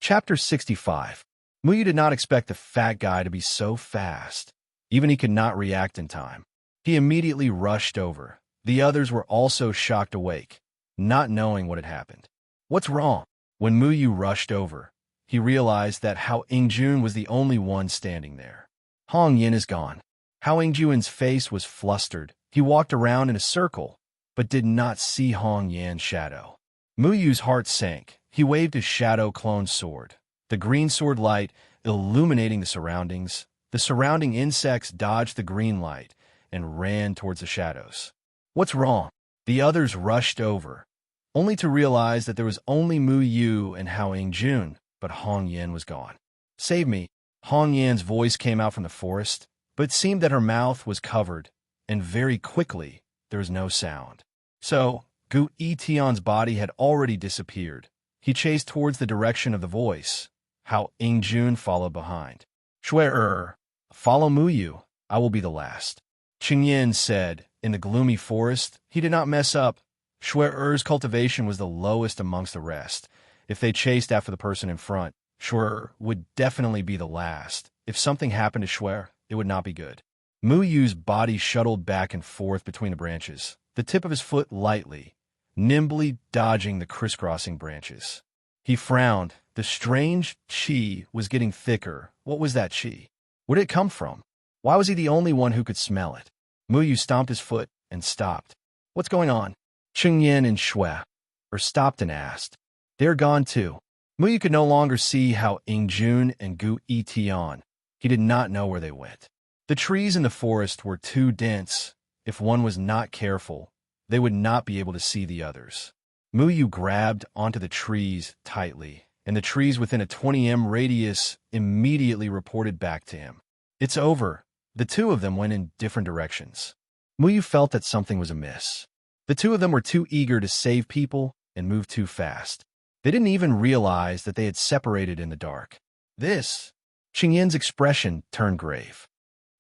Chapter 65. Muyu did not expect the fat guy to be so fast. Even he could not react in time. He immediately rushed over. The others were also shocked awake, not knowing what had happened. What's wrong? When Muyu rushed over, he realized that Hao Ingjun was the only one standing there. Hong Yin is gone. Hao Ingjun's face was flustered. He walked around in a circle, but did not see Hong Yan's shadow. Muyu's heart sank. He waved his shadow clone sword, the green sword light illuminating the surroundings. The surrounding insects dodged the green light and ran towards the shadows. What's wrong? The others rushed over, only to realize that there was only Muyu and Hao Ingjun, but Hong Yan was gone. Save me. Hong Yan's voice came out from the forest, but it seemed that her mouth was covered, and very quickly there was no sound. So, Gu Etion's body had already disappeared. He chased towards the direction of the voice. Hao Ingjun followed behind. Shui, follow Muyu. I will be the last. Qingyin said. In the gloomy forest, he did not mess up. Shui-er's cultivation was the lowest amongst the rest. If they chased after the person in front, Shui would definitely be the last. If something happened to Shui, it would not be good. Muyu's body shuttled back and forth between the branches, the tip of his foot lightly, nimbly dodging the crisscrossing branches. He frowned. The strange qi was getting thicker. What was that qi? Where did it come from? Why was he the only one who could smell it? Muyu stomped his foot and stopped. What's going on? Qingyin and Shui stopped and asked. They're gone too. Muyu could no longer see Hao Ingjun and Gu Etion. He did not know where they went. The trees in the forest were too dense. If one was not careful, they would not be able to see the others. Muyu grabbed onto the trees tightly, and the trees within a 20 m radius immediately reported back to him. It's over. The two of them went in different directions. Muyu felt that something was amiss. The two of them were too eager to save people and move too fast. They didn't even realize that they had separated in the dark. Qingyin's expression turned grave.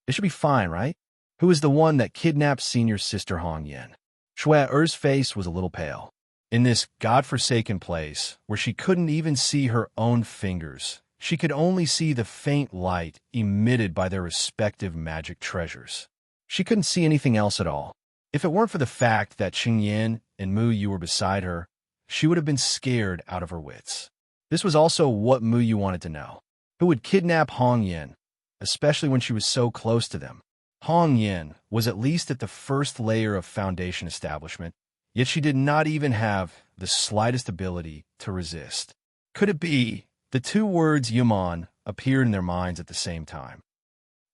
It should be fine, right? Who is the one that kidnapped Senior's sister Hong Yin? Shui-er's face was a little pale. In this godforsaken place, where she couldn't even see her own fingers, she could only see the faint light emitted by their respective magic treasures. She couldn't see anything else at all. If it weren't for the fact that Qingyin and Muyu were beside her, she would have been scared out of her wits. This was also what Muyu wanted to know. Who would kidnap Hong Yin, especially when she was so close to them? Hong Yin was at least at the first layer of foundation establishment, yet she did not even have the slightest ability to resist. Could it be? The two words Yuman appeared in their minds at the same time.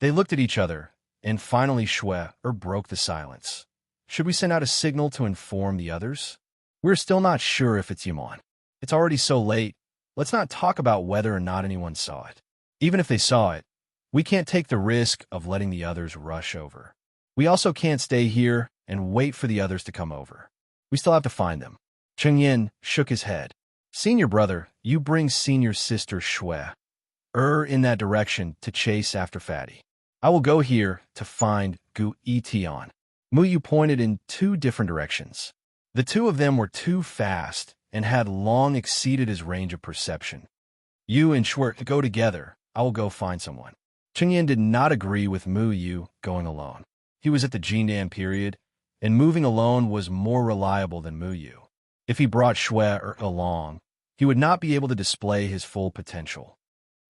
They looked at each other, and finally Shui broke the silence. Should we send out a signal to inform the others? We're still not sure if it's Yuman. It's already so late. Let's not talk about whether or not anyone saw it. Even if they saw it, we can't take the risk of letting the others rush over. We also can't stay here and wait for the others to come over. We still have to find them. Qingyin shook his head. Senior brother, you bring Senior's sister Shui in that direction to chase after Fatty. I will go here to find Gu Etion. Muyu pointed in two different directions. The two of them were too fast and had long exceeded his range of perception. You and Shui go together. I will go find someone. Qingyin did not agree with Muyu going alone. He was at the Jindan period, and moving alone was more reliable than Muyu. If he brought Shui along, he would not be able to display his full potential.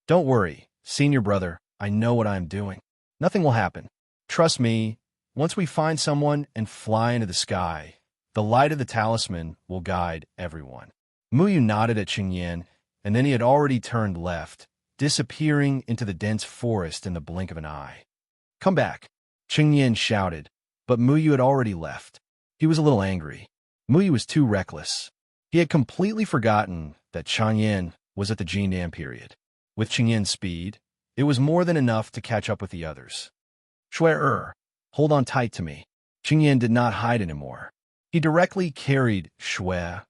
Don't worry, senior brother, I know what I am doing. Nothing will happen. Trust me, once we find someone and fly into the sky, the light of the talisman will guide everyone. Muyu nodded at Qingyin, and then he had already turned left, disappearing into the dense forest in the blink of an eye. Come back, Qingyin shouted, but Muyu had already left. He was a little angry. Muyu was too reckless. He had completely forgotten that Qingyin was at the Jindan period. With Qingyin's speed, it was more than enough to catch up with the others. Shui, hold on tight to me. Qingyin did not hide anymore. He directly carried Shui,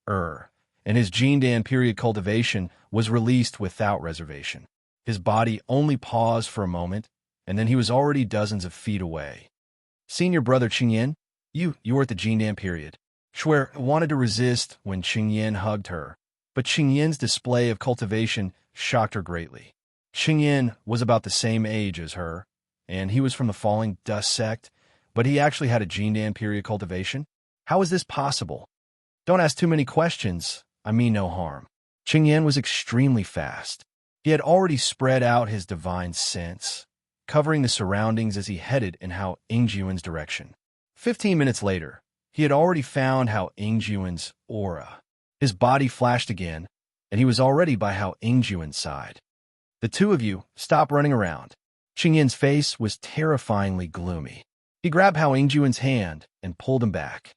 and his Jindan period cultivation was released without reservation. His body only paused for a moment, and then he was already dozens of feet away. Senior brother Qingyin, you were at the Jindan period. Shui wanted to resist when Qingyin hugged her, but Qingyin's display of cultivation shocked her greatly. Qingyin was about the same age as her, and he was from the falling dust sect, but he actually had a Jindan period cultivation? How is this possible? Don't ask too many questions. I mean no harm. Qingyin was extremely fast. He had already spread out his divine sense, covering the surroundings as he headed in Hao Ingjuan's direction. 15 minutes later, he had already found Hao Ingjuan's aura. His body flashed again, and he was already by Hao Ingjuan's side. The two of you, stop running around. Qingyin's face was terrifyingly gloomy. He grabbed Hao Ingjuan's hand and pulled him back.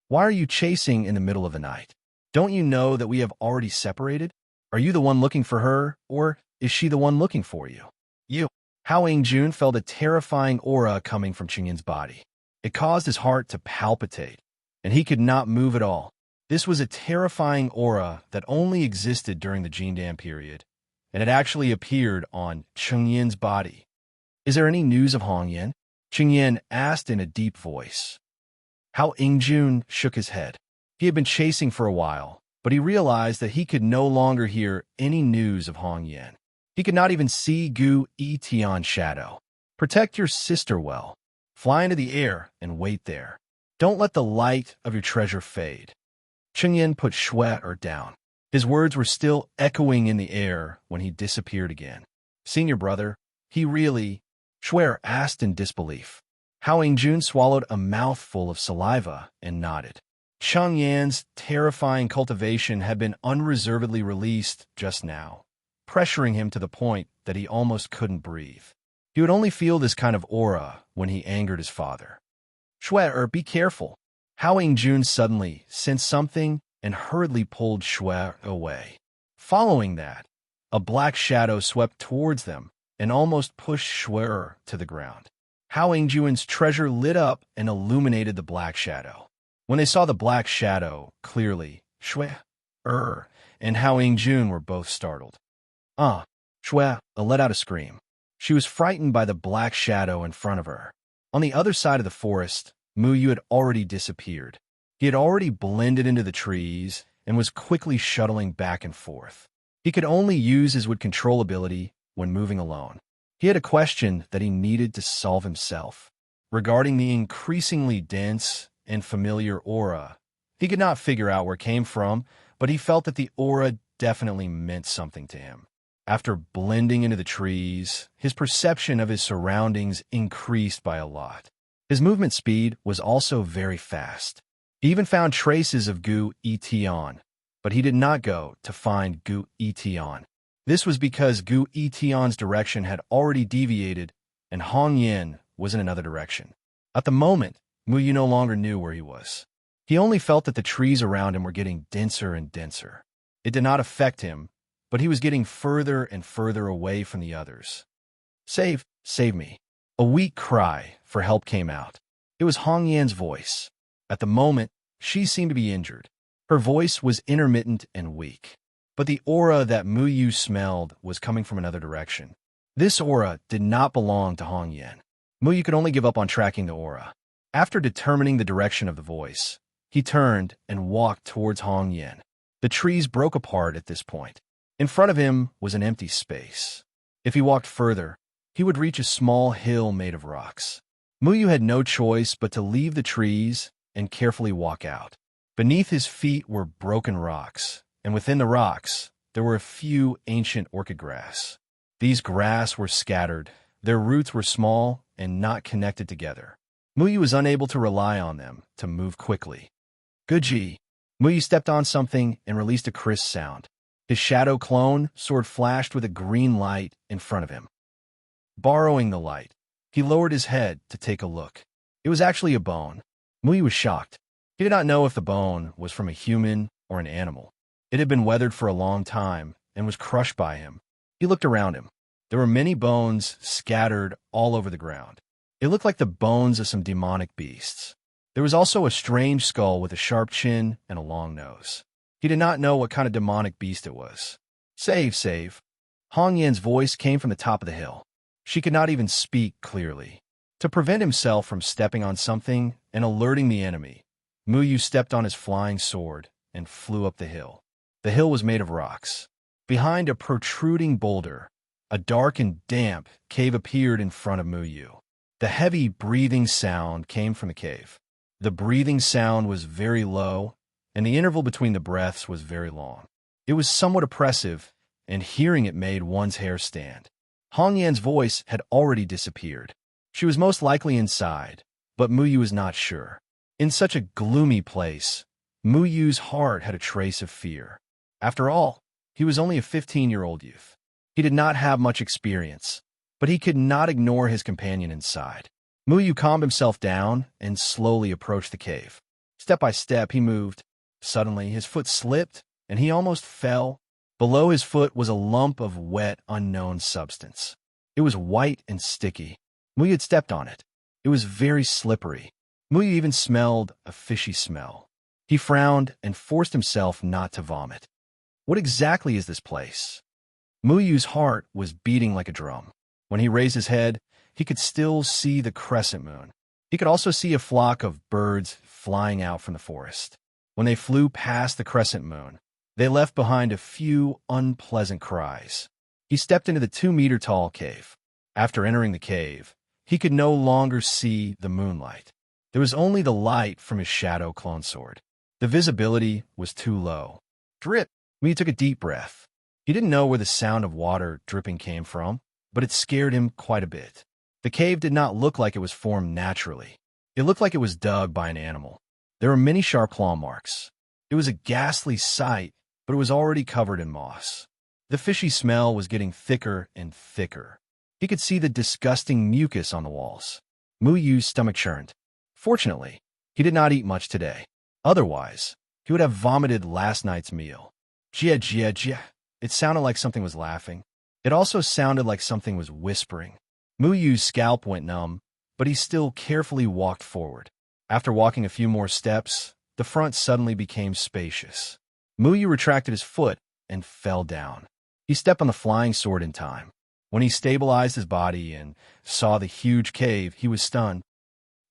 Why are you chasing in the middle of the night? Don't you know that we have already separated? Are you the one looking for her, or is she the one looking for you? You. Hao Ingjun felt a terrifying aura coming from Qingyin's body. It caused his heart to palpitate, and he could not move at all. This was a terrifying aura that only existed during the Jindan period, and it actually appeared on Qingyin's body. Is there any news of Hongyan? Qingyin asked in a deep voice. Hao Ingjun shook his head. He had been chasing for a while, but he realized that he could no longer hear any news of Hongyan. He could not even see Gu Etian's shadow. Protect your sister well. Fly into the air and wait there. Don't let the light of your treasure fade. Qingyin put Shui down. His words were still echoing in the air when he disappeared again. Senior brother, he really... Shui asked in disbelief. Hao Ingjun swallowed a mouthful of saliva and nodded. Cheng Yan's terrifying cultivation had been unreservedly released just now, pressuring him to the point that he almost couldn't breathe. He would only feel this kind of aura when he angered his father. Shui, be careful. Hao Ingjun suddenly sensed something and hurriedly pulled Shui away. Following that, a black shadow swept towards them and almost pushed Shui to the ground. Hao Ingjuan's treasure lit up and illuminated the black shadow. When they saw the black shadow clearly, Shui and Hao Ingjun were both startled. Shui let out a scream. She was frightened by the black shadow in front of her. On the other side of the forest, Muyu had already disappeared. He had already blended into the trees and was quickly shuttling back and forth. He could only use his wood control ability when moving alone. He had a question that he needed to solve himself. Regarding the increasingly dense and familiar aura, he could not figure out where it came from, but he felt that the aura definitely meant something to him. After blending into the trees, his perception of his surroundings increased by a lot. His movement speed was also very fast. He even found traces of Gu Etian, but he did not go to find Gu Etian. This was because Gu Etian's direction had already deviated and Hongyan was in another direction. At the moment, Muyu no longer knew where he was. He only felt that the trees around him were getting denser and denser. It did not affect him, but he was getting further and further away from the others. Save me. A weak cry for help came out. It was Hongyan's voice. At the moment, she seemed to be injured. Her voice was intermittent and weak. But the aura that Muyu smelled was coming from another direction. This aura did not belong to Hongyan. Muyu could only give up on tracking the aura. After determining the direction of the voice, he turned and walked towards Hongyan. The trees broke apart at this point. In front of him was an empty space. If he walked further, he would reach a small hill made of rocks. Muyu had no choice but to leave the trees and carefully walk out. Beneath his feet were broken rocks, and within the rocks, there were a few ancient orchid grass. These grass were scattered, their roots were small and not connected together. Muyu was unable to rely on them to move quickly. Guji! Muyu stepped on something and released a crisp sound. His shadow clone sword flashed with a green light in front of him. Borrowing the light, he lowered his head to take a look. It was actually a bone. Muyu was shocked. He did not know if the bone was from a human or an animal. It had been weathered for a long time and was crushed by him. He looked around him. There were many bones scattered all over the ground. It looked like the bones of some demonic beasts. There was also a strange skull with a sharp chin and a long nose. He did not know what kind of demonic beast it was. Save. Hongyan's voice came from the top of the hill. She could not even speak clearly. To prevent himself from stepping on something and alerting the enemy, Muyu stepped on his flying sword and flew up the hill. The hill was made of rocks. Behind a protruding boulder, a dark and damp cave appeared in front of Muyu. The heavy breathing sound came from the cave. The breathing sound was very low, and the interval between the breaths was very long. It was somewhat oppressive, and hearing it made one's hair stand. Hong Yan's voice had already disappeared. She was most likely inside, but Muyu was not sure. In such a gloomy place, Muyu's heart had a trace of fear. After all, he was only a 15-year-old youth. He did not have much experience, but he could not ignore his companion inside. Muyu calmed himself down and slowly approached the cave. Step by step, he moved. Suddenly, his foot slipped, and he almost fell. Below his foot was a lump of wet, unknown substance. It was white and sticky. Muyu had stepped on it. It was very slippery. Muyu even smelled a fishy smell. He frowned and forced himself not to vomit. What exactly is this place? Muyu's heart was beating like a drum. When he raised his head, he could still see the crescent moon. He could also see a flock of birds flying out from the forest. When they flew past the crescent moon, they left behind a few unpleasant cries. He stepped into the 2-meter-tall cave. After entering the cave, he could no longer see the moonlight. There was only the light from his shadow clone sword. The visibility was too low. Drip! Muyu took a deep breath. He didn't know where the sound of water dripping came from, but it scared him quite a bit. The cave did not look like it was formed naturally. It looked like it was dug by an animal. There were many sharp claw marks. It was a ghastly sight, but it was already covered in moss. The fishy smell was getting thicker and thicker. He could see the disgusting mucus on the walls. Muyu's stomach churned. Fortunately, he did not eat much today. Otherwise, he would have vomited last night's meal. Jia, jia, jia. It sounded like something was laughing. It also sounded like something was whispering. Muyu's scalp went numb, but he still carefully walked forward. After walking a few more steps, the front suddenly became spacious. Muyu retracted his foot and fell down. He stepped on the flying sword in time. When he stabilized his body and saw the huge cave, he was stunned.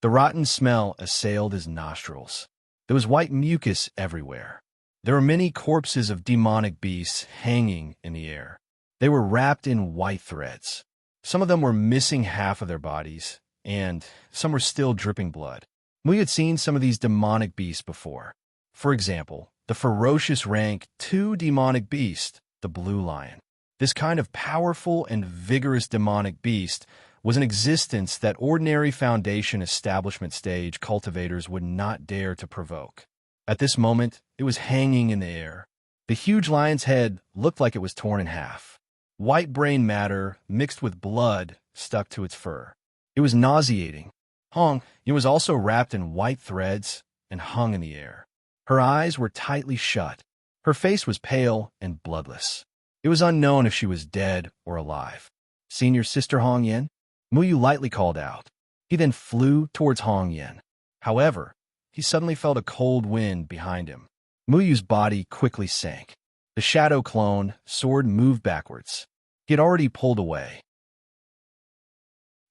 The rotten smell assailed his nostrils. There was white mucus everywhere. There were many corpses of demonic beasts hanging in the air. They were wrapped in white threads. Some of them were missing half of their bodies, and some were still dripping blood. Muyu had seen some of these demonic beasts before. For example, the ferocious rank 2 demonic beast, the blue lion. This kind of powerful and vigorous demonic beast was an existence that ordinary Foundation establishment stage cultivators would not dare to provoke. At this moment, it was hanging in the air. The huge lion's head looked like it was torn in half. White brain matter mixed with blood stuck to its fur. It was nauseating. Hong Yan was also wrapped in white threads and hung in the air. Her eyes were tightly shut. Her face was pale and bloodless. It was unknown if she was dead or alive. Senior Sister Hong Yan? Muyu lightly called out. He then flew towards Hong Yan. However, he suddenly felt a cold wind behind him. Muyu's body quickly sank. The shadow clone sword moved backwards. He had already pulled away.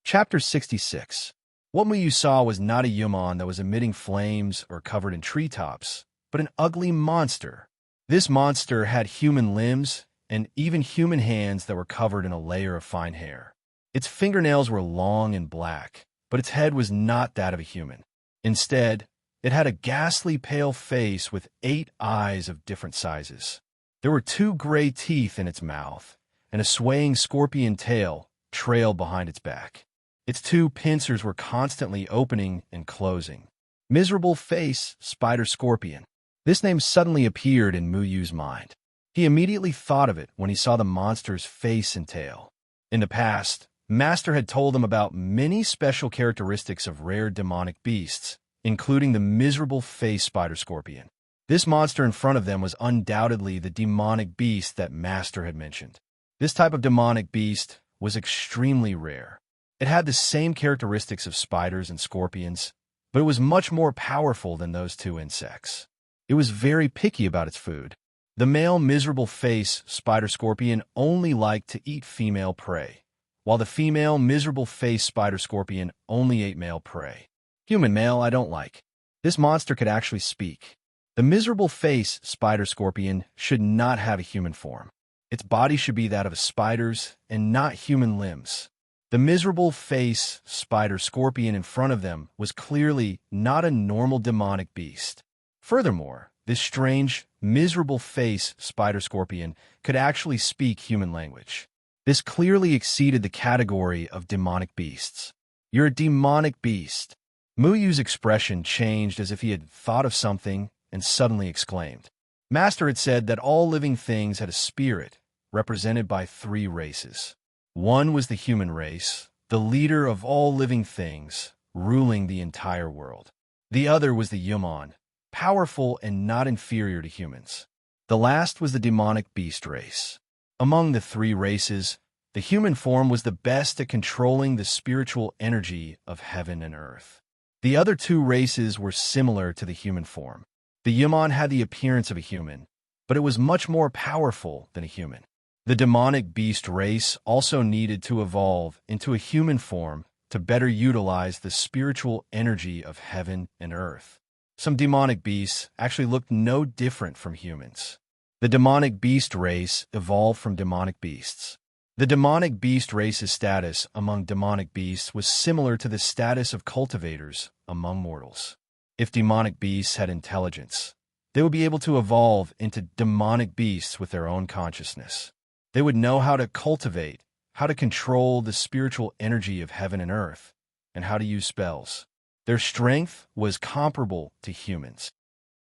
Chapter 66. What Muyu saw was not a Yumon that was emitting flames or covered in treetops, but an ugly monster. This monster had human limbs and even human hands that were covered in a layer of fine hair. Its fingernails were long and black, but its head was not that of a human. Instead, it had a ghastly pale face with 8 eyes of different sizes. There were 2 gray teeth in its mouth, and a swaying scorpion tail trailed behind its back. Its 2 pincers were constantly opening and closing. Miserable Face Spider Scorpion. This name suddenly appeared in Muyu's mind. He immediately thought of it when he saw the monster's face and tail. In the past, Master had told him about many special characteristics of rare demonic beasts, including the Miserable Face Spider Scorpion. This monster in front of them was undoubtedly the demonic beast that Master had mentioned. This type of demonic beast was extremely rare. It had the same characteristics of spiders and scorpions, but it was much more powerful than those 2 insects. It was very picky about its food. The male Miserable Face Spider Scorpion only liked to eat female prey, while the female Miserable Face Spider Scorpion only ate male prey. Human male I don't like. This monster could actually speak. The miserable face spider-scorpion should not have a human form. Its body should be that of a spider's and not human limbs. The miserable face spider-scorpion in front of them was clearly not a normal demonic beast. Furthermore, this strange, miserable face spider-scorpion could actually speak human language. This clearly exceeded the category of demonic beasts. "You're a demonic beast." Muyu's expression changed as if he had thought of something and suddenly exclaimed. Master had said that all living things had a spirit, represented by 3 races. One was the human race, the leader of all living things, ruling the entire world. The other was the Yumon, powerful and not inferior to humans. The last was the demonic beast race. Among the 3 races, the human form was the best at controlling the spiritual energy of heaven and earth. The other 2 races were similar to the human form. The Yumon had the appearance of a human, but it was much more powerful than a human. The demonic beast race also needed to evolve into a human form to better utilize the spiritual energy of heaven and earth. Some demonic beasts actually looked no different from humans. The demonic beast race evolved from demonic beasts. The demonic beast race's status among demonic beasts was similar to the status of cultivators among mortals. If demonic beasts had intelligence, they would be able to evolve into demonic beasts with their own consciousness. They would know how to cultivate, how to control the spiritual energy of heaven and earth, and how to use spells. Their strength was comparable to humans.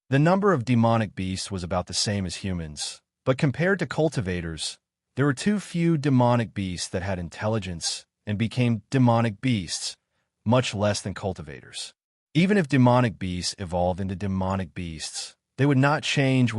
The number of demonic beasts was about the same as humans, but compared to cultivators, there were too few demonic beasts that had intelligence and became demonic beasts, much less than cultivators. Even if demonic beasts evolved into demonic beasts, they would not change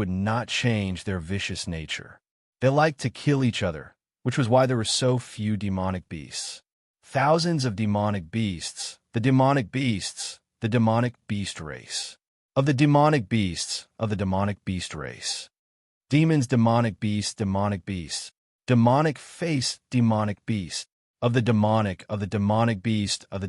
their vicious nature. They liked to kill each other, which was why there were so few demonic beasts. Thousands of demonic beasts, the demonic beasts, the demonic beast race. Of the demonic beasts, of the demonic beast race. Demons, demonic beasts, demonic beasts. Demonic face, demonic beast. Of the demonic beast, of the demonic beast, of the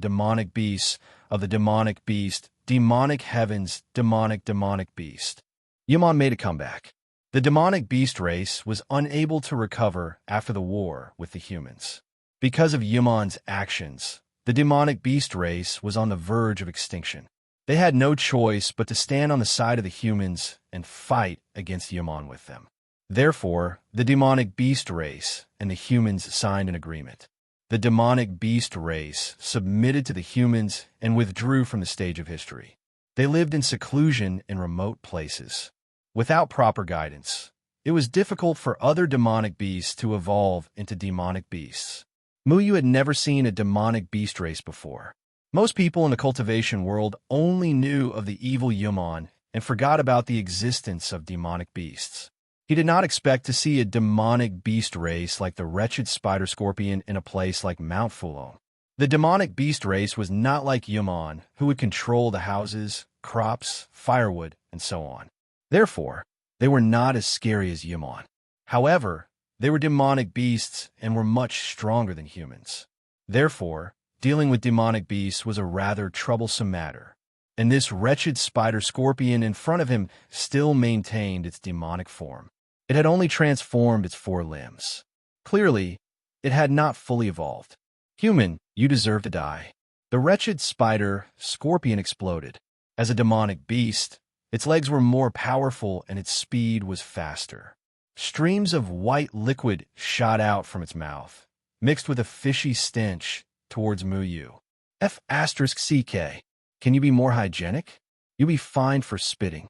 demonic beast, demonic heavens, demonic beast. Yumon made a comeback. The demonic beast race was unable to recover after the war with the humans. Because of Yumon's actions, the demonic beast race was on the verge of extinction. They had no choice but to stand on the side of the humans and fight against Yumon with them. Therefore, the demonic beast race and the humans signed an agreement. The demonic beast race submitted to the humans and withdrew from the stage of history. They lived in seclusion in remote places. Without proper guidance, it was difficult for other demonic beasts to evolve into demonic beasts. Muyu had never seen a demonic beast race before. Most people in the cultivation world only knew of the evil Yumon and forgot about the existence of demonic beasts. He did not expect to see a demonic beast race like the wretched spider-scorpion in a place like Mount Fulon. The demonic beast race was not like Yumon, who would control the houses, crops, firewood, and so on. Therefore, they were not as scary as Yumon. However, they were demonic beasts and were much stronger than humans. Therefore, dealing with demonic beasts was a rather troublesome matter, and this wretched spider-scorpion in front of him still maintained its demonic form. It had only transformed its 4 limbs. Clearly, it had not fully evolved. "Human, you deserve to die." The wretched spider-scorpion exploded. As a demonic beast, its legs were more powerful and its speed was faster. Streams of white liquid shot out from its mouth, mixed with a fishy stench towards Muyu. F***CK. Can you be more hygienic? You'll be fined for spitting.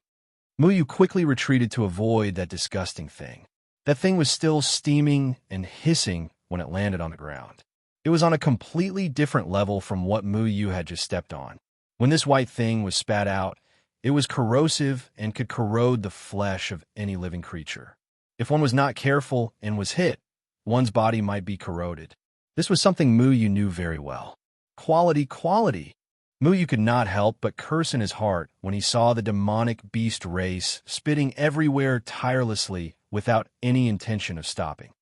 Muyu quickly retreated to avoid that disgusting thing. That thing was still steaming and hissing when it landed on the ground. It was on a completely different level from what Muyu had just stepped on. When this white thing was spat out, it was corrosive and could corrode the flesh of any living creature. If one was not careful and was hit, one's body might be corroded. This was something Muyu knew very well. Quality. Muyu could not help but curse in his heart when he saw the demonic beast race spitting everywhere tirelessly without any intention of stopping.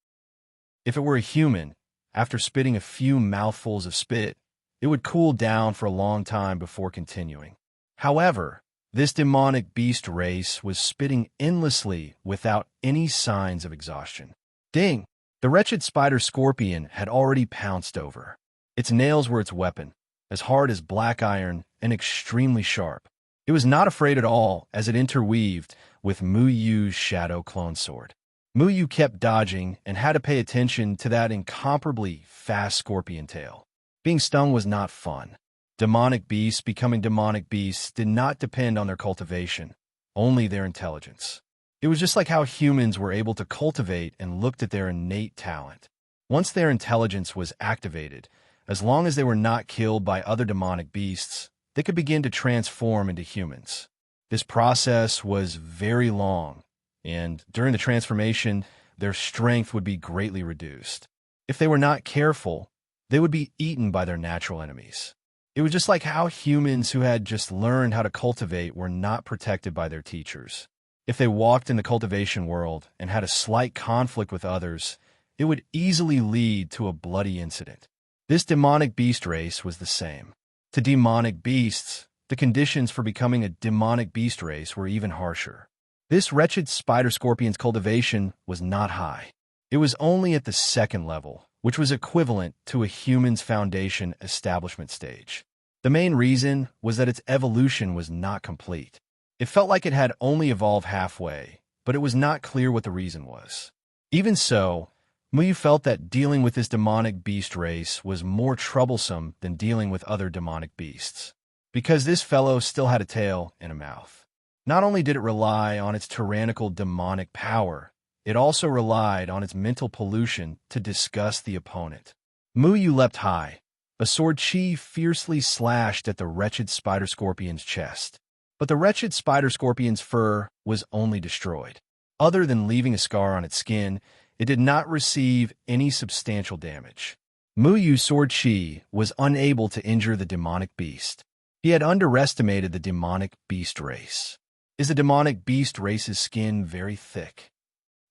If it were a human, after spitting a few mouthfuls of spit, it would cool down for a long time before continuing. However, This demonic beast race was spitting endlessly without any signs of exhaustion. Ding! The wretched spider-scorpion had already pounced over. Its nails were its weapon, as hard as black iron and extremely sharp. It was not afraid at all as it interweaved with Mu Yu's shadow clone sword. Mu Yu kept dodging and had to pay attention to that incomparably fast scorpion tail. Being stung was not fun. Demonic beasts becoming demonic beasts did not depend on their cultivation, only their intelligence. It was just like how humans were able to cultivate and looked at their innate talent. Once their intelligence was activated, as long as they were not killed by other demonic beasts, they could begin to transform into humans. This process was very long, and during the transformation, their strength would be greatly reduced. If they were not careful, they would be eaten by their natural enemies. It was just like how humans who had just learned how to cultivate were not protected by their teachers. If they walked in the cultivation world and had a slight conflict with others, it would easily lead to a bloody incident. This demonic beast race was the same. To demonic beasts, the conditions for becoming a demonic beast race were even harsher. This wretched spider-scorpion's cultivation was not high. It was only at the second level, which was equivalent to a human's foundation establishment stage. The main reason was that its evolution was not complete. It felt like it had only evolved halfway, but it was not clear what the reason was. Even so, Mu Yu felt that dealing with this demonic beast race was more troublesome than dealing with other demonic beasts, because this fellow still had a tail and a mouth. Not only did it rely on its tyrannical demonic power, it also relied on its mental pollution to disgust the opponent. Mu Yu leapt high. A sword chi fiercely slashed at the wretched spider-scorpion's chest. But the wretched spider-scorpion's fur was only destroyed. Other than leaving a scar on its skin, it did not receive any substantial damage. Mu Yu's sword chi was unable to injure the demonic beast. He had underestimated the demonic beast race. Is the demonic beast race's skin very thick?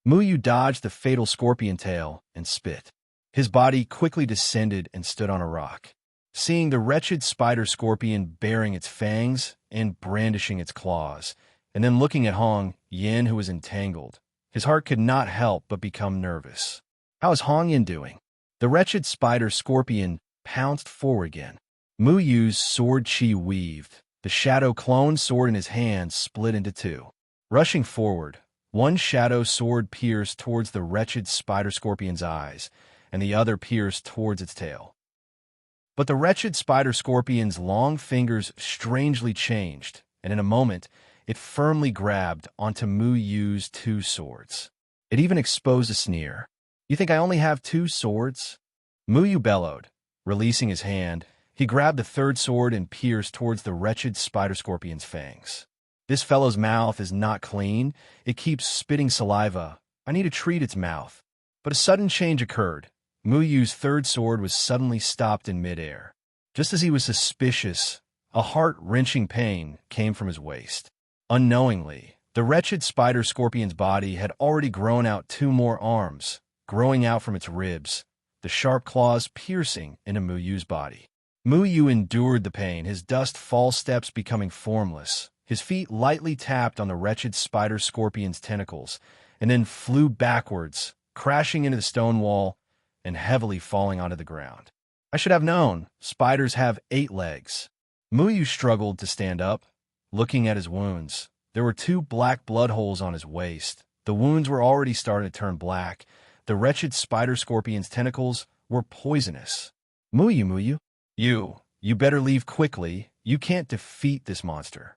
Mu Yu dodged the fatal scorpion tail and spit. His body quickly descended and stood on a rock. Seeing the wretched spider-scorpion baring its fangs and brandishing its claws, and then looking at Hong Yin, who was entangled, his heart could not help but become nervous. How is Hong Yin doing? The wretched spider-scorpion pounced forward again. Mu Yu's sword chi weaved. The shadow clone sword in his hand split into two. Rushing forward, one shadow sword pierced towards the wretched spider-scorpion's eyes, and the other pierced towards its tail. But the wretched spider-scorpion's long fingers strangely changed, and in a moment, it firmly grabbed onto Mu Yu's two swords. It even exposed a sneer. You think I only have two swords? Mu Yu bellowed. Releasing his hand, he grabbed the third sword and pierced towards the wretched spider-scorpion's fangs. This fellow's mouth is not clean. It keeps spitting saliva. I need to treat its mouth. But a sudden change occurred. Mu Yu's third sword was suddenly stopped in midair. Just as he was suspicious, a heart-wrenching pain came from his waist. Unknowingly, the wretched spider-scorpion's body had already grown out two more arms, growing out from its ribs, the sharp claws piercing into Mu Yu's body. Mu Yu endured the pain, his dust fall steps becoming formless. His feet lightly tapped on the wretched spider-scorpion's tentacles, and then flew backwards, crashing into the stone wall and heavily falling onto the ground. I should have known. Spiders have 8 legs. Mu Yu struggled to stand up, looking at his wounds. There were 2 black blood holes on his waist. The wounds were already starting to turn black. The wretched spider-scorpion's tentacles were poisonous. Mu Yu, you better leave quickly. You can't defeat this monster.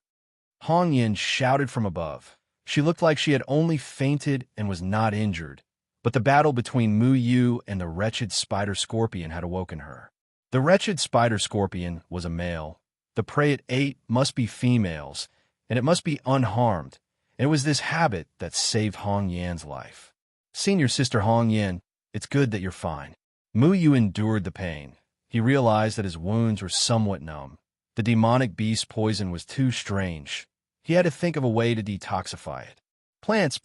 Hong Yin shouted from above. She looked like she had only fainted and was not injured, but the battle between Mu Yu and the wretched spider-scorpion had awoken her. The wretched spider-scorpion was a male. The prey it ate must be females, and it must be unharmed, and it was this habit that saved Hong Yan's life. Senior Sister Hong Yin, it's good that you're fine. Mu Yu endured the pain. He realized that his wounds were somewhat numb. The demonic beast poison was too strange. He had to think of a way to detoxify it. Plants.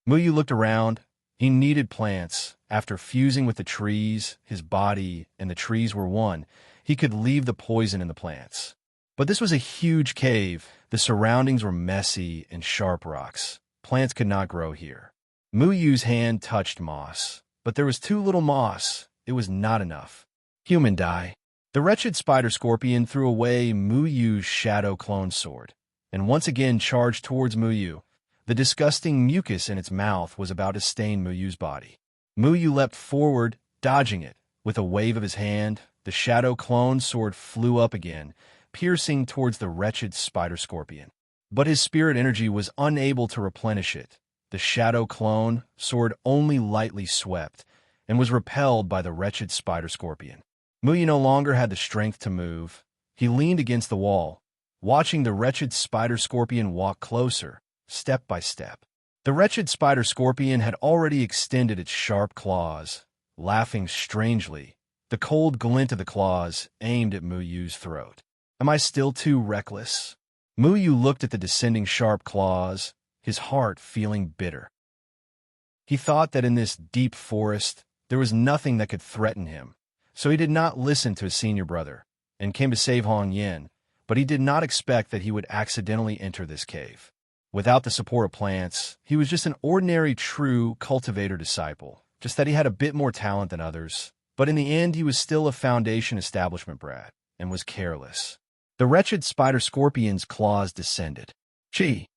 Mu Yu looked around. He needed plants. After fusing with the trees, his body and the trees were one. He could leave the poison in the plants. But this was a huge cave. The surroundings were messy and sharp rocks. Plants could not grow here. Mu Yu's hand touched moss, but there was too little moss. It was not enough. Human die. The wretched spider-scorpion threw away Mu Yu's shadow clone sword, and once again charged towards Mu Yu. The disgusting mucus in its mouth was about to stain Mu Yu's body. Mu Yu leapt forward, dodging it. With a wave of his hand, the shadow clone sword flew up again, piercing towards the wretched spider-scorpion. But his spirit energy was unable to replenish it. The shadow clone sword only lightly swept, and was repelled by the wretched spider-scorpion. Mu Yu no longer had the strength to move. He leaned against the wall, watching the wretched spider-scorpion walk closer, step by step. The wretched spider-scorpion had already extended its sharp claws, laughing strangely. The cold glint of the claws aimed at Mu Yu's throat. Am I still too reckless? Mu Yu looked at the descending sharp claws, his heart feeling bitter. He thought that in this deep forest, there was nothing that could threaten him, so he did not listen to his senior brother, and came to save Hong Yin, but he did not expect that he would accidentally enter this cave. Without the support of plants, he was just an ordinary true cultivator disciple, just that he had a bit more talent than others, but in the end he was still a foundation establishment brat, and was careless. The wretched spider-scorpion's claws descended. Chi.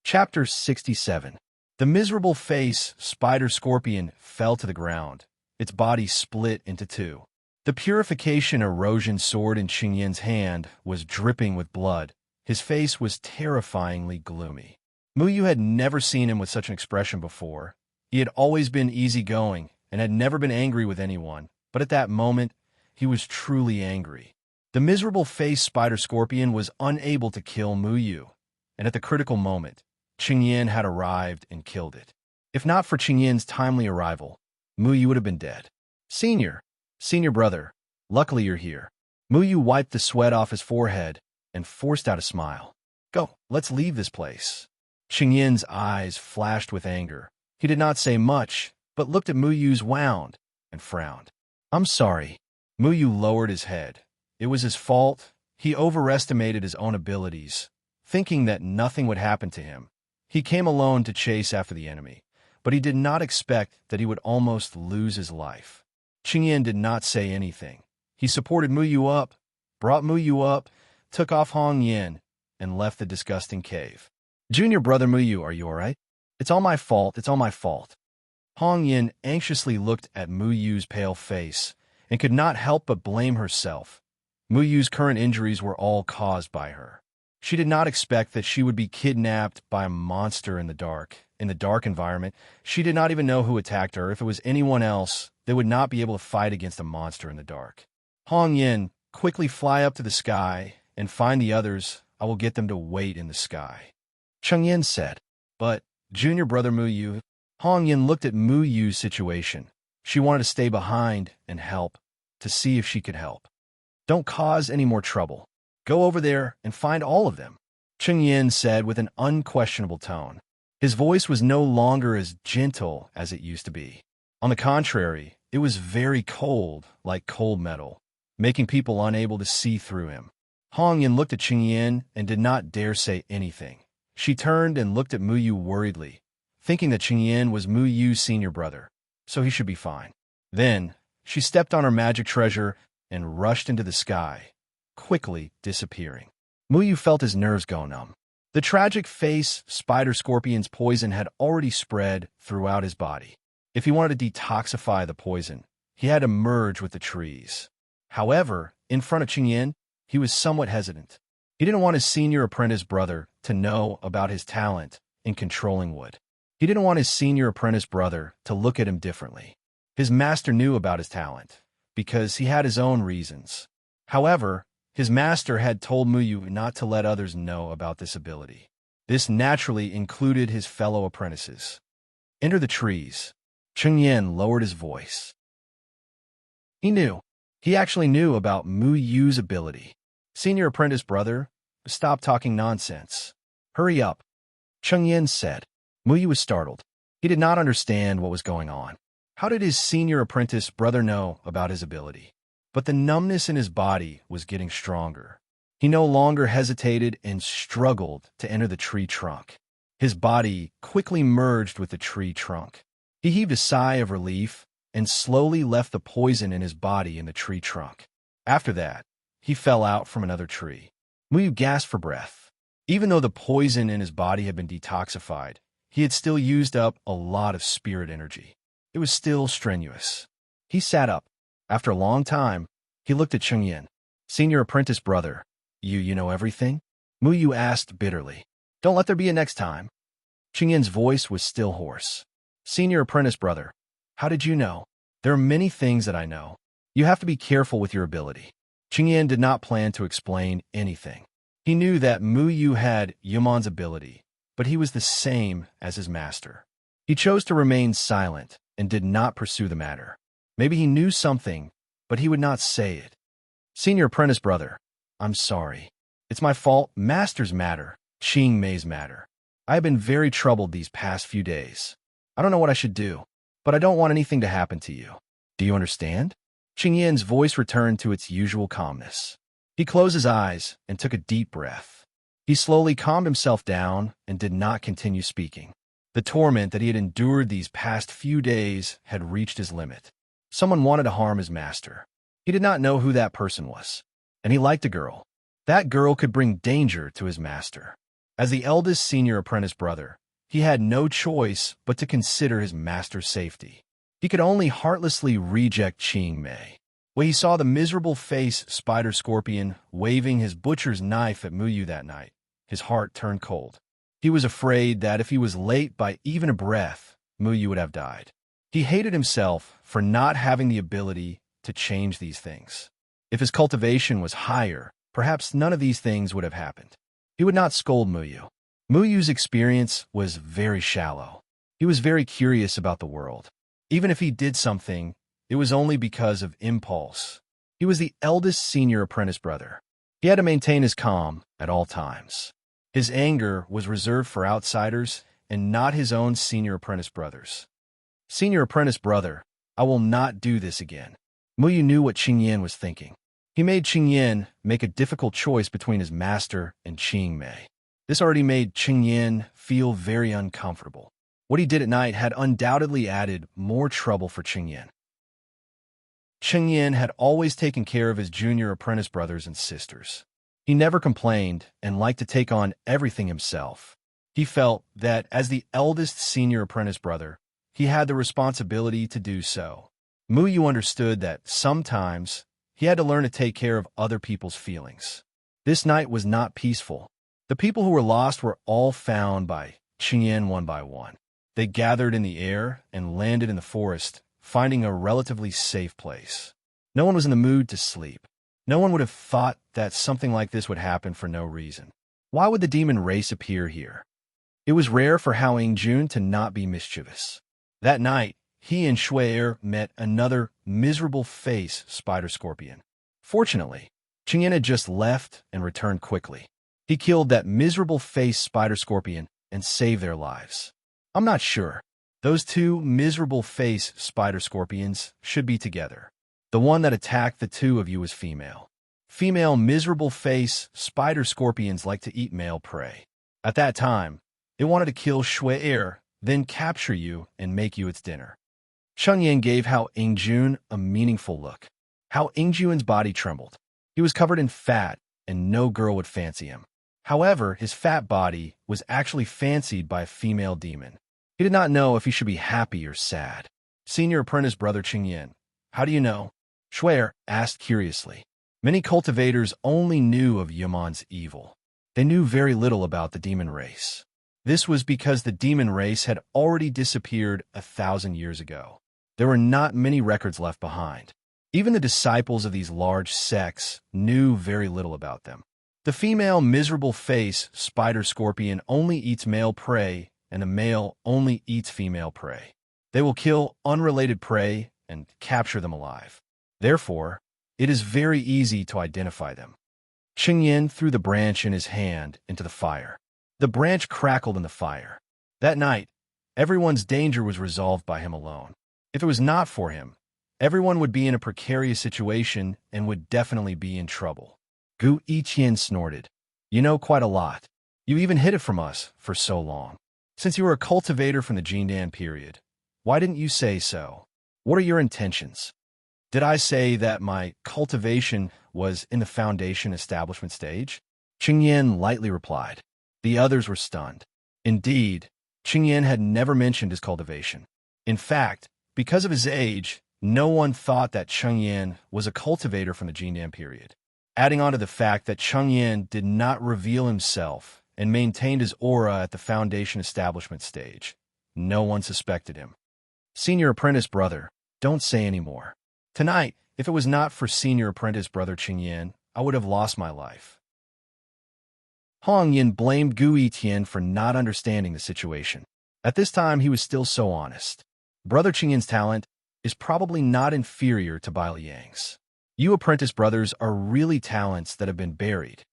Chapter 67. The miserable face spider-scorpion fell to the ground. Its body split into two. The purification erosion sword in Qing Yin's hand was dripping with blood. His face was terrifyingly gloomy. Mu Yu had never seen him with such an expression before. He had always been easygoing and had never been angry with anyone, but at that moment, he was truly angry. The miserable face spider-scorpion was unable to kill Mu Yu, and at the critical moment, Qing Yin had arrived and killed it. If not for Qing Yin's timely arrival, Mu Yu would have been dead. Senior brother, luckily you're here. Mu Yu wiped the sweat off his forehead and forced out a smile. Go, let's leave this place. Qing Yin's eyes flashed with anger. He did not say much, but looked at Mu Yu's wound and frowned. I'm sorry. Mu Yu lowered his head. It was his fault. He overestimated his own abilities, thinking that nothing would happen to him. He came alone to chase after the enemy, but he did not expect that he would almost lose his life. Qing Yin did not say anything. He supported Mu Yu up, brought Mu Yu up, took off Hong Yin, and left the disgusting cave. Junior brother Mu Yu, are you all right? It's all my fault, it's all my fault. Hong Yin anxiously looked at Mu Yu's pale face and could not help but blame herself. Mu Yu's current injuries were all caused by her. She did not expect that she would be kidnapped by a monster in the dark environment. She did not even know who attacked her. If it was anyone else, they would not be able to fight against a monster in the dark. Hong Yin, quickly fly up to the sky and find the others. I will get them to wait in the sky. Qing Yin said. But, junior brother Mu Yu, Hong Yin looked at Mu Yu's situation. She wanted to stay behind and help, to see if she could help. Don't cause any more trouble. Go over there and find all of them, Qing Yin said with an unquestionable tone. His voice was no longer as gentle as it used to be. On the contrary, it was very cold, like cold metal, making people unable to see through him. Hong Yin looked at Qing Yin and did not dare say anything. She turned and looked at Mu Yu worriedly, thinking that Qing Yin was Mu Yu's senior brother, so he should be fine. Then, she stepped on her magic treasure and rushed into the sky, quickly disappearing. Mu Yu felt his nerves go numb. The tragic face spider-scorpion's poison had already spread throughout his body. If he wanted to detoxify the poison, he had to merge with the trees. However, in front of Qing Yin, he was somewhat hesitant. He didn't want his senior apprentice brother to know about his talent in controlling wood. He didn't want his senior apprentice brother to look at him differently. His master knew about his talent, because he had his own reasons. However, his master had told Mu Yu not to let others know about this ability. This naturally included his fellow apprentices. Enter the trees. Qing Yin lowered his voice. He knew. He actually knew about Mu Yu's ability. Senior apprentice brother, stop talking nonsense. Hurry up, Qing Yin said. Mu Yu was startled. He did not understand what was going on. How did his senior apprentice brother know about his ability? But the numbness in his body was getting stronger. He no longer hesitated and struggled to enter the tree trunk. His body quickly merged with the tree trunk. He heaved a sigh of relief and slowly left the poison in his body in the tree trunk. After that, he fell out from another tree. Muyu gasped for breath. Even though the poison in his body had been detoxified, he had still used up a lot of spirit energy. It was still strenuous. He sat up. After a long time, he looked at Chengyan. "Senior apprentice brother, you know everything?" Muyu asked bitterly. "Don't let there be a next time." Chengyan's voice was still hoarse. "Senior apprentice brother, how did you know? There are many things that I know. You have to be careful with your ability." Chengyan did not plan to explain anything. He knew that Muyu had Yamon's ability, but he was the same as his master. He chose to remain silent and did not pursue the matter. Maybe he knew something, but he would not say it. "Senior apprentice brother, I'm sorry. It's my fault. Master's matter, Qing Mei's matter. I have been very troubled these past few days. I don't know what I should do, but I don't want anything to happen to you. Do you understand?" Qingyan's voice returned to its usual calmness. He closed his eyes and took a deep breath. He slowly calmed himself down and did not continue speaking. The torment that he had endured these past few days had reached his limit. Someone wanted to harm his master. He did not know who that person was, and he liked a girl. That girl could bring danger to his master. As the eldest senior apprentice brother, he had no choice but to consider his master's safety. He could only heartlessly reject Qing Mei. When he saw the miserable face spider scorpion waving his butcher's knife at Muyu that night, his heart turned cold. He was afraid that if he was late by even a breath, Muyu would have died. He hated himself for not having the ability to change these things. If his cultivation was higher, perhaps none of these things would have happened. He would not scold Muyu. Muyu's experience was very shallow. He was very curious about the world. Even if he did something, it was only because of impulse. He was the eldest senior apprentice brother. He had to maintain his calm at all times. His anger was reserved for outsiders and not his own senior apprentice brothers. "Senior apprentice brother, I will not do this again." Muyu knew what Qingyan was thinking. He made Qingyan make a difficult choice between his master and Qing Mei. This already made Qingyan feel very uncomfortable. What he did at night had undoubtedly added more trouble for Qingyan. Qingyan had always taken care of his junior apprentice brothers and sisters. He never complained and liked to take on everything himself. He felt that as the eldest senior apprentice brother, he had the responsibility to do so. Muyu understood that sometimes he had to learn to take care of other people's feelings. This night was not peaceful. The people who were lost were all found by Qingyan one by one. They gathered in the air and landed in the forest, finding a relatively safe place. No one was in the mood to sleep. No one would have thought that something like this would happen for no reason. Why would the demon race appear here? It was rare for Hao Yingjun to not be mischievous. That night, he and Shui met another miserable face spider scorpion. Fortunately, Qingyan had just left and returned quickly. He killed that miserable face spider scorpion and saved their lives. I'm not sure. Those two miserable face spider scorpions should be together. The one that attacked the two of you was female. Female miserable face spider scorpions like to eat male prey. At that time, it wanted to kill Shui, then capture you and make you its dinner. Chengyan gave Hao Yingjun a meaningful look. Hao Yingjun's body trembled. He was covered in fat, and no girl would fancy him. However, his fat body was actually fancied by a female demon. He did not know if he should be happy or sad. "Senior apprentice brother Qingyan, how do you know?" Shui asked curiously. Many cultivators only knew of Yamon's evil. They knew very little about the demon race. This was because the demon race had already disappeared 1,000 years ago. There were not many records left behind. Even the disciples of these large sects knew very little about them. The female miserable face spider scorpion only eats male prey, and the male only eats female prey. They will kill unrelated prey and capture them alive. Therefore, it is very easy to identify them. Qingyan threw the branch in his hand into the fire. The branch crackled in the fire. That night, everyone's danger was resolved by him alone. If it was not for him, everyone would be in a precarious situation and would definitely be in trouble. Gu Yiqian snorted. You know quite a lot. You even hid it from us for so long. Since you were a cultivator from the Jindan period, why didn't you say so? What are your intentions? Did I say that my cultivation was in the foundation establishment stage? Qingyan lightly replied. The others were stunned. Indeed, Qingyan had never mentioned his cultivation. In fact, because of his age, no one thought that Chengyan was a cultivator from the Jindan period. Adding on to the fact that Chengyan did not reveal himself and maintained his aura at the foundation establishment stage, no one suspected him. Senior apprentice brother, don't say any more. Tonight, if it was not for senior apprentice brother Qingyan, I would have lost my life. Hong Yin blamed Gu Yiqian for not understanding the situation. At this time, he was still so honest. Brother Qingyan's talent is probably not inferior to Bai Liang's. You apprentice brothers are really talents that have been buried.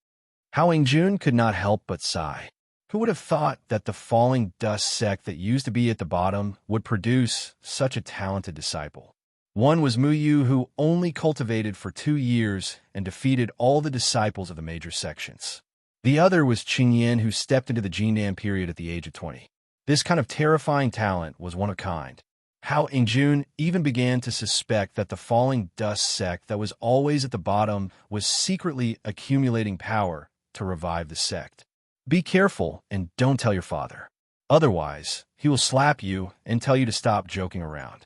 Hao Yingjun could not help but sigh. Who would have thought that the falling dust sect that used to be at the bottom would produce such a talented disciple? One was Mu Yu, who only cultivated for 2 years and defeated all the disciples of the major sections. The other was Qingyan, who stepped into the Jindan period at the age of 20. This kind of terrifying talent was one of a kind. Hao Yingjun even began to suspect that the falling dust sect that was always at the bottom was secretly accumulating power to revive the sect. Be careful and don't tell your father. Otherwise, he will slap you and tell you to stop joking around.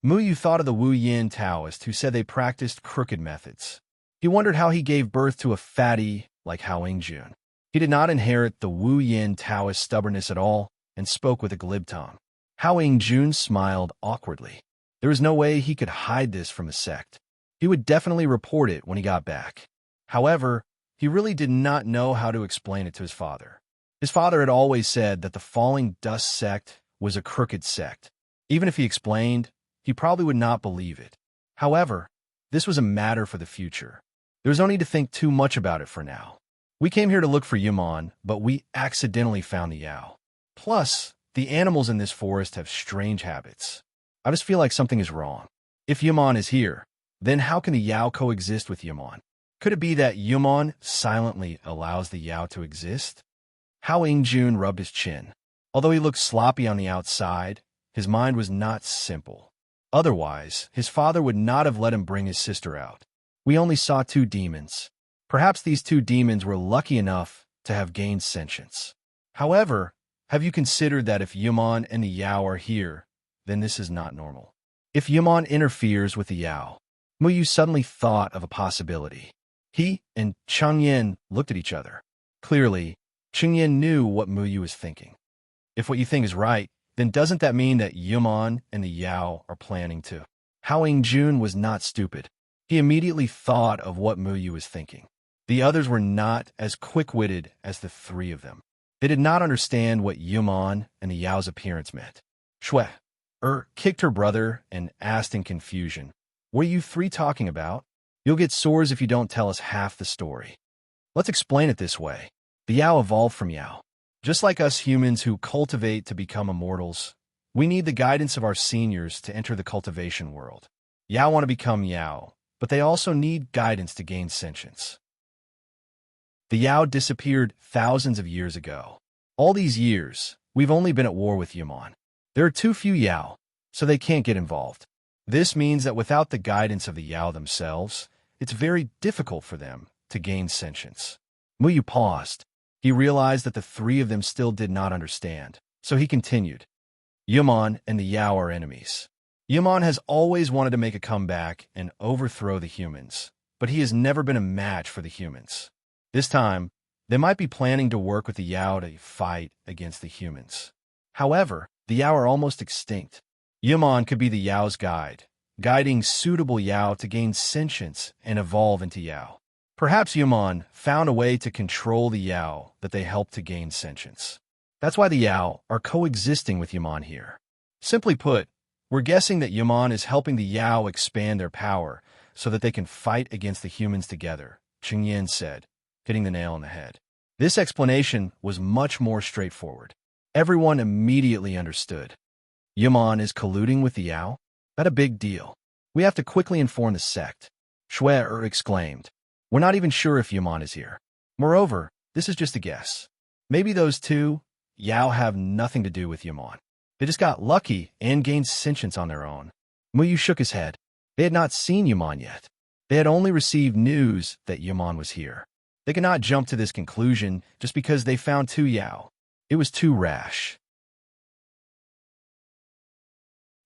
Mu Yu thought of the Wu Yin Taoist who said they practiced crooked methods. He wondered how he gave birth to a fatty like Hao Yingjun. He did not inherit the Wu Yin Taoist stubbornness at all and spoke with a glib tone. Hao Yingjun smiled awkwardly. There was no way he could hide this from the sect. He would definitely report it when he got back. However, he really did not know how to explain it to his father. His father had always said that the falling dust sect was a crooked sect. Even if he explained, he probably would not believe it. However, this was a matter for the future. There was no need to think too much about it for now. We came here to look for Yumon, but we accidentally found the Yao. Plus, the animals in this forest have strange habits. I just feel like something is wrong. If Yumon is here, then how can the Yao coexist with Yumon? Could it be that Yumon silently allows the Yao to exist? Hao Yingjun rubbed his chin. Although he looked sloppy on the outside, his mind was not simple. Otherwise, his father would not have let him bring his sister out. We only saw 2 demons. Perhaps these 2 demons were lucky enough to have gained sentience. However, have you considered that if Yumon and the Yao are here, then this is not normal? If Yumon interferes with the Yao, Mu Yu suddenly thought of a possibility. He and Chengyan looked at each other. Clearly, Chengyan knew what Mu Yu was thinking. If what you think is right, then doesn't that mean that Yumon and the Yao are planning to? Hao Yingjun was not stupid. He immediately thought of what Mu Yu was thinking. The others were not as quick-witted as the 3 of them. They did not understand what Yumon and the Yao's appearance meant. Shui kicked her brother and asked in confusion, "What are you 3 talking about? You'll get sores if you don't tell us half the story." Let's explain it this way. The Yao evolved from Yao. Just like us humans who cultivate to become immortals, we need the guidance of our seniors to enter the cultivation world. Yao want to become Yao, but they also need guidance to gain sentience. The Yao disappeared thousands of years ago. All these years, we've only been at war with Yumon. There are too few Yao, so they can't get involved. This means that without the guidance of the Yao themselves, it's very difficult for them to gain sentience. Mu Yu paused. He realized that the 3 of them still did not understand, so he continued. Yumon and the Yao are enemies. Yumon has always wanted to make a comeback and overthrow the humans, but he has never been a match for the humans. This time, they might be planning to work with the Yao to fight against the humans. However, the Yao are almost extinct. Yumon could be the Yao's guide, guiding suitable Yao to gain sentience and evolve into Yao. Perhaps Yumon found a way to control the Yao that they helped to gain sentience. That's why the Yao are coexisting with Yumon here. Simply put, we're guessing that Yumon is helping the Yao expand their power so that they can fight against the humans together, Qingyan said, hitting the nail on the head. This explanation was much more straightforward. Everyone immediately understood. Yumon is colluding with the Yao? That's a big deal. We have to quickly inform the sect. Shui exclaimed. We're not even sure if Yaman is here. Moreover, this is just a guess. Maybe those two, Yao, have nothing to do with Yaman. They just got lucky and gained sentience on their own. Muyu shook his head. They had not seen Yaman yet. They had only received news that Yaman was here. They could not jump to this conclusion just because they found two Yao. It was too rash.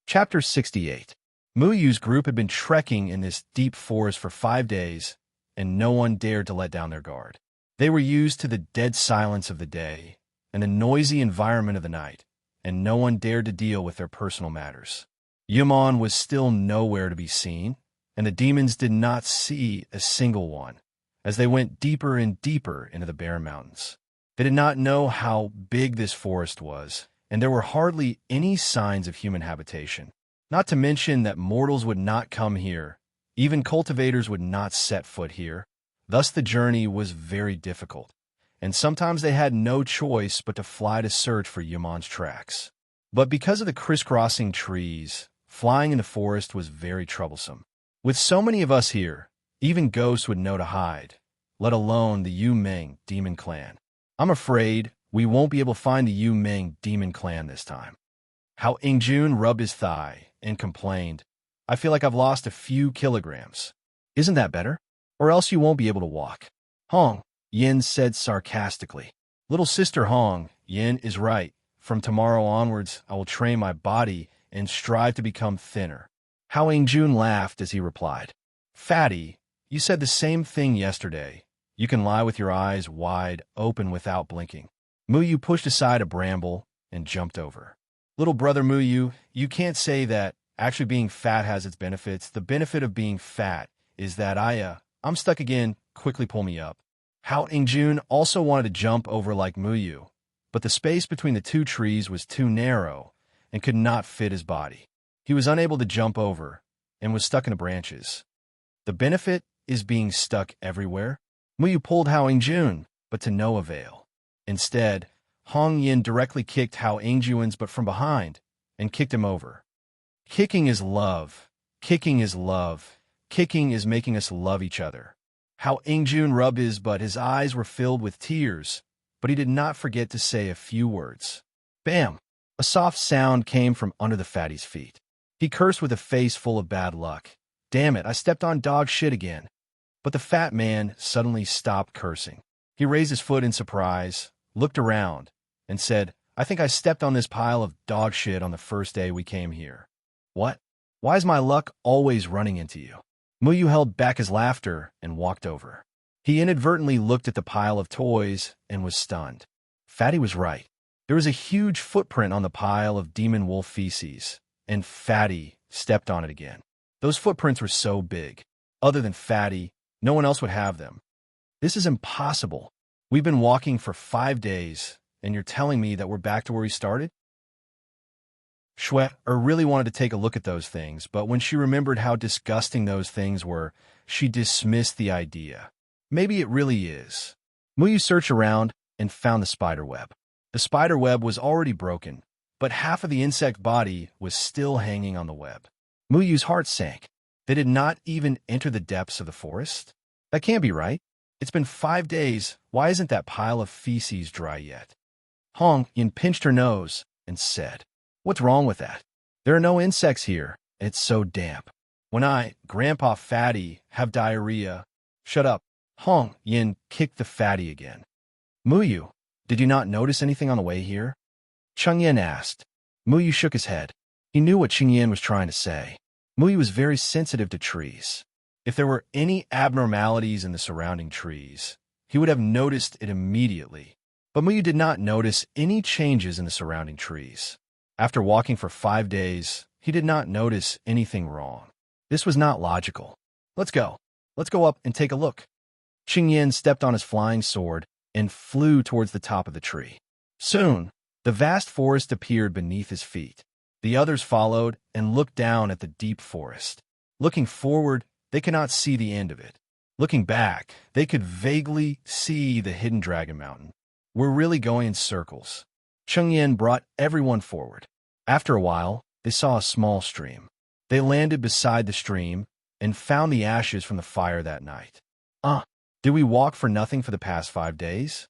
Chapter 68. Muyu's group had been trekking in this deep forest for 5 days, and no one dared to let down their guard. They were used to the dead silence of the day and the noisy environment of the night, and no one dared to deal with their personal matters. Yaman was still nowhere to be seen, and the demons did not see a single one as they went deeper and deeper into the barren mountains. They did not know how big this forest was, and there were hardly any signs of human habitation. Not to mention that mortals would not come here. Even cultivators would not set foot here. Thus the journey was very difficult, and sometimes they had no choice but to fly to search for Yaman's tracks. But because of the crisscrossing trees, flying in the forest was very troublesome. With so many of us here, even ghosts would know to hide, let alone the Yu Meng demon clan. I'm afraid we won't be able to find the Yu Meng demon clan this time. How Ingjun rubbed his thigh and complained, I feel like I've lost a few kilograms. Isn't that better? Or else you won't be able to walk. Hong, Yin said sarcastically. Little sister Hong, Yin is right. From tomorrow onwards, I will train my body and strive to become thinner. Hao Ingjun laughed as he replied, Fatty, you said the same thing yesterday. You can lie with your eyes wide open without blinking. Muyu pushed aside a bramble and jumped over. Little brother Muyu, you can't say that. Actually being fat has its benefits. The benefit of being fat is that I'm stuck again. Quickly pull me up. Hao Ingjun also wanted to jump over like Muyu, but the space between the two trees was too narrow and could not fit his body. He was unable to jump over and was stuck in the branches. The benefit is being stuck everywhere. Muyu pulled Hao Ingjun, but to no avail. Instead, Hong Yin directly kicked Hao Ingjun's but from behind and kicked him over. Kicking is love. Kicking is love. Kicking is making us love each other. Hao Ingjun rubbed his butt. His eyes were filled with tears, but he did not forget to say a few words. Bam! A soft sound came from under the fatty's feet. He cursed with a face full of bad luck. Damn it, I stepped on dog shit again. But the fat man suddenly stopped cursing. He raised his foot in surprise, looked around, and said, I think I stepped on this pile of dog shit on the first day we came here. What? Why is my luck always running into you? Muyu held back his laughter and walked over. He inadvertently looked at the pile of toys and was stunned. Fatty was right. There was a huge footprint on the pile of demon wolf feces, and Fatty stepped on it again. Those footprints were so big. Other than Fatty, no one else would have them. This is impossible. We've been walking for 5 days, and you're telling me that we're back to where we started? Shui really wanted to take a look at those things, but when she remembered how disgusting those things were, she dismissed the idea. Maybe it really is. Muyu searched around and found the spider web. The spider web was already broken, but half of the insect body was still hanging on the web. Muyu's heart sank. They did not even enter the depths of the forest? That can't be right. It's been 5 days. Why isn't that pile of feces dry yet? Hong Yin pinched her nose and said, What's wrong with that? There are no insects here, and it's so damp. When Grandpa Fatty, have diarrhea. Shut up. Hong Yin kicked the fatty again. Muyu, did you not notice anything on the way here? Cheng Yin asked. Muyu shook his head. He knew what Cheng Yin was trying to say. Muyu was very sensitive to trees. If there were any abnormalities in the surrounding trees, he would have noticed it immediately. But Muyu did not notice any changes in the surrounding trees. After walking for 5 days, he did not notice anything wrong. This was not logical. Let's go. Let's go up and take a look. Cheng Yin stepped on his flying sword and flew towards the top of the tree. Soon, the vast forest appeared beneath his feet. The others followed and looked down at the deep forest. Looking forward, they could not see the end of it. Looking back, they could vaguely see the hidden Dragon Mountain. We're really going in circles. Cheng Yin brought everyone forward. After a while, they saw a small stream. They landed beside the stream and found the ashes from the fire that night. Did we walk for nothing for the past 5 days?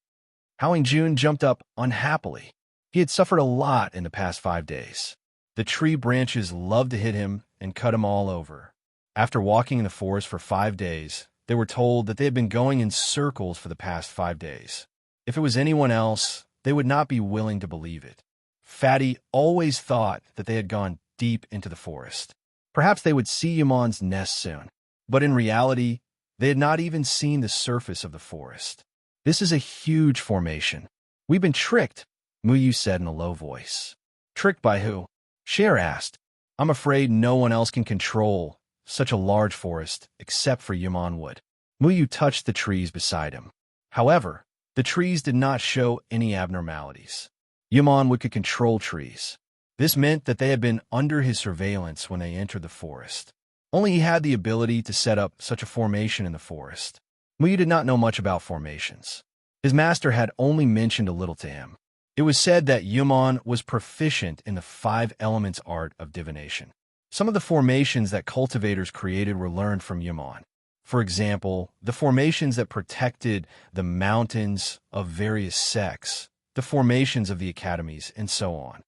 Howling June jumped up unhappily. He had suffered a lot in the past 5 days. The tree branches loved to hit him and cut him all over. After walking in the forest for 5 days, they were told that they had been going in circles for the past 5 days. If it was anyone else, they would not be willing to believe it. Fatty always thought that they had gone deep into the forest. Perhaps they would see Yaman's nest soon. But in reality, they had not even seen the surface of the forest. This is a huge formation. We've been tricked, Muyu said in a low voice. Tricked by who? Cher asked. I'm afraid no one else can control such a large forest except for Yaman would. Muyu touched the trees beside him. However, the trees did not show any abnormalities. Yaman would could control trees. This meant that they had been under his surveillance when they entered the forest. Only he had the ability to set up such a formation in the forest. Muyu did not know much about formations. His master had only mentioned a little to him. It was said that Yaman was proficient in the 5 elements art of divination. Some of the formations that cultivators created were learned from Yaman. For example, the formations that protected the mountains of various sects, the formations of the academies, and so on.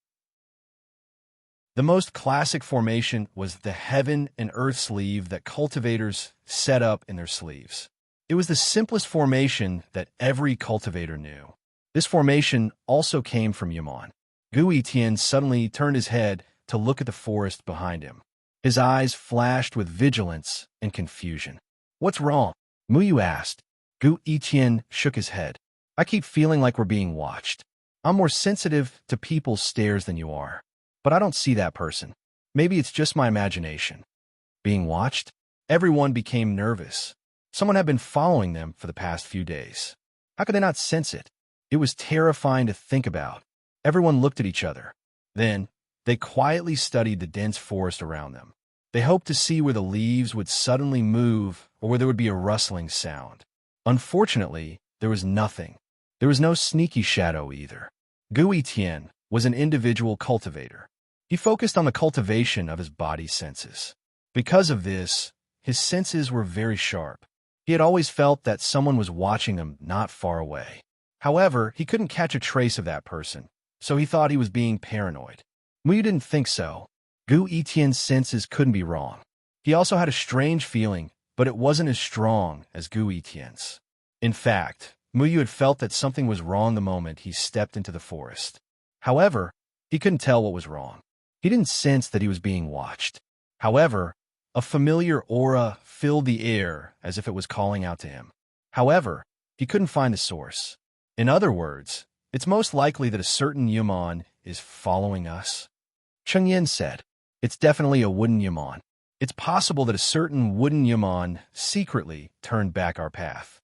The most classic formation was the heaven and earth sleeve that cultivators set up in their sleeves. It was the simplest formation that every cultivator knew. This formation also came from Yaman. Gu Etienne suddenly turned his head to look at the forest behind him. His eyes flashed with vigilance and confusion. What's wrong? Muyu asked. Gu Etienne shook his head. I keep feeling like we're being watched. I'm more sensitive to people's stares than you are. But I don't see that person. Maybe it's just my imagination. Being watched? Everyone became nervous. Someone had been following them for the past few days. How could they not sense it? It was terrifying to think about. Everyone looked at each other. Then, they quietly studied the dense forest around them. They hoped to see where the leaves would suddenly move or where there would be a rustling sound. Unfortunately, there was nothing. There was no sneaky shadow either. Gu Etienne was an individual cultivator. He focused on the cultivation of his body's senses. Because of this, his senses were very sharp. He had always felt that someone was watching him not far away. However, he couldn't catch a trace of that person, so he thought he was being paranoid. Muyu didn't think so. Gu Etienne's senses couldn't be wrong. He also had a strange feeling, but it wasn't as strong as Gu Etienne's. In fact, Muyu had felt that something was wrong the moment he stepped into the forest. However, he couldn't tell what was wrong. He didn't sense that he was being watched. However, a familiar aura filled the air as if it was calling out to him. However, he couldn't find the source. In other words, it's most likely that a certain Yaman is following us. Cheng Yin said, it's definitely a wooden Yaman. It's possible that a certain wooden Yaman secretly turned back our path.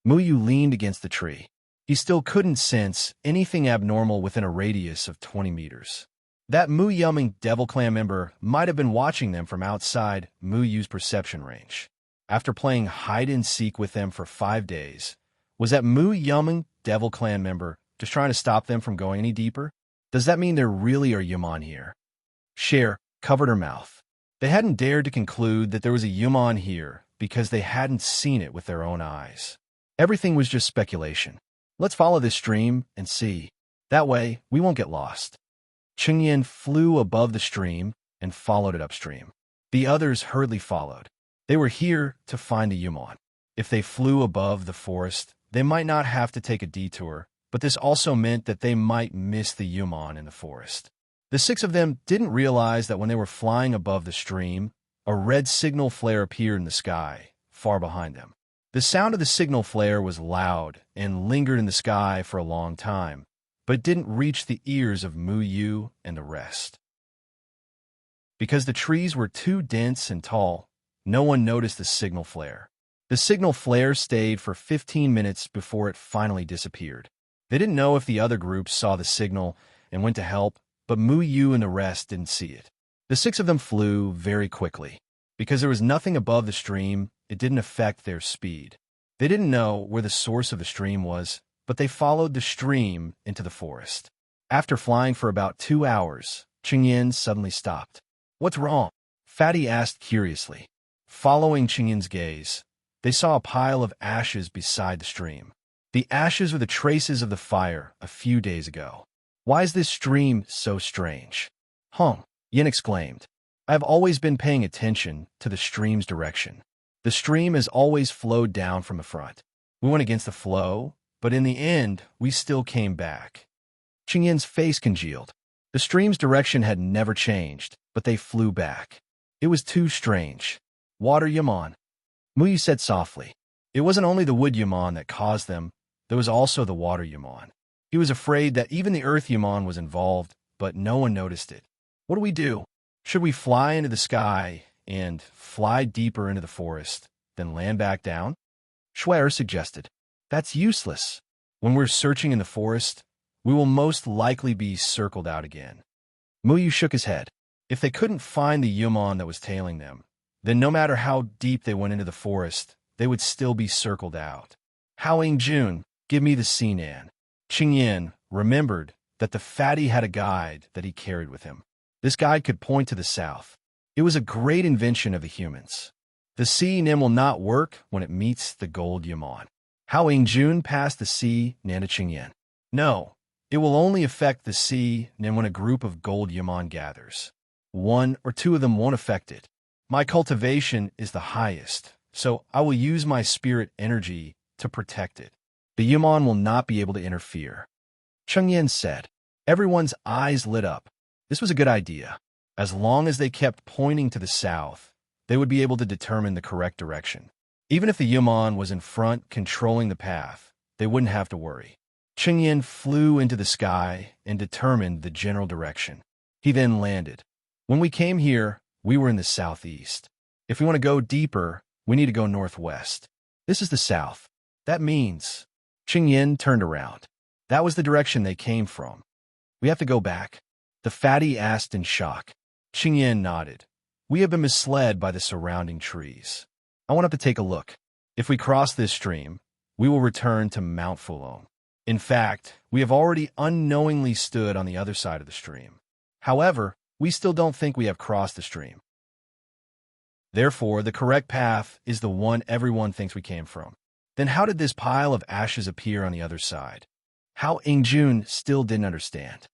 Muyu leaned against the tree. He still couldn't sense anything abnormal within a radius of 20 meters. That Mu-Yumming Devil Clan member might have been watching them from outside Muyu's perception range. After playing hide-and-seek with them for 5 days, was that Mu-Yumming Devil Clan member just trying to stop them from going any deeper? Does that mean there really are Yaman here? Cher covered her mouth. They hadn't dared to conclude that there was a Yaman here because they hadn't seen it with their own eyes. Everything was just speculation. Let's follow this stream and see. That way, we won't get lost. Cheng Yin flew above the stream and followed it upstream. The others hurriedly followed. They were here to find the Yaman. If they flew above the forest, they might not have to take a detour, but this also meant that they might miss the Yaman in the forest. The 6 of them didn't realize that when they were flying above the stream, a red signal flare appeared in the sky, far behind them. The sound of the signal flare was loud and lingered in the sky for a long time, but it didn't reach the ears of Muyu and the rest. Because the trees were too dense and tall, no one noticed the signal flare. The signal flare stayed for 15 minutes before it finally disappeared. They didn't know if the other groups saw the signal and went to help, but Muyu and the rest didn't see it. The 6 of them flew very quickly. Because there was nothing above the stream, it didn't affect their speed. They didn't know where the source of the stream was, but they followed the stream into the forest. After flying for about 2 hours, Cheng Yin suddenly stopped. What's wrong? Fatty asked curiously. Following Cheng Yin's gaze, They saw a pile of ashes beside the stream. The ashes were the traces of the fire a few days ago. Why is this stream so strange? Yin exclaimed. I have always been paying attention to the stream's direction. The stream has always flowed down from the front. We went against the flow, but in the end, we still came back. Yin's face congealed. The stream's direction had never changed, but they flew back. It was too strange. Water Yaman, Muyu said softly. It wasn't only the wood Yaman that caused them, there was also the water Yaman. He was afraid that even the earth Yaman was involved, but no one noticed it. What do we do? Should we fly into the sky and fly deeper into the forest, then land back down? Schwer suggested. That's useless. When we're searching in the forest, we will most likely be circled out again. Muyu shook his head. If they couldn't find the Yaman that was tailing them, then no matter how deep they went into the forest, they would still be circled out. Hao Jun, give me the Sinan. Yin remembered that the fatty had a guide that he carried with him. This guide could point to the south. It was a great invention of the humans. The Sinan will not work when it meets the gold Yaman. Hao Jun passed the Sinan to Yin. No, it will only affect the Sinan when a group of gold Yaman gathers. One or two of them won't affect it. My cultivation is the highest, so I will use my spirit energy to protect it. The Yaman will not be able to interfere. Yin said. Everyone's eyes lit up. This was a good idea. As long as they kept pointing to the south, they would be able to determine the correct direction. Even if the Yaman was in front controlling the path, they wouldn't have to worry. Yin flew into the sky and determined the general direction. He then landed. When we came here, we were in the southeast. If we want to go deeper, we need to go northwest. This is the south. That means... Yin turned around. That was the direction they came from. We have to go back? The fatty asked in shock. Yin nodded. We have been misled by the surrounding trees. I want to take a look. If we cross this stream, we will return to Mount Fulon. In fact, we have already unknowingly stood on the other side of the stream. However, we still don't think we have crossed the stream. Therefore, the correct path is the one everyone thinks we came from. Then how did this pile of ashes appear on the other side? Hao Jun still didn't understand.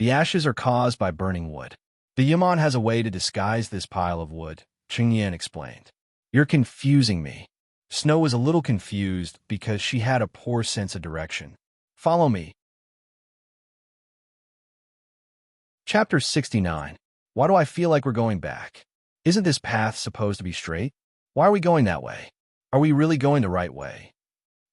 The ashes are caused by burning wood. The Yaman has a way to disguise this pile of wood, Yin explained. You're confusing me. Snow was a little confused because she had a poor sense of direction. Follow me. Chapter 69. Why do I feel like we're going back? Isn't this path supposed to be straight? Why are we going that way? Are we really going the right way?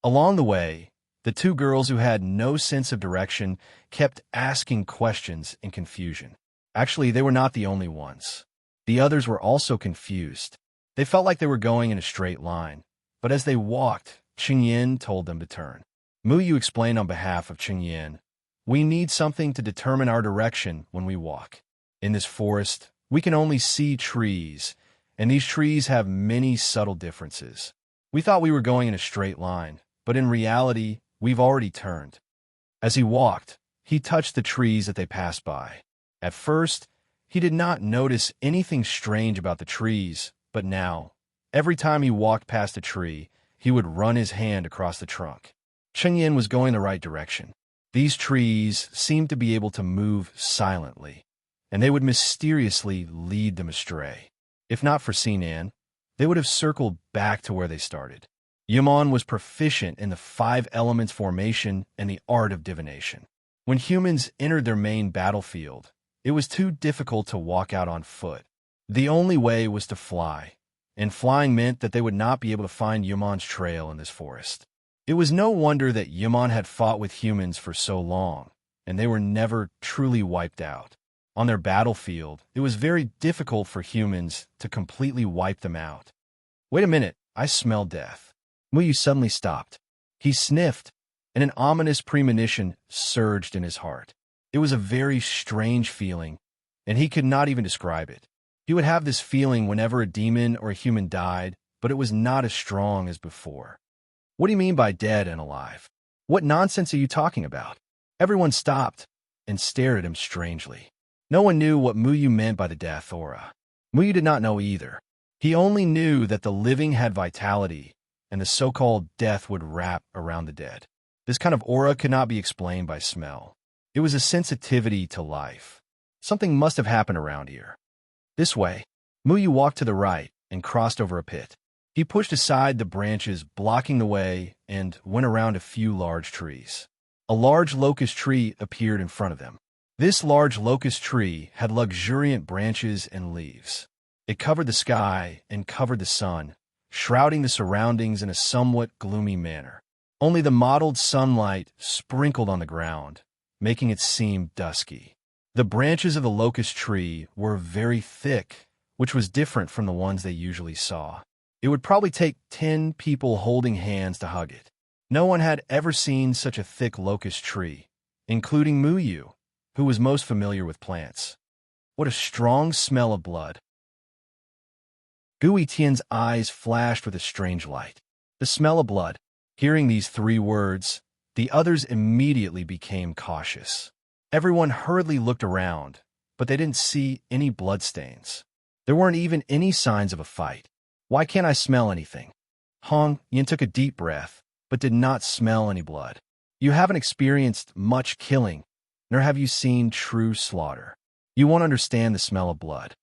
Along the way, the two girls who had no sense of direction kept asking questions in confusion. Actually, they were not the only ones. The others were also confused. They felt like they were going in a straight line, but as they walked, Yin told them to turn. Muyu explained on behalf of Yin, we need something to determine our direction when we walk. In this forest, we can only see trees, and these trees have many subtle differences. We thought we were going in a straight line, but in reality, we've already turned. As he walked, he touched the trees that they passed by. At first, he did not notice anything strange about the trees, but now, every time he walked past a tree, he would run his hand across the trunk. Yin was going the right direction. These trees seemed to be able to move silently, and they would mysteriously lead them astray. If not for Sinan, they would have circled back to where they started. Yaman was proficient in the 5 elements formation and the art of divination. When humans entered their main battlefield, it was too difficult to walk out on foot. The only way was to fly, and flying meant that they would not be able to find Yaman's trail in this forest. It was no wonder that Yaman had fought with humans for so long, and they were never truly wiped out. On their battlefield, it was very difficult for humans to completely wipe them out. Wait a minute, I smell death. Muyu suddenly stopped. He sniffed, and an ominous premonition surged in his heart. It was a very strange feeling, and he could not even describe it. He would have this feeling whenever a demon or a human died, but it was not as strong as before. What do you mean by dead and alive? What nonsense are you talking about? Everyone stopped and stared at him strangely. No one knew what Muyu meant by the death aura. Muyu did not know either. He only knew that the living had vitality, and the so-called death would wrap around the dead. This kind of aura could not be explained by smell. It was a sensitivity to life. Something must have happened around here. This way. Muyu walked to the right and crossed over a pit. He pushed aside the branches blocking the way and went around a few large trees. A large locust tree appeared in front of them. This large locust tree had luxuriant branches and leaves. It covered the sky and covered the sun, shrouding the surroundings in a somewhat gloomy manner. Only the mottled sunlight sprinkled on the ground, making it seem dusky. The branches of the locust tree were very thick, which was different from the ones they usually saw. It would probably take 10 people holding hands to hug it. No one had ever seen such a thick locust tree, including Muyu, who was most familiar with plants. What a strong smell of blood. Gu Tian's eyes flashed with a strange light. The smell of blood. Hearing these 3 words, the others immediately became cautious. Everyone hurriedly looked around, but they didn't see any bloodstains. There weren't even any signs of a fight. Why can't I smell anything? Hong Yin took a deep breath, but did not smell any blood. You haven't experienced much killing, nor have you seen true slaughter. You won't understand the smell of blood.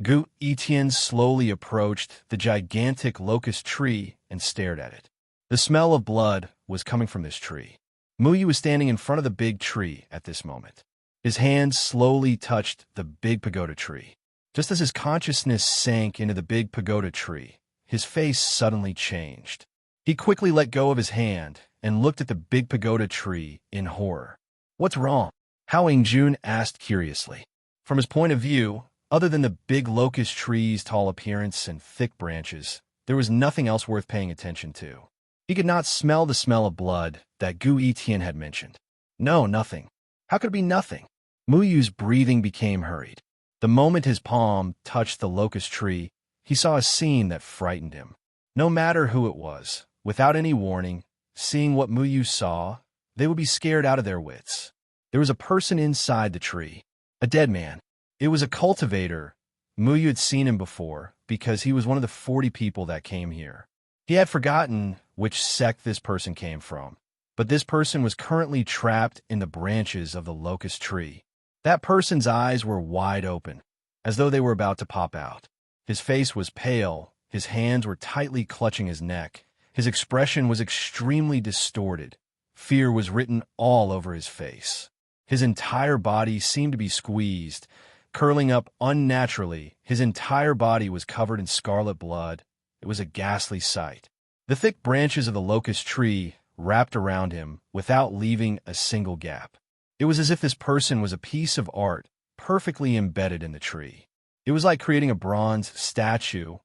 Gu Tian slowly approached the gigantic locust tree and stared at it. The smell of blood was coming from this tree. Muyu was standing in front of the big tree at this moment. His hands slowly touched the big pagoda tree. Just as his consciousness sank into the big pagoda tree, his face suddenly changed. He quickly let go of his hand and looked at the big pagoda tree in horror. What's wrong? Hao Yingjun asked curiously. From his point of view, other than the big locust tree's tall appearance and thick branches, there was nothing else worth paying attention to. He could not smell the smell of blood that Gu Tian had mentioned. No, nothing. How could it be nothing? Muyu's breathing became hurried. The moment his palm touched the locust tree, he saw a scene that frightened him. No matter who it was, without any warning, seeing what Muyu saw, they would be scared out of their wits. There was a person inside the tree, a dead man. It was a cultivator. Muyu had seen him before because he was one of the 40 people that came here. He had forgotten which sect this person came from, but this person was currently trapped in the branches of the locust tree. That person's eyes were wide open, as though they were about to pop out. His face was pale, his hands were tightly clutching his neck, his expression was extremely distorted. Fear was written all over his face. His entire body seemed to be squeezed, curling up unnaturally. His entire body was covered in scarlet blood. It was a ghastly sight. The thick branches of the locust tree wrapped around him without leaving a single gap. It was as if this person was a piece of art perfectly embedded in the tree. It was like creating a bronze statue,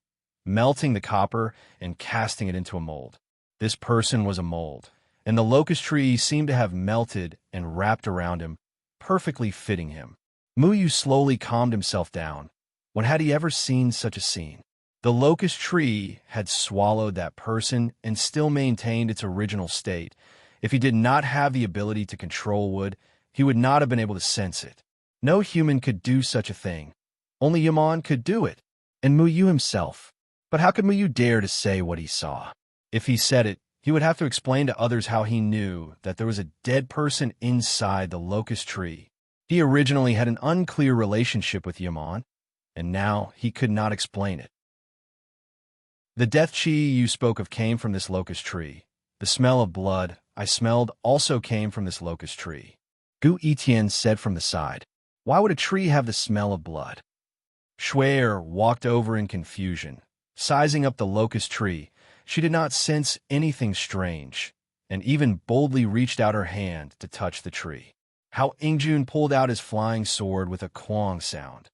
melting the copper and casting it into a mold. This person was a mold, and the locust tree seemed to have melted and wrapped around him, perfectly fitting him. Muyu slowly calmed himself down. When had he ever seen such a scene? The locust tree had swallowed that person and still maintained its original state. If he did not have the ability to control wood, he would not have been able to sense it. No human could do such a thing. Only Yaman could do it, and Muyu himself. But how could Muyu dare to say what he saw? If he said it, he would have to explain to others how he knew that there was a dead person inside the locust tree. He originally had an unclear relationship with Yaman, and now he could not explain it. The death chi you spoke of came from this locust tree. The smell of blood I smelled also came from this locust tree. Gu Tian said from the side. Why would a tree have the smell of blood? Shui'er walked over in confusion. Sizing up the locust tree, she did not sense anything strange, and even boldly reached out her hand to touch the tree. Hao Yingjun pulled out his flying sword with a quang sound.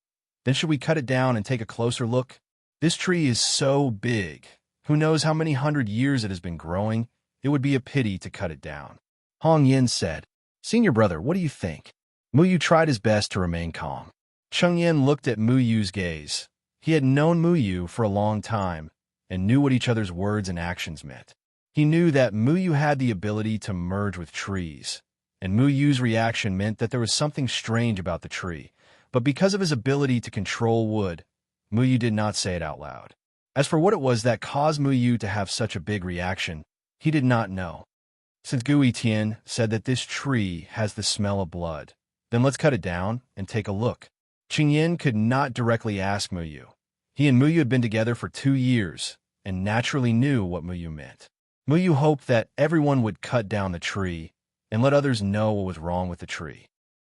Then should we cut it down and take a closer look? This tree is so big. Who knows how many 100 years it has been growing? It would be a pity to cut it down. Hong Yin said, Senior brother, what do you think? Muyu tried his best to remain calm. Cheng Yin looked at Muyu's gaze. He had known Muyu for a long time and knew what each other's words and actions meant. He knew that Muyu had the ability to merge with trees, and Muyu's reaction meant that there was something strange about the tree. But because of his ability to control wood, Muyu did not say it out loud. As for what it was that caused Muyu to have such a big reaction, he did not know. Since Gui Tian said that this tree has the smell of blood, then let's cut it down and take a look. Qingyin could not directly ask Muyu. He and Muyu had been together for 2 years and naturally knew what Muyu meant. Muyu hoped that everyone would cut down the tree and let others know what was wrong with the tree.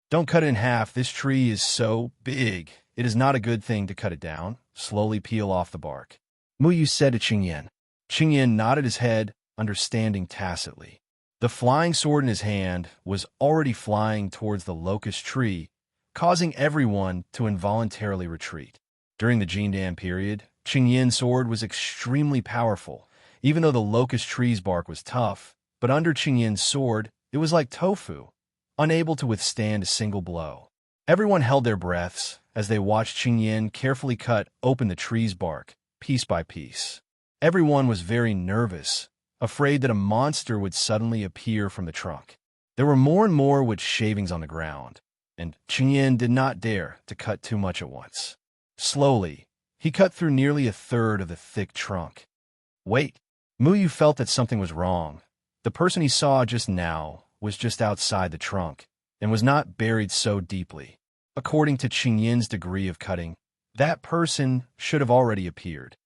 Don't cut it in half. This tree is so big. It is not a good thing to cut it down. Slowly peel off the bark. Muyu said to Qingyin. Qingyin nodded his head, understanding tacitly. The flying sword in his hand was already flying towards the locust tree, causing everyone to involuntarily retreat. During the Jindan period, Qingyin's sword was extremely powerful, even though the locust tree's bark was tough, but under Qingyin's sword, it was like tofu, unable to withstand a single blow. Everyone held their breaths as they watched Qingyin carefully cut open the tree's bark, piece by piece. Everyone was very nervous, afraid that a monster would suddenly appear from the trunk. There were more and more wood shavings on the ground, and Qingyin did not dare to cut too much at once. Slowly, he cut through nearly a third of the thick trunk. Wait! Muyu felt that something was wrong. The person he saw just now was just outside the trunk and was not buried so deeply. According to Qingyin's degree of cutting, that person should have already appeared.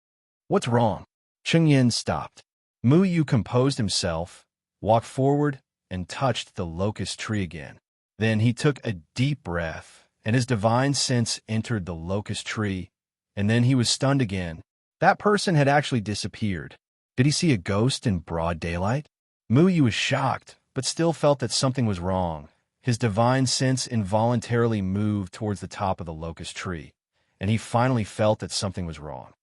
What's wrong? Qingyin stopped. Muyu composed himself, walked forward, and touched the locust tree again. Then he took a deep breath, and his divine sense entered the locust tree, and then he was stunned again. That person had actually disappeared. Did he see a ghost in broad daylight? Muyu was shocked, but still felt that something was wrong. His divine sense involuntarily moved towards the top of the locust tree, and he finally felt that something was wrong.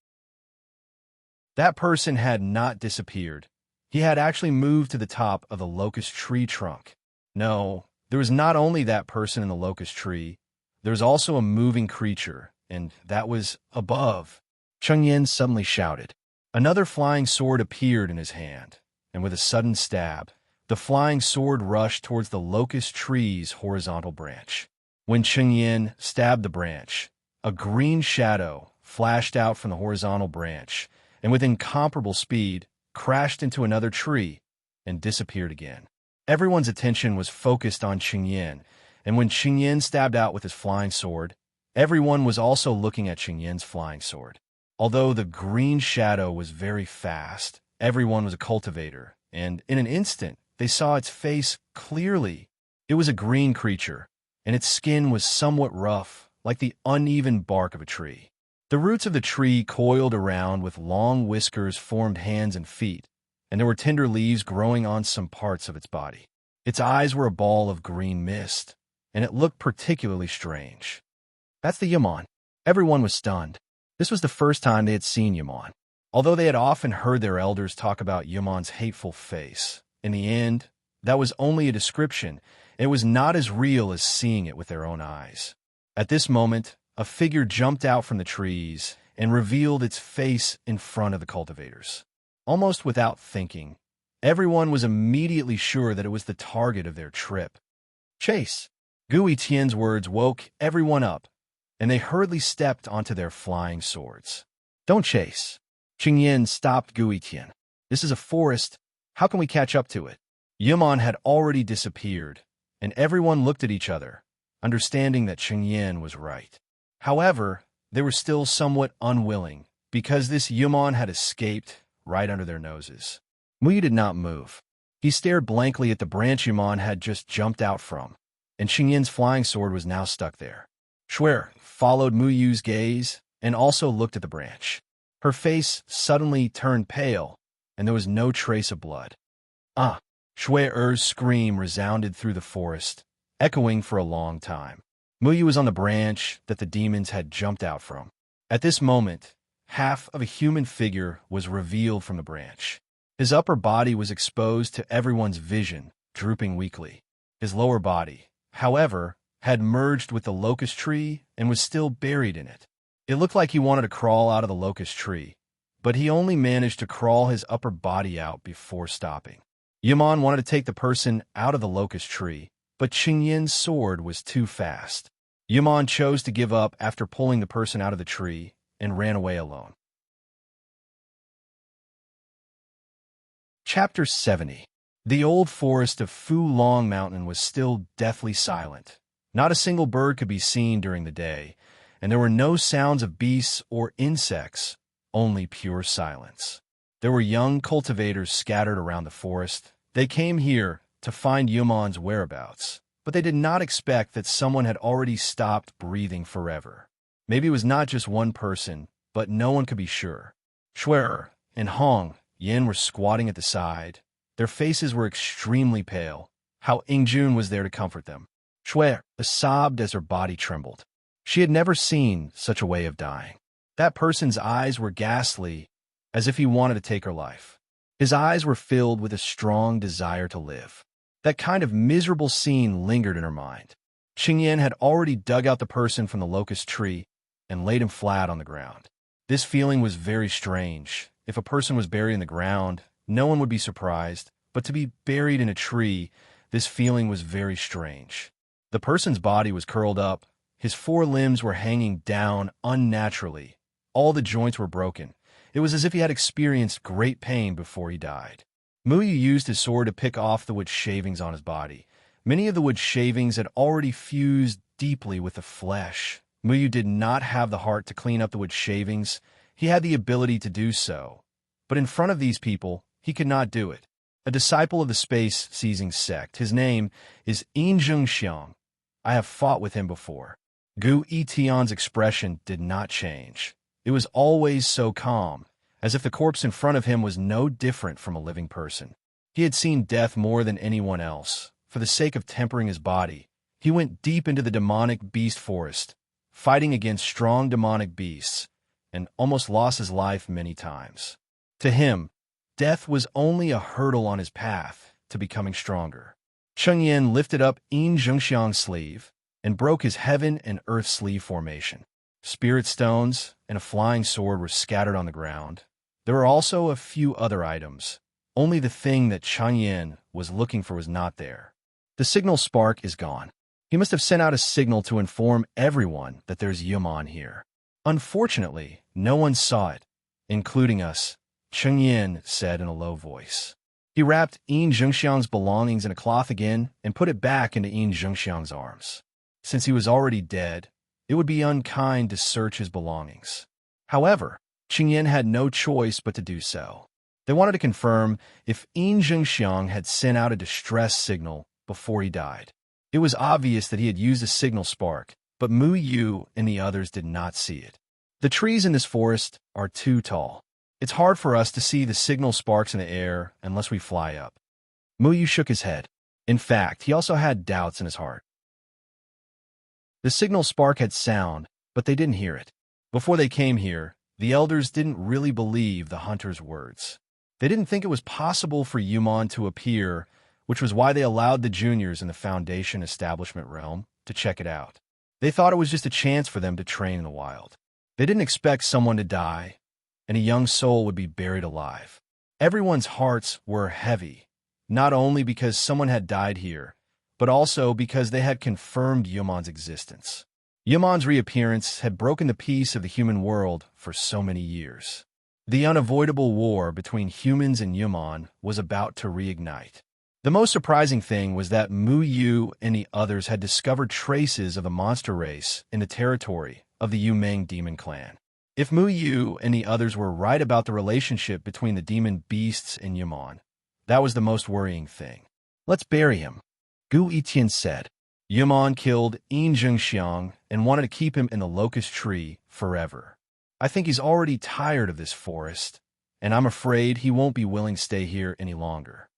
That person had not disappeared. He had actually moved to the top of the locust tree trunk. No, there was not only that person in the locust tree, there was also a moving creature, and that was above. Qingyin suddenly shouted. Another flying sword appeared in his hand, and with a sudden stab, the flying sword rushed towards the locust tree's horizontal branch. When Qingyin stabbed the branch, a green shadow flashed out from the horizontal branch, and with incomparable speed, crashed into another tree and disappeared again. Everyone's attention was focused on Qingyin, and when Qingyin stabbed out with his flying sword, everyone was also looking at Qingyin's flying sword. Although the green shadow was very fast, everyone was a cultivator, and in an instant, they saw its face clearly. It was a green creature, and its skin was somewhat rough, like the uneven bark of a tree. The roots of the tree coiled around with long whiskers formed hands and feet, and there were tender leaves growing on some parts of its body. Its eyes were a ball of green mist, and it looked particularly strange. That's the Yaman. Everyone was stunned. This was the first time they had seen Yaman. Although they had often heard their elders talk about Yaman's hateful face, in the end, that was only a description. It was not as real as seeing it with their own eyes. At this moment, a figure jumped out from the trees and revealed its face in front of the cultivators. Almost without thinking, everyone was immediately sure that it was the target of their trip. Chase! Gui Tian's words woke everyone up, and they hurriedly stepped onto their flying swords. Don't chase. Qingyin stopped Gui Tian. This is a forest. How can we catch up to it? Yaman had already disappeared, and everyone looked at each other, understanding that Qingyin was right. However, they were still somewhat unwilling, because this Yaman had escaped right under their noses. Muyu did not move. He stared blankly at the branch Yaman had just jumped out from, and Qingyin's flying sword was now stuck there. Shuer followed Muyu's gaze and also looked at the branch. Her face suddenly turned pale, and there was no trace of blood. Ah! Shuer's scream resounded through the forest, echoing for a long time. Muyu was on the branch that the demons had jumped out from. At this moment, half of a human figure was revealed from the branch. His upper body was exposed to everyone's vision, drooping weakly. His lower body, however, had merged with the locust tree and was still buried in it. It looked like he wanted to crawl out of the locust tree, but he only managed to crawl his upper body out before stopping. Yaman wanted to take the person out of the locust tree, but Qingyin's sword was too fast. Yaman chose to give up after pulling the person out of the tree and ran away alone. Chapter 70. The old forest of Fu Long Mountain was still deathly silent. Not a single bird could be seen during the day, and there were no sounds of beasts or insects, only pure silence. There were young cultivators scattered around the forest. They came here to find Yumon's whereabouts, but they did not expect that someone had already stopped breathing forever. Maybe it was not just one person, but no one could be sure. Shuer and Hong Yin were squatting at the side. Their faces were extremely pale. How Ingjun was there to comfort them. Shuer sobbed as her body trembled. She had never seen such a way of dying. That person's eyes were ghastly, as if he wanted to take her life. His eyes were filled with a strong desire to live. That kind of miserable scene lingered in her mind. Qingyan had already dug out the person from the locust tree and laid him flat on the ground. This feeling was very strange. If a person was buried in the ground, no one would be surprised, but to be buried in a tree, this feeling was very strange. The person's body was curled up. His four limbs were hanging down unnaturally. All the joints were broken. It was as if he had experienced great pain before he died. Muyu used his sword to pick off the wood shavings on his body. Many of the wood shavings had already fused deeply with the flesh. Muyu did not have the heart to clean up the wood shavings. He had the ability to do so. But in front of these people, he could not do it. A disciple of the space-seizing sect. His name is Injung Xiang. I have fought with him before. Gu Yition's expression did not change. It was always so calm, as if the corpse in front of him was no different from a living person. He had seen death more than anyone else. For the sake of tempering his body, he went deep into the demonic beast forest, fighting against strong demonic beasts, and almost lost his life many times. To him, death was only a hurdle on his path to becoming stronger. Cheng Yin lifted up Yin Zhengxiang's sleeve and broke his heaven and earth sleeve formation. Spirit stones and a flying sword were scattered on the ground. There were also a few other items. Only the thing that Cheng Yin was looking for was not there. The signal spark is gone. He must have sent out a signal to inform everyone that there's Yumon here. Unfortunately, no one saw it, including us, Cheng Yin said in a low voice. He wrapped Yin Zhengxiang's belongings in a cloth again and put it back into Yin Zhengxiang's arms. Since he was already dead, it would be unkind to search his belongings. However, Cheng Yin had no choice but to do so. They wanted to confirm if Yin Zhengxiang had sent out a distress signal before he died. It was obvious that he had used a signal spark, but Mu Yu and the others did not see it. The trees in this forest are too tall. It's hard for us to see the signal sparks in the air unless we fly up. Mu Yu shook his head. In fact, he also had doubts in his heart. The signal spark had sound, but they didn't hear it. Before they came here, the elders didn't really believe the hunter's words. They didn't think it was possible for Yumon to appear, which was why they allowed the juniors in the Foundation establishment realm to check it out. They thought it was just a chance for them to train in the wild. They didn't expect someone to die, and a young soul would be buried alive. Everyone's hearts were heavy, not only because someone had died here, but also because they had confirmed Yumon's existence. Yumon's reappearance had broken the peace of the human world for so many years. The unavoidable war between humans and Yumon was about to reignite. The most surprising thing was that Mu Yu and the others had discovered traces of the monster race in the territory of the Yumeng demon clan. If Mu Yu and the others were right about the relationship between the demon beasts and Yumon, that was the most worrying thing. Let's bury him, Gu Yiqian said. Yumon killed Yin Zhengxiang and wanted to keep him in the locust tree forever. I think he's already tired of this forest, and I'm afraid he won't be willing to stay here any longer.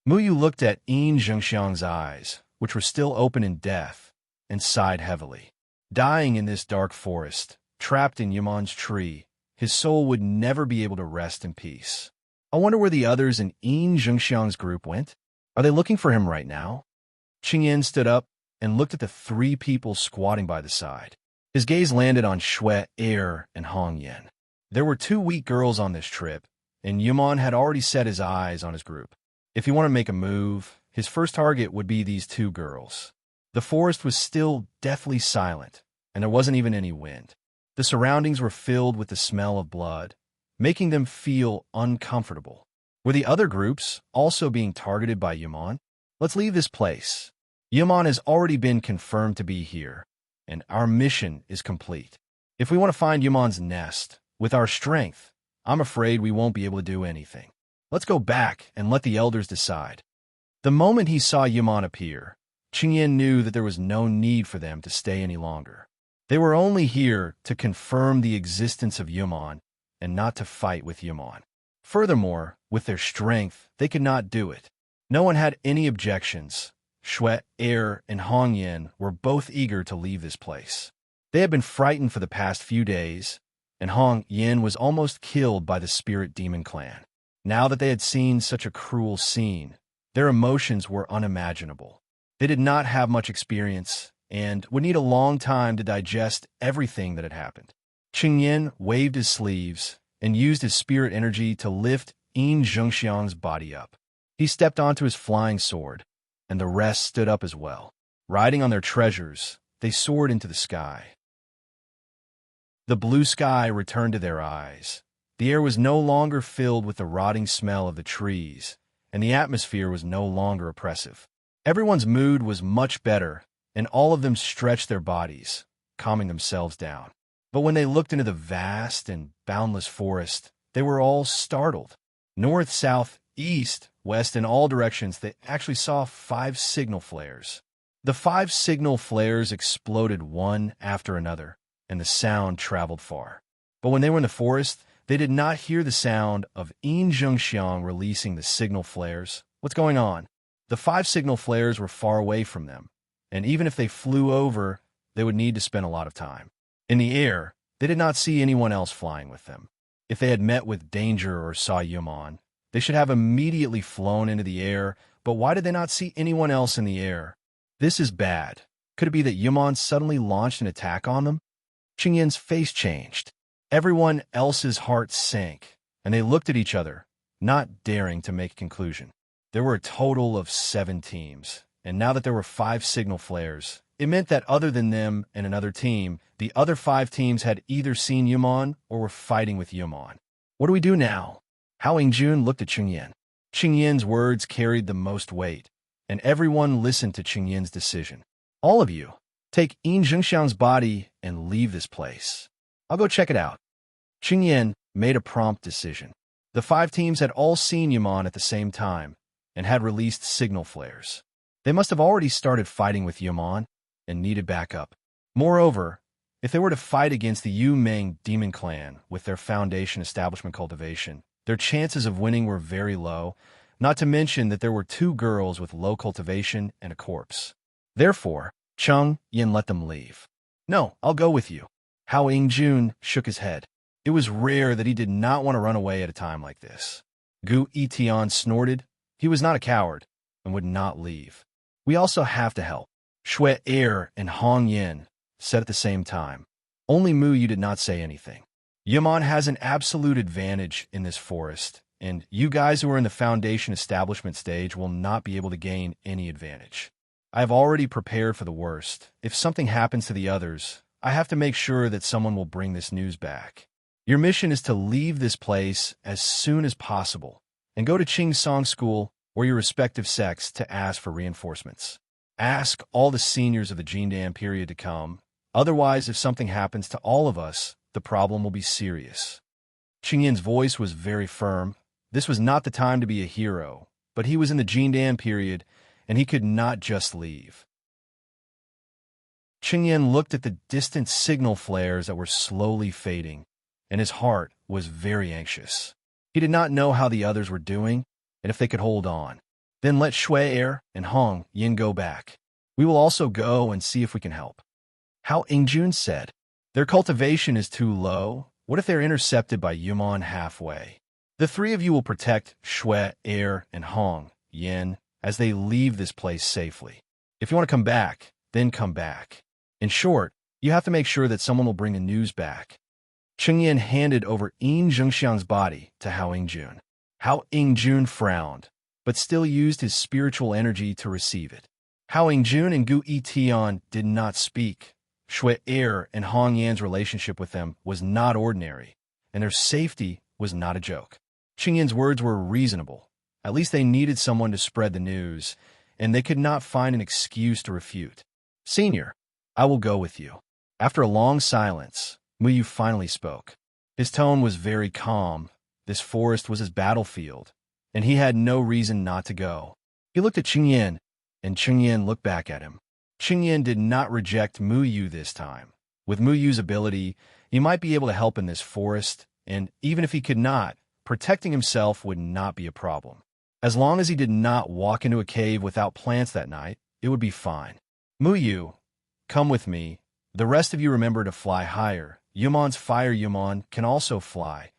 Mu Yu looked at Yin Zhengxiang's eyes, which were still open in death, and sighed heavily. Dying in this dark forest, trapped in Yumon's tree, his soul would never be able to rest in peace. I wonder where the others in Yin Zhengxiang's group went. Are they looking for him right now? Qing Yin stood up and looked at the three people squatting by the side. His gaze landed on Shui, Air, and Hong Yin. There were two weak girls on this trip, and Yumon had already set his eyes on his group. If he wanted to make a move, his first target would be these two girls. The forest was still deathly silent, and there wasn't even any wind. The surroundings were filled with the smell of blood, making them feel uncomfortable. Were the other groups also being targeted by Yaman? Let's leave this place. Yaman has already been confirmed to be here, and our mission is complete. If we want to find Yaman's nest, with our strength, I'm afraid we won't be able to do anything. Let's go back and let the elders decide. The moment he saw Yaman appear, Qingyan knew that there was no need for them to stay any longer. They were only here to confirm the existence of Yaman and not to fight with Yaman. Furthermore, with their strength, they could not do it. No one had any objections. Shui, and Hong Yin were both eager to leave this place. They had been frightened for the past few days, and Hong Yin was almost killed by the spirit demon clan. Now that they had seen such a cruel scene, their emotions were unimaginable. They did not have much experience and would need a long time to digest everything that had happened. Qingyan waved his sleeves and used his spirit energy to lift Yin Zhengxiang's body up. He stepped onto his flying sword, and the rest stood up as well. Riding on their treasures, they soared into the sky. The blue sky returned to their eyes. The air was no longer filled with the rotting smell of the trees, and the atmosphere was no longer oppressive. Everyone's mood was much better, and all of them stretched their bodies, calming themselves down. But when they looked into the vast and boundless forest, they were all startled. North, south, east, west, in all directions, they actually saw 5 signal flares. The 5 signal flares exploded one after another, and the sound traveled far. But when they were in the forest, they did not hear the sound of Yin Zhengxiang releasing the signal flares. What's going on? The 5 signal flares were far away from them, and even if they flew over, they would need to spend a lot of time. In the air, they did not see anyone else flying with them. If they had met with danger or saw Yaman, they should have immediately flown into the air, but why did they not see anyone else in the air? This is bad. Could it be that Yaman suddenly launched an attack on them? Qingyan's face changed. Everyone else's hearts sank, and they looked at each other, not daring to make a conclusion. There were a total of 7 teams, and now that there were 5 signal flares, it meant that other than them and another team, the other 5 teams had either seen Yaman or were fighting with Yaman. What do we do now? Hao Yingjun looked at Qingyan. Qingyan's words carried the most weight, and everyone listened to Qingyan's decision. All of you, take Yin Zhengxiang's body and leave this place. I'll go check it out. Qingyan made a prompt decision. The 5 teams had all seen Yaman at the same time and had released signal flares. They must have already started fighting with Yaman and needed backup. Moreover, if they were to fight against the Yu Meng demon clan with their foundation establishment cultivation, their chances of winning were very low, not to mention that there were 2 girls with low cultivation and a corpse. Therefore, Cheng Yin let them leave. No, I'll go with you. Hao Yingjun shook his head. It was rare that he did not want to run away at a time like this. Gu Yitian snorted. He was not a coward and would not leave. We also have to help. Shui and Hong Yin said at the same time. Only Mu Yu did not say anything. Yaman has an absolute advantage in this forest, and you guys who are in the foundation establishment stage will not be able to gain any advantage. I have already prepared for the worst. If something happens to the others, I have to make sure that someone will bring this news back. Your mission is to leave this place as soon as possible and go to Qingsong School or your respective sects to ask for reinforcements. Ask all the seniors of the Jindan period to come. Otherwise, if something happens to all of us, the problem will be serious. Qingyan's voice was very firm. This was not the time to be a hero, but he was in the Jindan period, and he could not just leave. Qingyan looked at the distant signal flares that were slowly fading, and his heart was very anxious. He did not know how the others were doing, and if they could hold on. Then let Shui and Hong Yin go back. We will also go and see if we can help. Hao Yingjun said, their cultivation is too low. What if they're intercepted by Yaman halfway? The 3 of you will protect Shui, and Hong Yin as they leave this place safely. If you want to come back, then come back. In short, you have to make sure that someone will bring the news back. Qingyan handed over Yin Zhengxiang's body to Hao Yingjun. Hao Yingjun frowned, but still used his spiritual energy to receive it. Hao Yingjun and Gu Yitian did not speak. Shui and Hong Yan's relationship with them was not ordinary, and their safety was not a joke. Qingyin's words were reasonable. At least they needed someone to spread the news, and they could not find an excuse to refute. Senior, I will go with you. After a long silence, Muyu finally spoke. His tone was very calm. This forest was his battlefield, and he had no reason not to go. He looked at Qingyin, and Qingyin looked back at him. Qingyin did not reject Muyu this time. With Muyu's ability, he might be able to help in this forest, and even if he could not, protecting himself would not be a problem. As long as he did not walk into a cave without plants that night, it would be fine. Muyu, come with me. The rest of you remember to fly higher. Yumon's fire Yumon can also fly.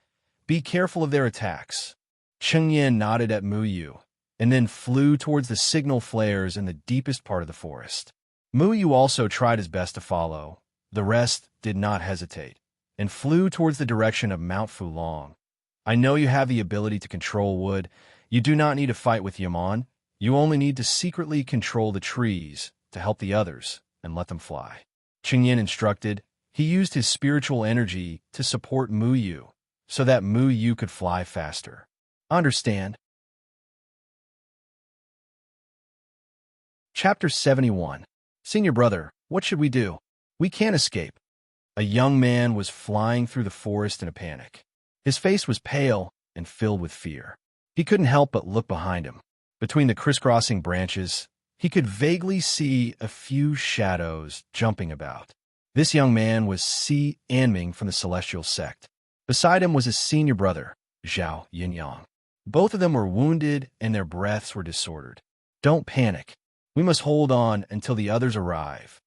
Be careful of their attacks. Qingyin nodded at Muyu, and then flew towards the signal flares in the deepest part of the forest. Muyu also tried his best to follow. The rest did not hesitate, and flew towards the direction of Mount Fulong. I know you have the ability to control wood. You do not need to fight with Yumon. You only need to secretly control the trees to help the others and let them fly. Qingyin instructed. He used his spiritual energy to support Muyu so that Muyu could fly faster. Understand? Chapter 71. Senior brother, what should we do? We can't escape. A young man was flying through the forest in a panic. His face was pale and filled with fear. He couldn't help but look behind him. Between the crisscrossing branches, he could vaguely see a few shadows jumping about. This young man was Si Anming from the Celestial Sect. Beside him was his senior brother, Zhao Yinyang. Both of them were wounded and their breaths were disordered. Don't panic. We must hold on until the others arrive.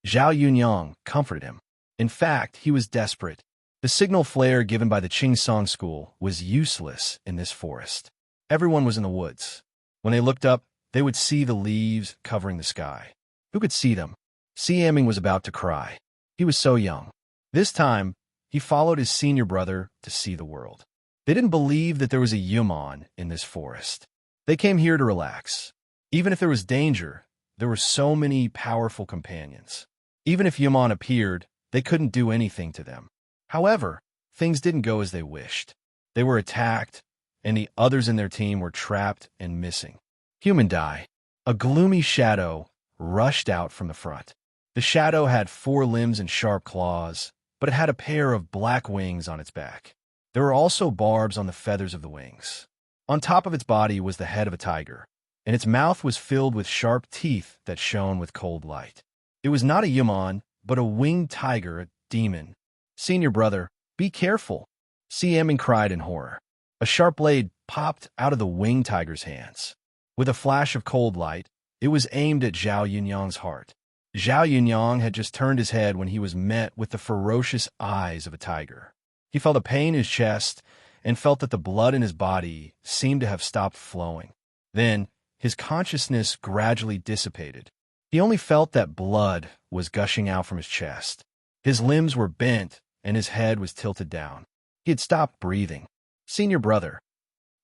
Zhao Yunyang comforted him. In fact, he was desperate. The signal flare given by the Qingsong school was useless in this forest. Everyone was in the woods. When they looked up, they would see the leaves covering the sky. Who could see them? Si Aming was about to cry. He was so young. This time, he followed his senior brother to see the world. They didn't believe that there was a Yumon in this forest. They came here to relax. Even if there was danger, there were so many powerful companions. Even if Yumon appeared, they couldn't do anything to them. However, things didn't go as they wished. They were attacked, and the others in their team were trapped and missing. Human die. A gloomy shadow rushed out from the front. The shadow had 4 limbs and sharp claws, but it had a pair of black wings on its back. There were also barbs on the feathers of the wings. On top of its body was the head of a tiger, and its mouth was filled with sharp teeth that shone with cold light. It was not a Yumon, but a winged tiger, a demon. Senior brother, be careful, Si Aming cried in horror. A sharp blade popped out of the winged tiger's hands. With a flash of cold light, it was aimed at Zhao Yunyang's heart. Zhao Yunyang had just turned his head when he was met with the ferocious eyes of a tiger. He felt a pain in his chest and felt that the blood in his body seemed to have stopped flowing. Then, his consciousness gradually dissipated. He only felt that blood was gushing out from his chest. His limbs were bent and his head was tilted down. He had stopped breathing. Senior brother.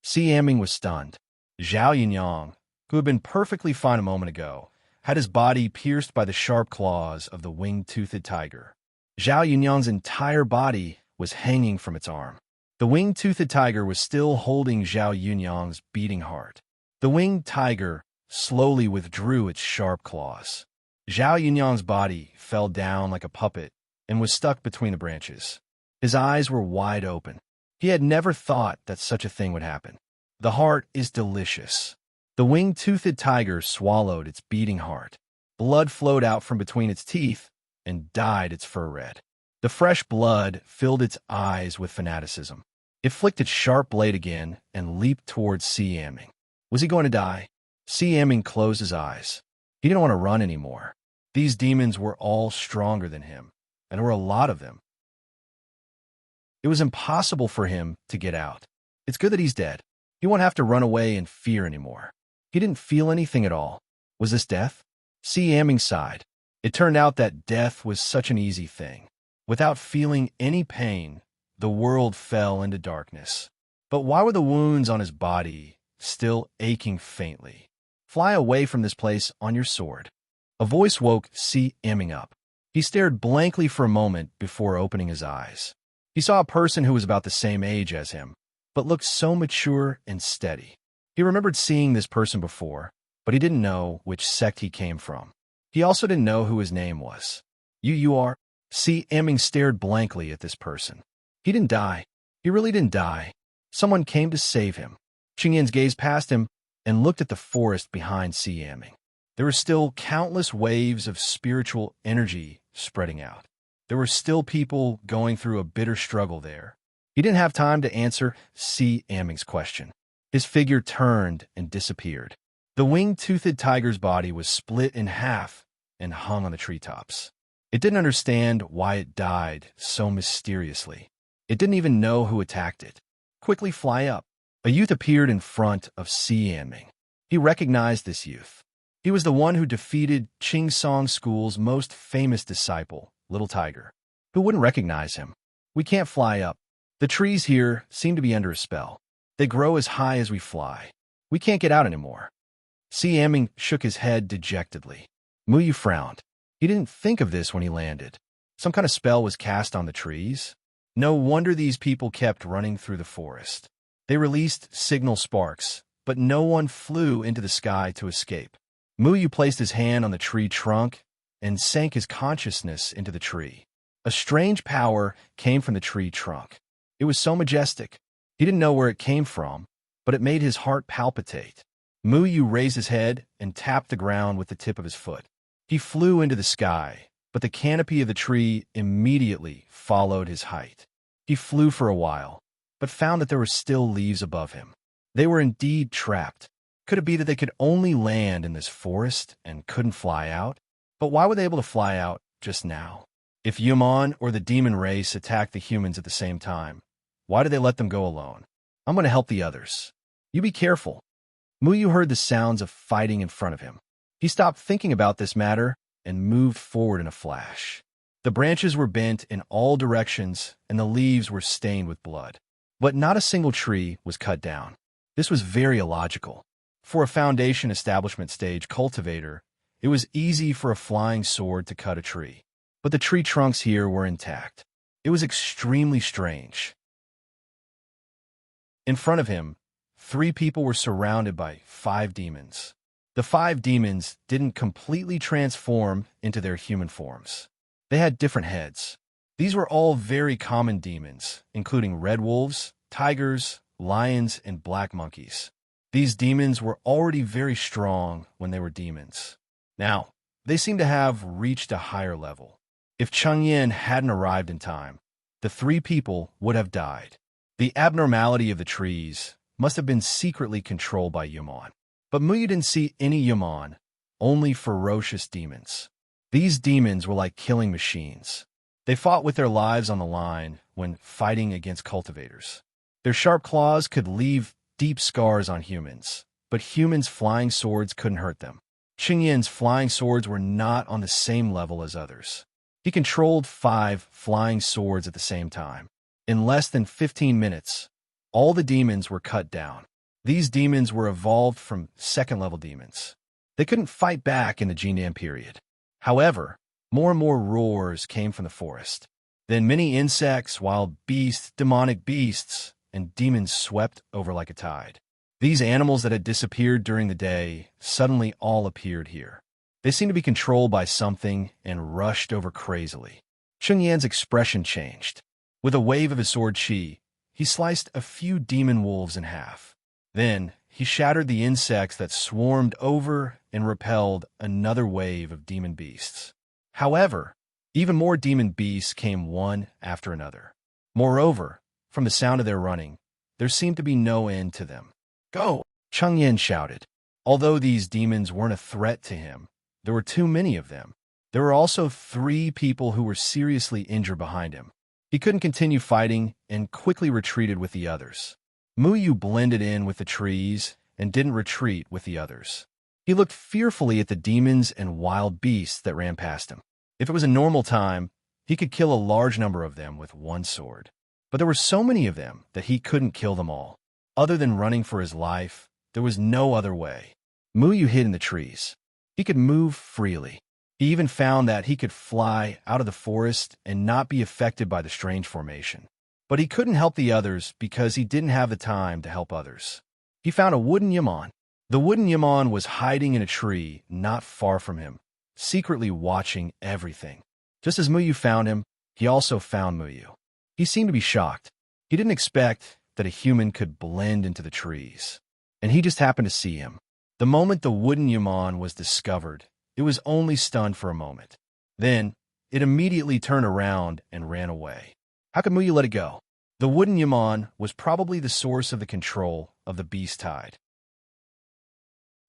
Si Aming was stunned. Zhao Yunyang, who had been perfectly fine a moment ago, had his body pierced by the sharp claws of the winged-toothed tiger. Zhao Yunyang's entire body was hanging from its arm. The winged-toothed tiger was still holding Zhao Yunyang's beating heart. The winged tiger slowly withdrew its sharp claws. Zhao Yunyang's body fell down like a puppet and was stuck between the branches. His eyes were wide open. He had never thought that such a thing would happen. The heart is delicious. The winged-toothed tiger swallowed its beating heart. Blood flowed out from between its teeth and dyed its fur red. The fresh blood filled its eyes with fanaticism. It flicked its sharp blade again and leaped towards Si Aming. Was he going to die? Si Aming closed his eyes. He didn't want to run anymore. These demons were all stronger than him, and there were a lot of them. It was impossible for him to get out. It's good that he's dead. He won't have to run away in fear anymore. He didn't feel anything at all. Was this death? Si Aming sighed. It turned out that death was such an easy thing. Without feeling any pain, the world fell into darkness. But why were the wounds on his body still aching faintly? Fly away from this place on your sword. A voice woke Si Aming up. He stared blankly for a moment before opening his eyes. He saw a person who was about the same age as him. but looked so mature and steady. He remembered seeing this person before, but he didn't know which sect he came from. He also didn't know who his name was. You are? Eming stared blankly at this person. He didn't die. He really didn't die. Someone came to save him. Qingyan's gaze passed him and looked at the forest behind Eming. There were still countless waves of spiritual energy spreading out. There were still people going through a bitter struggle there. He didn't have time to answer Eming's question. His figure turned and disappeared. The wing-toothed tiger's body was split in half and hung on the treetops. It didn't understand why it died so mysteriously. It didn't even know who attacked it. Quickly fly up. A youth appeared in front of Eming. He recognized this youth. He was the one who defeated Qingsong School's most famous disciple, Little Tiger. Who wouldn't recognize him? We can't fly up. The trees here seem to be under a spell. They grow as high as we fly. We can't get out anymore. Eming shook his head dejectedly. Muyu frowned. He didn't think of this when he landed. Some kind of spell was cast on the trees. No wonder these people kept running through the forest. They released signal sparks, but no one flew into the sky to escape. Muyu placed his hand on the tree trunk and sank his consciousness into the tree. A strange power came from the tree trunk. It was so majestic. He didn't know where it came from, but it made his heart palpitate. Muyu raised his head and tapped the ground with the tip of his foot. He flew into the sky, but the canopy of the tree immediately followed his height. He flew for a while, but found that there were still leaves above him. They were indeed trapped. Could it be that they could only land in this forest and couldn't fly out? But why were they able to fly out just now? If Yumon or the demon race attacked the humans at the same time, why did they let them go alone? I'm going to help the others. You be careful. Muyu heard the sounds of fighting in front of him. He stopped thinking about this matter and moved forward in a flash. The branches were bent in all directions and the leaves were stained with blood. But not a single tree was cut down. This was very illogical. For a foundation establishment stage cultivator, it was easy for a flying sword to cut a tree. But the tree trunks here were intact. It was extremely strange. In front of him, 3 people were surrounded by 5 demons. The 5 demons didn't completely transform into their human forms. They had different heads. These were all very common demons, including red wolves, tigers, lions, and black monkeys. These demons were already very strong when they were demons. Now, they seem to have reached a higher level. If Changyan hadn't arrived in time, the 3 people would have died. The abnormality of the trees must have been secretly controlled by Yumon. But Muyu didn't see any Yumon, only ferocious demons. These demons were like killing machines. They fought with their lives on the line when fighting against cultivators. Their sharp claws could leave deep scars on humans, but humans' flying swords couldn't hurt them. Qingyan's flying swords were not on the same level as others. He controlled 5 flying swords at the same time. In less than 15 minutes, all the demons were cut down. These demons were evolved from second-level demons. They couldn't fight back in the Jindan period. However, more and more roars came from the forest. Then many insects, wild beasts, demonic beasts, and demons swept over like a tide. These animals that had disappeared during the day suddenly all appeared here. They seemed to be controlled by something and rushed over crazily. Chungyan's expression changed. With a wave of his sword Qi, he sliced a few demon wolves in half. Then, he shattered the insects that swarmed over and repelled another wave of demon beasts. However, even more demon beasts came one after another. Moreover, from the sound of their running, there seemed to be no end to them. Go! Changyan shouted. Although these demons weren't a threat to him, there were too many of them. There were also 3 people who were seriously injured behind him. He couldn't continue fighting and quickly retreated with the others. Muyu blended in with the trees and didn't retreat with the others. He looked fearfully at the demons and wild beasts that ran past him. If it was a normal time, he could kill a large number of them with one sword. But there were so many of them that he couldn't kill them all. Other than running for his life, there was no other way. Muyu hid in the trees. He could move freely. He even found that he could fly out of the forest and not be affected by the strange formation. But he couldn't help the others because he didn't have the time to help others. He found a wooden yaman. The wooden yaman was hiding in a tree not far from him, secretly watching everything. Just as Muyu found him, he also found Muyu. He seemed to be shocked. He didn't expect that a human could blend into the trees. And he just happened to see him. The moment the wooden yaman was discovered, it was only stunned for a moment. Then, it immediately turned around and ran away. How could Muyu let it go? The wooden yaman was probably the source of the control of the beast tide.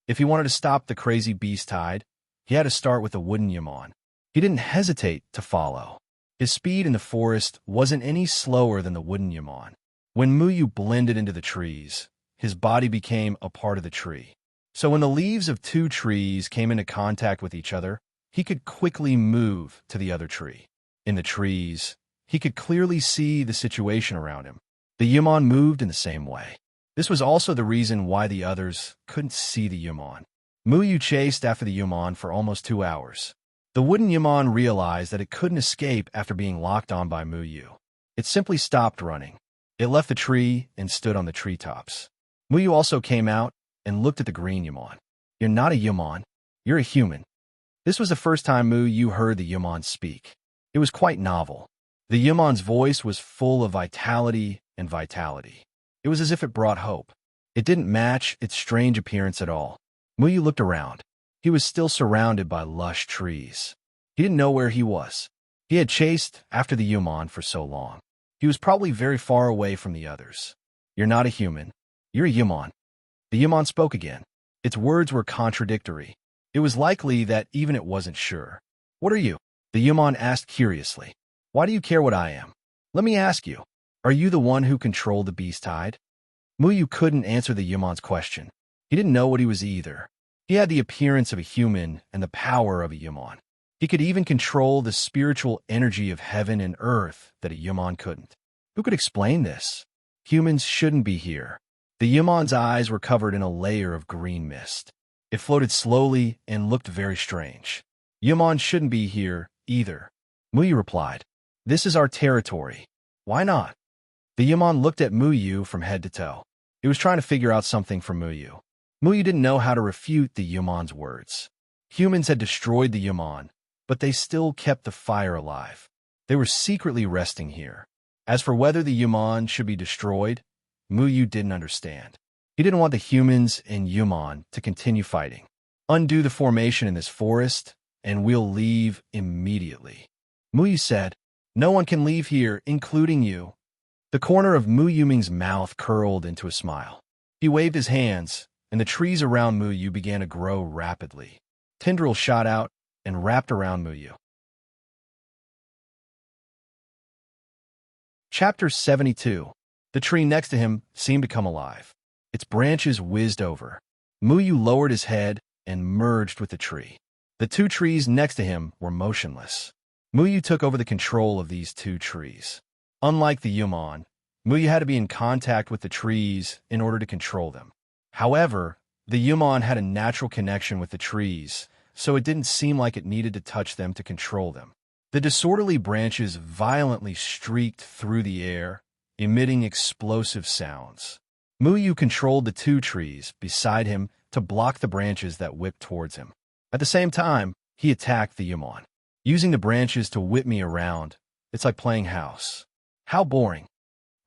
If he wanted to stop the crazy beast tide, he had to start with the wooden yaman. He didn't hesitate to follow. His speed in the forest wasn't any slower than the wooden yaman. When Muyu blended into the trees, his body became a part of the tree. So when the leaves of two trees came into contact with each other, he could quickly move to the other tree. In the trees, he could clearly see the situation around him. The yaman moved in the same way. This was also the reason why the others couldn't see the yaman. Muyu chased after the yaman for almost 2 hours. The wooden yaman realized that it couldn't escape after being locked on by Muyu. It simply stopped running. It left the tree and stood on the treetops. Muyu also came out and looked at the green yaman. You're not a yaman. You're a human. This was the first time Muyu heard the yaman speak. It was quite novel. The yaman's voice was full of vitality and vitality. It was as if it brought hope. It didn't match its strange appearance at all. Muyu looked around. He was still surrounded by lush trees. He didn't know where he was. He had chased after the yaman for so long. He was probably very far away from the others. You're not a human. You're a yaman. The yaman spoke again. Its words were contradictory. It was likely that even it wasn't sure. What are you? The yaman asked curiously. Why do you care what I am? Let me ask you. Are you the one who controlled the beast tide? Muyu couldn't answer the yaman's question. He didn't know what he was either. He had the appearance of a human and the power of a yaman. He could even control the spiritual energy of heaven and earth that a yaman couldn't. Who could explain this? Humans shouldn't be here. The yaman's eyes were covered in a layer of green mist. It floated slowly and looked very strange. Yaman shouldn't be here either. Muyu replied, This is our territory. Why not? The yaman looked at Muyu from head to toe. It was trying to figure out something from Muyu. Muyu didn't know how to refute the yaman's words. Humans had destroyed the yaman, but they still kept the fire alive. They were secretly resting here. As for whether the yaman should be destroyed, Muyu didn't understand. He didn't want the humans and yaman to continue fighting. Undo the formation in this forest, and we'll leave immediately. Muyu said, No one can leave here, including you. The corner of Muyu Ming's mouth curled into a smile. He waved his hands, and the trees around Muyu began to grow rapidly. Tendrils shot out and wrapped around Muyu. Chapter 72. The tree next to him seemed to come alive. Its branches whizzed over. Muyu lowered his head and merged with the tree. The two trees next to him were motionless. Muyu took over the control of these two trees. Unlike the yaman, Muyu had to be in contact with the trees in order to control them. However, the yaman had a natural connection with the trees, so it didn't seem like it needed to touch them to control them. The disorderly branches violently streaked through the air, emitting explosive sounds. Muyu controlled the two trees beside him to block the branches that whipped towards him. At the same time, he attacked the yaman. Using the branches to whip me around, it's like playing house. How boring.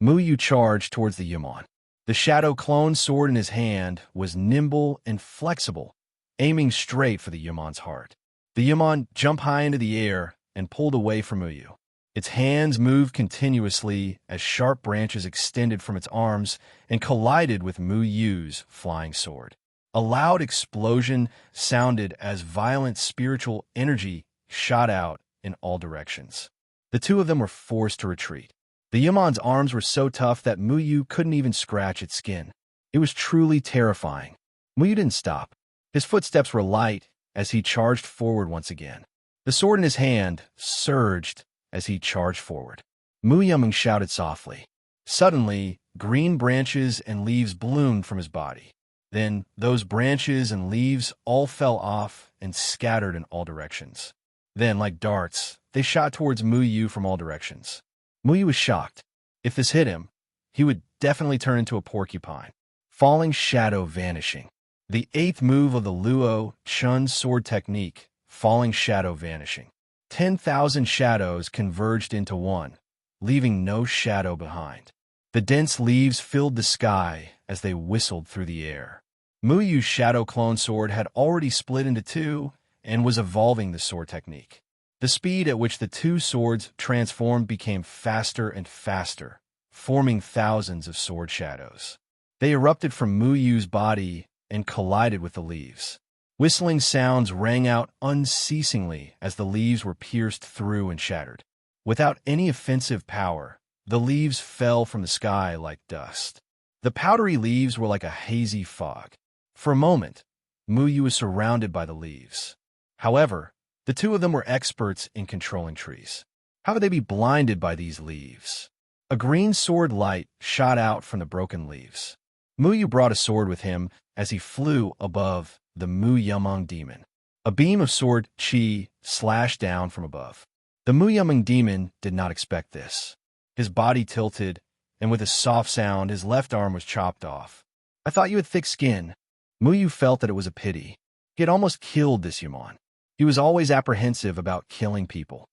Muyu charged towards the yaman. The shadow clone sword in his hand was nimble and flexible, aiming straight for the yaman's heart. The yaman jumped high into the air and pulled away from Muyu. Its hands moved continuously as sharp branches extended from its arms and collided with Muyu's flying sword. A loud explosion sounded as violent spiritual energy shot out in all directions. The two of them were forced to retreat. The yaman's arms were so tough that Muyu couldn't even scratch its skin. It was truly terrifying. Muyu didn't stop. His footsteps were light as he charged forward once again. The sword in his hand surged as he charged forward. Muyu shouted softly. Suddenly, green branches and leaves bloomed from his body. Then, those branches and leaves all fell off and scattered in all directions. Then, like darts, they shot towards Muyu from all directions. Muyu was shocked. If this hit him, he would definitely turn into a porcupine. Falling shadow vanishing. The 8th move of the Luo Chun's sword technique, falling shadow vanishing. 10,000 shadows converged into one, leaving no shadow behind. The dense leaves filled the sky as they whistled through the air. Muyu's shadow clone sword had already split into two and was evolving the sword technique. The speed at which the two swords transformed became faster and faster, forming thousands of sword shadows. They erupted from Muyu's body and collided with the leaves. Whistling sounds rang out unceasingly as the leaves were pierced through and shattered. Without any offensive power, the leaves fell from the sky like dust. The powdery leaves were like a hazy fog. For a moment, Muyu was surrounded by the leaves. However, the two of them were experts in controlling trees. How could they be blinded by these leaves? A green sword light shot out from the broken leaves. Muyu brought a sword with him as he flew above the Mu Yameng demon. A beam of sword chi slashed down from above. The Mu Yameng demon did not expect this. His body tilted, and with a soft sound, his left arm was chopped off. I thought you had thick skin. Muyu felt that it was a pity. He had almost killed this Yamon. He was always apprehensive about killing people.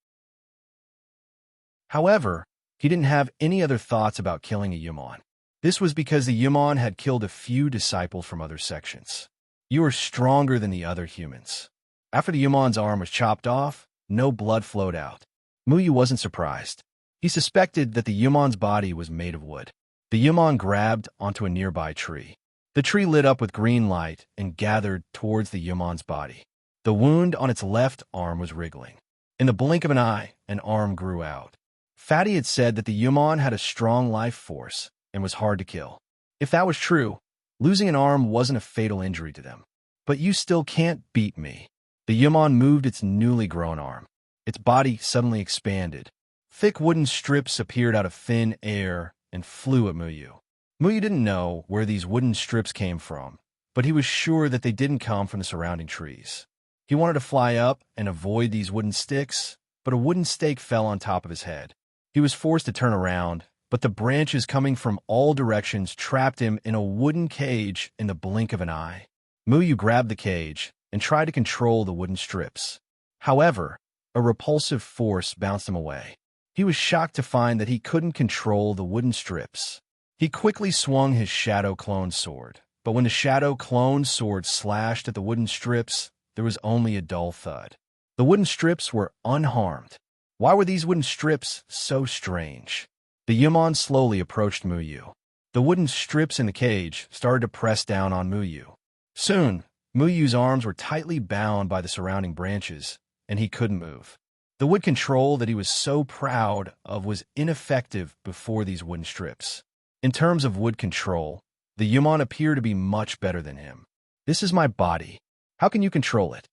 However, he didn't have any other thoughts about killing a Yamon. This was because the Yamon had killed a few disciples from other sections. You are stronger than the other humans. After the Yamon's arm was chopped off, no blood flowed out. Muyu wasn't surprised. He suspected that the Yamon's body was made of wood. The Yamon grabbed onto a nearby tree. The tree lit up with green light and gathered towards the Yamon's body. The wound on its left arm was wriggling. In the blink of an eye, an arm grew out. Fatty had said that the Yamon had a strong life force and was hard to kill. If that was true, losing an arm wasn't a fatal injury to them. But you still can't beat me. The Yamon moved its newly grown arm. Its body suddenly expanded. Thick wooden strips appeared out of thin air and flew at Muyu. Muyu didn't know where these wooden strips came from, but he was sure that they didn't come from the surrounding trees. He wanted to fly up and avoid these wooden sticks, but a wooden stake fell on top of his head. He was forced to turn around, but the branches coming from all directions trapped him in a wooden cage in the blink of an eye. Muyu grabbed the cage and tried to control the wooden strips. However, a repulsive force bounced him away. He was shocked to find that he couldn't control the wooden strips. He quickly swung his shadow clone sword, but when the shadow clone sword slashed at the wooden strips, there was only a dull thud. The wooden strips were unharmed. Why were these wooden strips so strange? The Yamon slowly approached Muyu. The wooden strips in the cage started to press down on Muyu. Soon, Muyu's arms were tightly bound by the surrounding branches, and he couldn't move. The wood control that he was so proud of was ineffective before these wooden strips. In terms of wood control, the Yamon appeared to be much better than him. This is my body. How can you control it?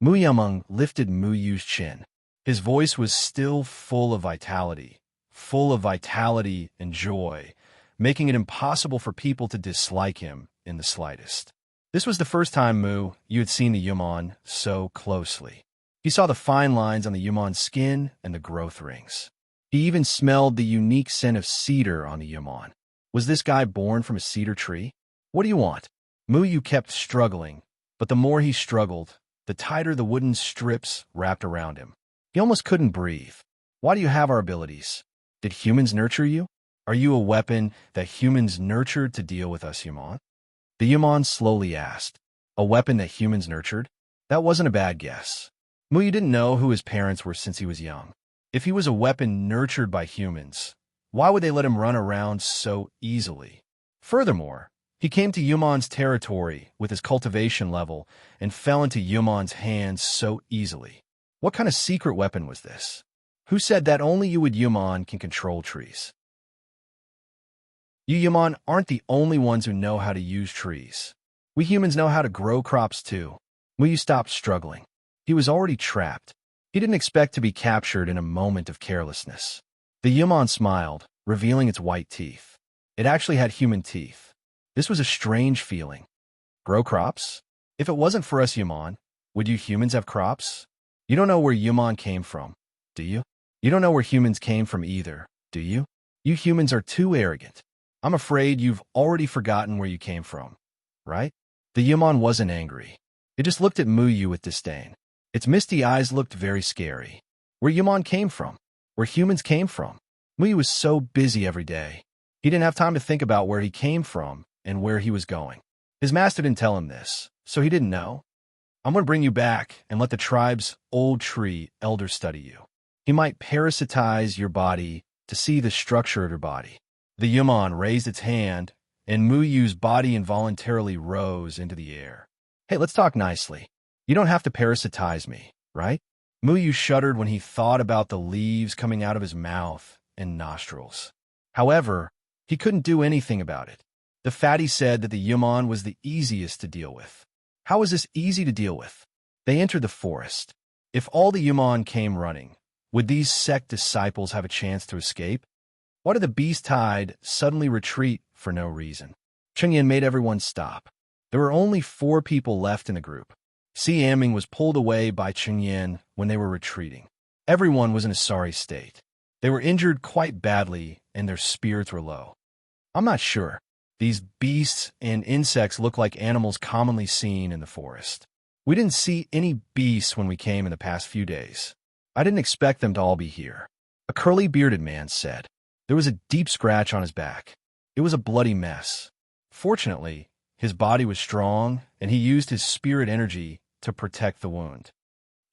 Mu Yameng lifted Muyu's chin. His voice was still full of vitality and joy, making it impossible for people to dislike him in the slightest. This was the first time, Mu, you had seen the Yamon so closely. He saw the fine lines on the Yamon's skin and the growth rings. He even smelled the unique scent of cedar on the Yamon. Was this guy born from a cedar tree? What do you want? Muyu kept struggling, but the more he struggled, the tighter the wooden strips wrapped around him. He almost couldn't breathe. Why do you have our abilities? Did humans nurture you? Are you a weapon that humans nurtured to deal with us, Yamon? The Yamon slowly asked. A weapon that humans nurtured? That wasn't a bad guess. Muyu didn't know who his parents were since he was young. If he was a weapon nurtured by humans, why would they let him run around so easily? Furthermore, he came to Yumon's territory with his cultivation level and fell into Yumon's hands so easily. What kind of secret weapon was this? Who said that only you with Yumon can control trees? You Yumon aren't the only ones who know how to use trees. We humans know how to grow crops too. Muyu stopped struggling. He was already trapped. He didn't expect to be captured in a moment of carelessness. The Yumon smiled, revealing its white teeth. It actually had human teeth. This was a strange feeling. Grow crops? If it wasn't for us Yumon, would you humans have crops? You don't know where Yumon came from, do you? You don't know where humans came from either, do you? You humans are too arrogant. I'm afraid you've already forgotten where you came from, right? The Yumon wasn't angry. It just looked at Muyu with disdain. Its misty eyes looked very scary. Where Yumon came from, where humans came from. Muyu was so busy every day. He didn't have time to think about where he came from and where he was going. His master didn't tell him this, so he didn't know. I'm going to bring you back and let the tribe's old tree elder study you. He might parasitize your body to see the structure of your body. The Yumon raised its hand, and Muyu's body involuntarily rose into the air. Hey, let's talk nicely. You don't have to parasitize me, right? Muyu shuddered when he thought about the leaves coming out of his mouth and nostrils. However, he couldn't do anything about it. The fatty said that the Yumon was the easiest to deal with. How was this easy to deal with? They entered the forest. If all the Yumon came running, would these sect disciples have a chance to escape? Why did the beast-tide suddenly retreat for no reason? Chengyan made everyone stop. There were only 4 people left in the group. Si Aming was pulled away by Chengyan when they were retreating. Everyone was in a sorry state. They were injured quite badly, and their spirits were low. I'm not sure. These beasts and insects look like animals commonly seen in the forest. We didn't see any beasts when we came in the past few days. I didn't expect them to all be here. A curly-bearded man said. There was a deep scratch on his back. It was a bloody mess. Fortunately, his body was strong, and he used his spirit energy to protect the wound.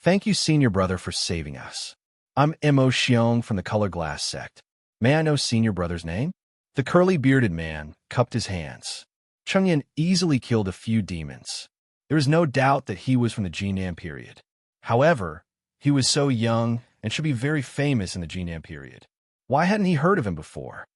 Thank you, senior brother, for saving us. I'm Mo Xiong from the Color Glass sect. May I know senior brother's name? The curly-bearded man cupped his hands. Chengyan easily killed a few demons. There is no doubt that he was from the Jinan period. However, he was so young and should be very famous in the Jinan period. Why hadn't he heard of him before?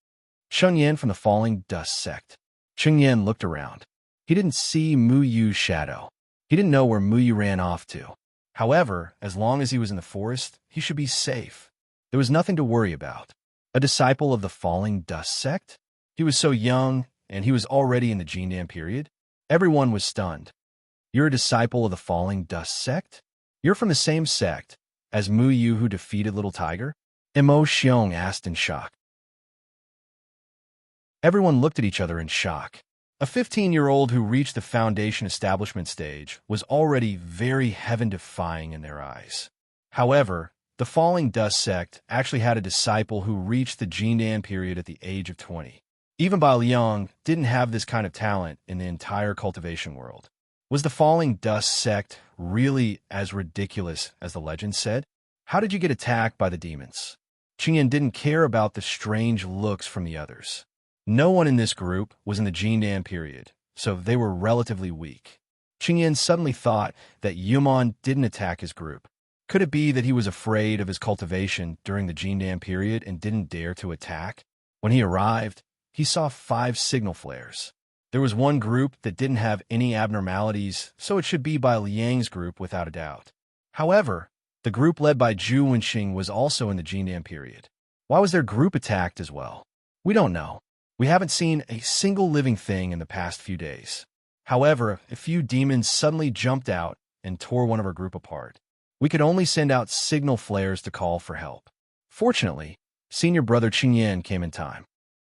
Chengyan from the Falling Dust sect. Chengyan looked around. He didn't see Muyu's shadow. He didn't know where Muyu ran off to. However, as long as he was in the forest, he should be safe. There was nothing to worry about. A disciple of the Falling Dust sect? He was so young, and he was already in the Jinan period. Everyone was stunned. You're a disciple of the Falling Dust sect? You're from the same sect as Muyu who defeated Little Tiger? Mo Xiong asked in shock. Everyone looked at each other in shock. A 15-year-old who reached the foundation establishment stage was already very heaven-defying in their eyes. However, the Falling Dust sect actually had a disciple who reached the Jinan period at the age of 20. Even Bai Liang didn't have this kind of talent in the entire cultivation world. Was the Falling Dust sect really as ridiculous as the legend said? How did you get attacked by the demons? Chengyan didn't care about the strange looks from the others. No one in this group was in the Jinan period, so they were relatively weak. Chengyan suddenly thought that Yumon didn't attack his group. Could it be that he was afraid of his cultivation during the Jinan period and didn't dare to attack? When he arrived, he saw 5 signal flares. There was one group that didn't have any abnormalities, so it should be by Liang's group without a doubt. However, the group led by Zhu Wenxing was also in the Jinan period. Why was their group attacked as well? We don't know. We haven't seen a single living thing in the past few days. However, a few demons suddenly jumped out and tore one of our group apart. We could only send out signal flares to call for help. Fortunately, senior brother Chengyan came in time.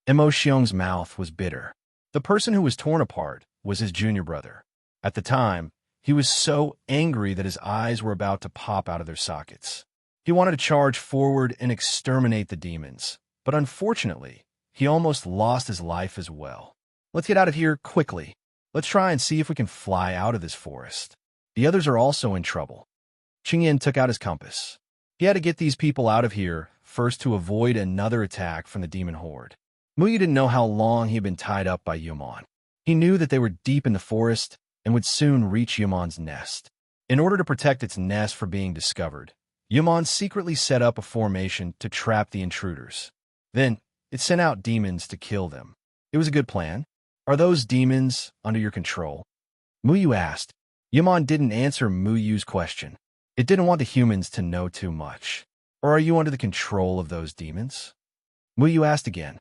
Mo Xiong's mouth was bitter. The person who was torn apart was his junior brother. At the time, he was so angry that his eyes were about to pop out of their sockets. He wanted to charge forward and exterminate the demons, but unfortunately, he almost lost his life as well. Let's get out of here quickly. Let's try and see if we can fly out of this forest. The others are also in trouble. Chengyan took out his compass. He had to get these people out of here first to avoid another attack from the demon horde. Muyu didn't know how long he had been tied up by Yumon. He knew that they were deep in the forest and would soon reach Yumon's nest. In order to protect its nest from being discovered, Yumon secretly set up a formation to trap the intruders. Then, it sent out demons to kill them. It was a good plan. Are those demons under your control? Muyu asked. Yumon didn't answer Muyu's question. It didn't want the humans to know too much. Or are you under the control of those demons? Muyu asked again.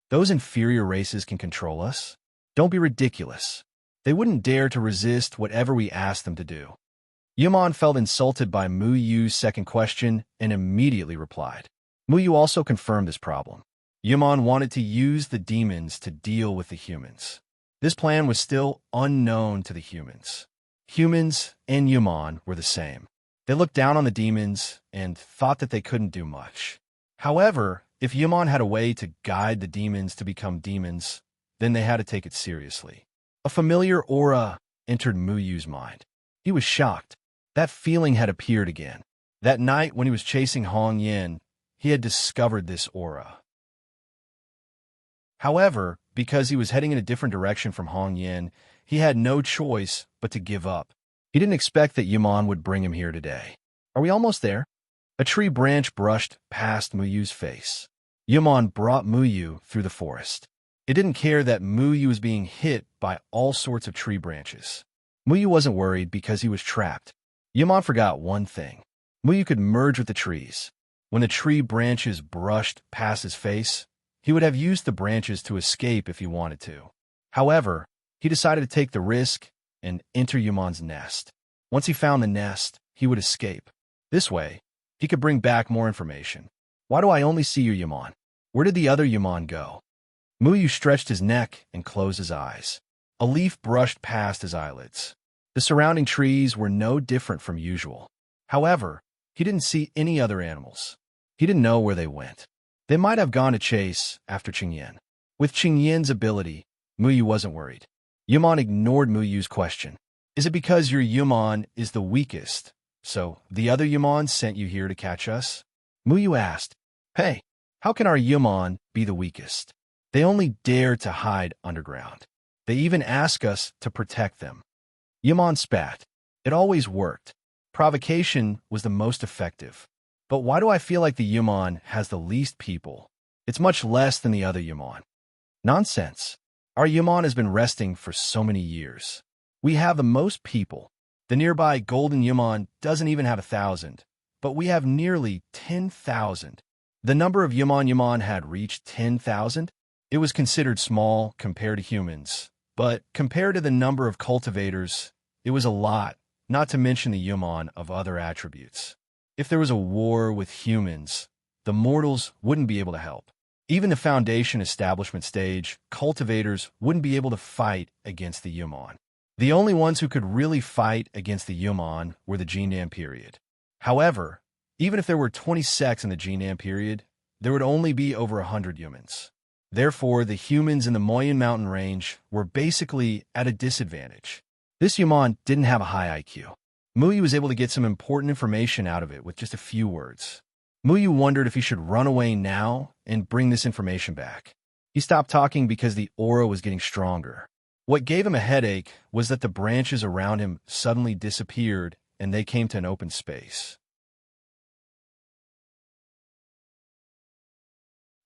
Those inferior races can control us? Don't be ridiculous. They wouldn't dare to resist whatever we asked them to do. Yumon felt insulted by Muyu's second question and immediately replied. Muyu also confirmed this problem. Yaman wanted to use the demons to deal with the humans. This plan was still unknown to the humans. Humans and Yaman were the same. They looked down on the demons and thought that they couldn't do much. However, if Yaman had a way to guide the demons to become demons, then they had to take it seriously. A familiar aura entered Muyu's mind. He was shocked. That feeling had appeared again. That night when he was chasing Hong Yin, he had discovered this aura. However, because he was heading in a different direction from Hong Yin, he had no choice but to give up. He didn't expect that Yaman would bring him here today. Are we almost there? A tree branch brushed past Muyu's face. Yaman brought Muyu through the forest. It didn't care that Muyu was being hit by all sorts of tree branches. Muyu wasn't worried because he was trapped. Yaman forgot one thing. Muyu could merge with the trees. When the tree branches brushed past his face, he would have used the branches to escape if he wanted to. However, he decided to take the risk and enter Yaman's nest. Once he found the nest, he would escape. This way, he could bring back more information. Why do I only see you, Yaman? Where did the other Yaman go? Muyu stretched his neck and closed his eyes. A leaf brushed past his eyelids. The surrounding trees were no different from usual. However, he didn't see any other animals. He didn't know where they went. They might have gone to chase after Qingyan. With Qingyan's ability, Muyu wasn't worried. Yaman ignored Muyu's question. Is it because your Yaman is the weakest, so the other Yaman sent you here to catch us? Muyu asked. Hey, how can our Yaman be the weakest? They only dare to hide underground. They even ask us to protect them. Yaman spat. It always worked. Provocation was the most effective. But why do I feel like the Yaman has the least people? It's much less than the other Yaman. Nonsense. Our Yaman has been resting for so many years. We have the most people. The nearby Golden Yaman doesn't even have 1,000, but we have nearly 10,000. The number of Yaman had reached 10,000. It was considered small compared to humans, but compared to the number of cultivators, it was a lot, not to mention the Yaman of other attributes. If there was a war with humans, the mortals wouldn't be able to help. Even the Foundation establishment stage, cultivators wouldn't be able to fight against the Yaman. The only ones who could really fight against the Yaman were the Jinnam period. However, even if there were 20 sects in the Jinnam period, there would only be over 100 humans. Therefore, the humans in the Moyen Mountain range were basically at a disadvantage. This Yaman didn't have a high IQ. Muyu was able to get some important information out of it with just a few words. Muyu wondered if he should run away now and bring this information back. He stopped talking because the aura was getting stronger. What gave him a headache was that the branches around him suddenly disappeared and they came to an open space.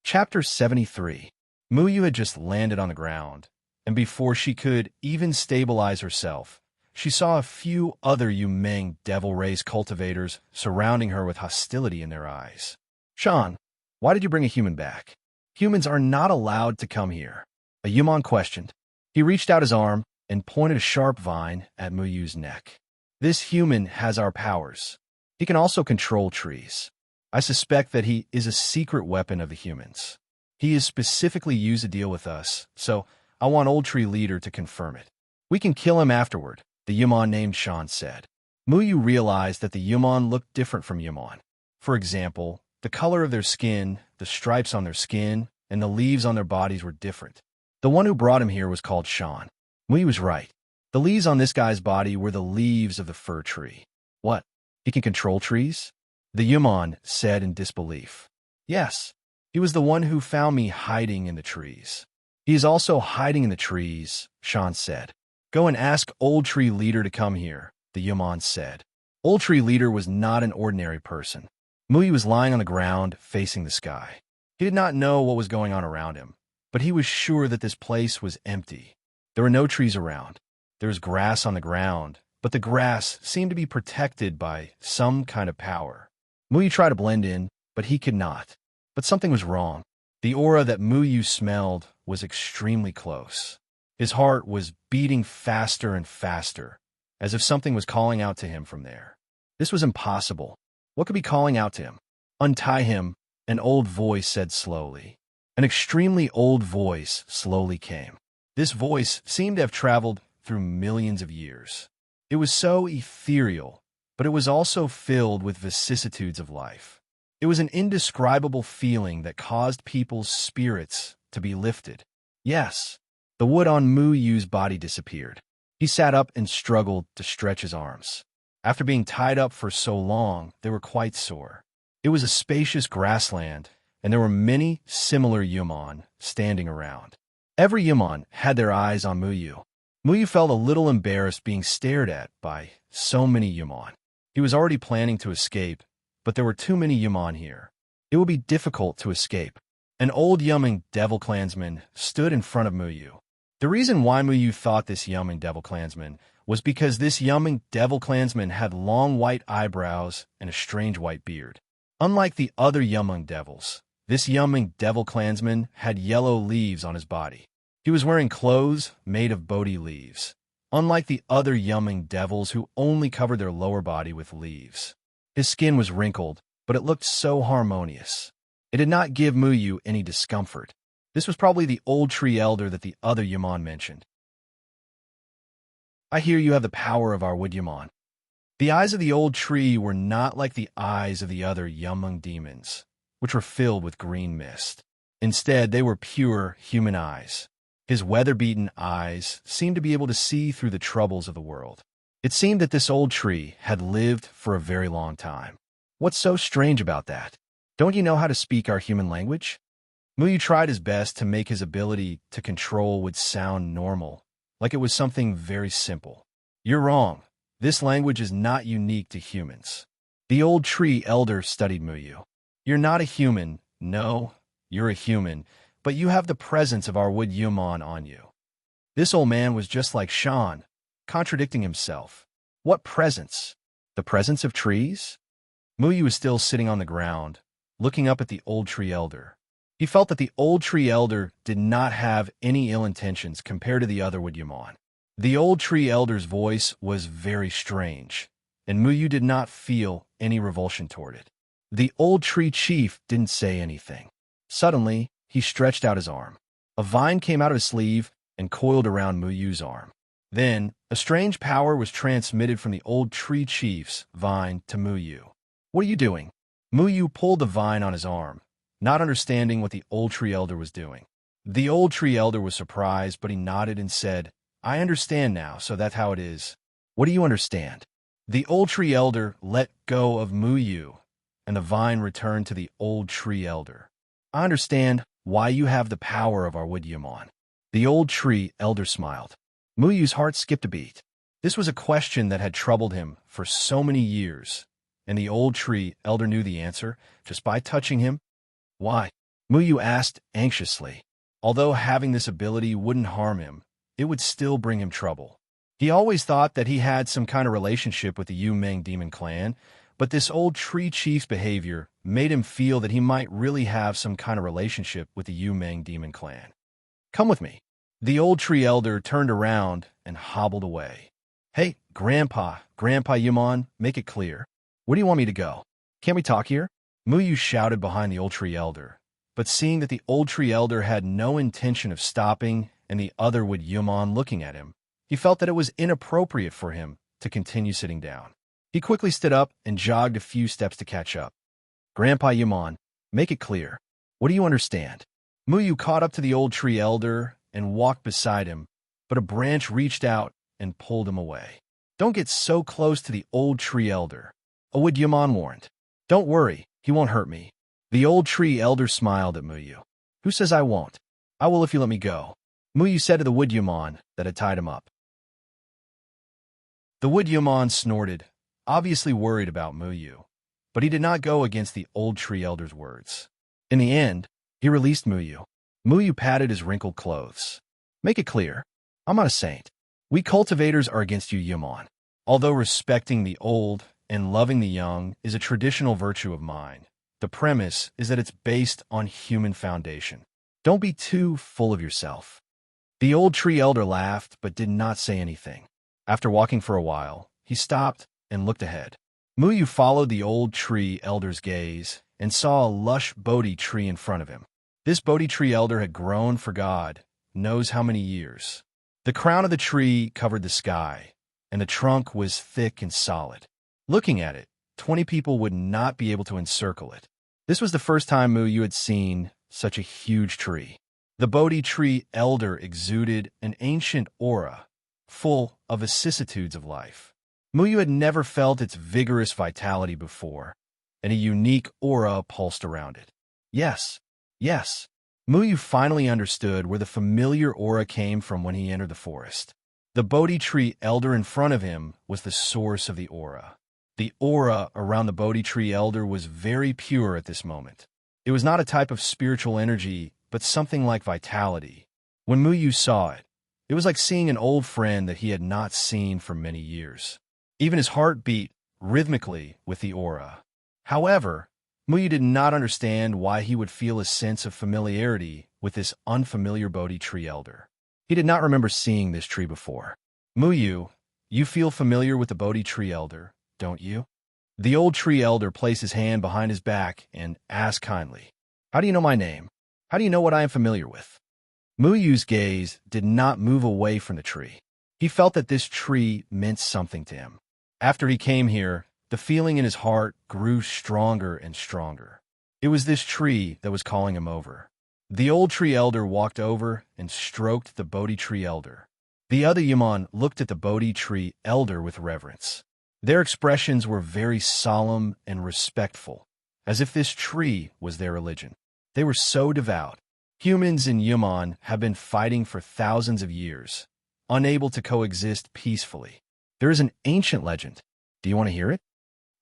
Chapter 73. Muyu had just landed on the ground, and before she could even stabilize herself, she saw a few other Yumeng devil race cultivators surrounding her with hostility in their eyes. Shan, why did you bring a human back? Humans are not allowed to come here. A Yuman questioned. He reached out his arm and pointed a sharp vine at Muyu's neck. This human has our powers. He can also control trees. I suspect that he is a secret weapon of the humans. He is specifically used to deal with us, so I want Old Tree Leader to confirm it. We can kill him afterward, the Yuman named Shan said. Muyu realized that the Yuman looked different from Yuman. For example, the color of their skin, the stripes on their skin, and the leaves on their bodies were different. The one who brought him here was called Shan. Muyu was right. The leaves on this guy's body were the leaves of the fir tree. What? He can control trees? The Yuman said in disbelief. Yes, he was the one who found me hiding in the trees. He is also hiding in the trees, Shan said. Go and ask Old Tree Leader to come here, the Yuman said. Old Tree Leader was not an ordinary person. Muyu was lying on the ground, facing the sky. He did not know what was going on around him, but he was sure that this place was empty. There were no trees around. There was grass on the ground, but the grass seemed to be protected by some kind of power. Muyu tried to blend in, but he could not. But something was wrong. The aura that Muyu smelled was extremely close. His heart was beating faster and faster, as if something was calling out to him from there. This was impossible. What could be calling out to him? Untie him, an old voice said slowly. An extremely old voice slowly came. This voice seemed to have traveled through millions of years. It was so ethereal, but it was also filled with vicissitudes of life. It was an indescribable feeling that caused people's spirits to be lifted. Yes, the wood on Mu Yu's body disappeared. He sat up and struggled to stretch his arms. After being tied up for so long, they were quite sore. It was a spacious grassland, and there were many similar Yumon standing around. Every Yumon had their eyes on Mu Yu. Mu Yu felt a little embarrassed being stared at by so many Yumon. He was already planning to escape, but there were too many Yumon here. It would be difficult to escape. An old Yuming devil clansman stood in front of Mu Yu. The reason why Mu Yu thought this Yuming devil clansman was because this Yuming devil clansman had long white eyebrows and a strange white beard. Unlike the other Yuming devils, this Yuming devil clansman had yellow leaves on his body. He was wearing clothes made of Bodhi leaves, unlike the other Yuming devils who only covered their lower body with leaves. His skin was wrinkled, but it looked so harmonious. It did not give Mu Yu any discomfort. This was probably the old tree elder that the other Yumon mentioned. I hear you have the power of our wood Yumon. The eyes of the old tree were not like the eyes of the other Yumung demons, which were filled with green mist. Instead, they were pure human eyes. His weather-beaten eyes seemed to be able to see through the troubles of the world. It seemed that this old tree had lived for a very long time. What's so strange about that? Don't you know how to speak our human language? Mu Yu tried his best to make his ability to control would sound normal, like it was something very simple. You're wrong. This language is not unique to humans. The old tree elder studied Mu Yu. You're not a human. No, you're a human, but you have the presence of our wood Yumon on you. This old man was just like Shan, contradicting himself. What presence? The presence of trees? Mu Yu was still sitting on the ground, looking up at the old tree elder. He felt that the old tree elder did not have any ill intentions compared to the other wood Yumon. The old tree elder's voice was very strange, and Mu Yu did not feel any revulsion toward it. The old tree chief didn't say anything. Suddenly, he stretched out his arm. A vine came out of his sleeve and coiled around Mu Yu's arm. Then, a strange power was transmitted from the old tree chief's vine to Mu Yu. What are you doing? Mu Yu pulled the vine on his arm, not understanding what the old tree elder was doing. The old tree elder was surprised, but he nodded and said, I understand now, so that's how it is. What do you understand? The old tree elder let go of Mu Yu, and the vine returned to the old tree elder. I understand why you have the power of our wood Yumon. The old tree elder smiled. Mu Yu's heart skipped a beat. This was a question that had troubled him for so many years, and the old tree elder knew the answer just by touching him. Why? Mu Yu asked anxiously. Although having this ability wouldn't harm him, it would still bring him trouble. He always thought that he had some kind of relationship with the Yu Meng demon clan, but this old tree chief's behavior made him feel that he might really have some kind of relationship with the Yu Meng demon clan. Come with me. The old tree elder turned around and hobbled away. Hey, Grandpa Yumon, make it clear. Where do you want me to go? Can't we talk here? Mu Yu shouted behind the old tree elder, but seeing that the old tree elder had no intention of stopping and the other would Yumon looking at him, he felt that it was inappropriate for him to continue sitting down. He quickly stood up and jogged a few steps to catch up. Grandpa Yumon, make it clear. What do you understand? Mu Yu caught up to the old tree elder and walked beside him, but a branch reached out and pulled him away. Don't get so close to the old tree elder, a wood Yumon warned. Don't worry, he won't hurt me. The old tree elder smiled at Mu Yu. Who says I won't? I will if you let me go. Mu Yu said to the wood Yumon that had tied him up. The wood Yumon snorted, obviously worried about Mu Yu, but he did not go against the old tree elder's words. In the end, he released Mu Yu. Mu Yu patted his wrinkled clothes. Make it clear, I'm not a saint. We cultivators are against you Yumon. Although respecting the old and loving the young is a traditional virtue of mine, the premise is that it's based on human foundation. Don't be too full of yourself. The old tree elder laughed but did not say anything. After walking for a while, he stopped and looked ahead. Mu Yu followed the old tree elder's gaze and saw a lush Bodhi tree in front of him. This Bodhi tree elder had grown for God knows how many years. The crown of the tree covered the sky, and the trunk was thick and solid. Looking at it, 20 people would not be able to encircle it. This was the first time Muyu had seen such a huge tree. The Bodhi tree elder exuded an ancient aura, full of vicissitudes of life. Muyu had never felt its vigorous vitality before, and a unique aura pulsed around it. Yes, yes. Muyu finally understood where the familiar aura came from when he entered the forest. The Bodhi tree elder in front of him was the source of the aura. The aura around the Bodhi tree elder was very pure at this moment. It was not a type of spiritual energy, but something like vitality. When Muyu saw it, it was like seeing an old friend that he had not seen for many years. Even his heart beat rhythmically with the aura. However, Muyu did not understand why he would feel a sense of familiarity with this unfamiliar Bodhi tree elder. He did not remember seeing this tree before. Muyu, you feel familiar with the Bodhi tree elder, don't you? The old tree elder placed his hand behind his back and asked kindly, "How do you know my name? How do you know what I am familiar with?" Muyu's gaze did not move away from the tree. He felt that this tree meant something to him. After he came here, the feeling in his heart grew stronger and stronger. It was this tree that was calling him over. The old tree elder walked over and stroked the Bodhi tree elder. The other Yaman looked at the Bodhi tree elder with reverence. Their expressions were very solemn and respectful, as if this tree was their religion. They were so devout. Humans and Yaman have been fighting for thousands of years, unable to coexist peacefully. There is an ancient legend. Do you want to hear it?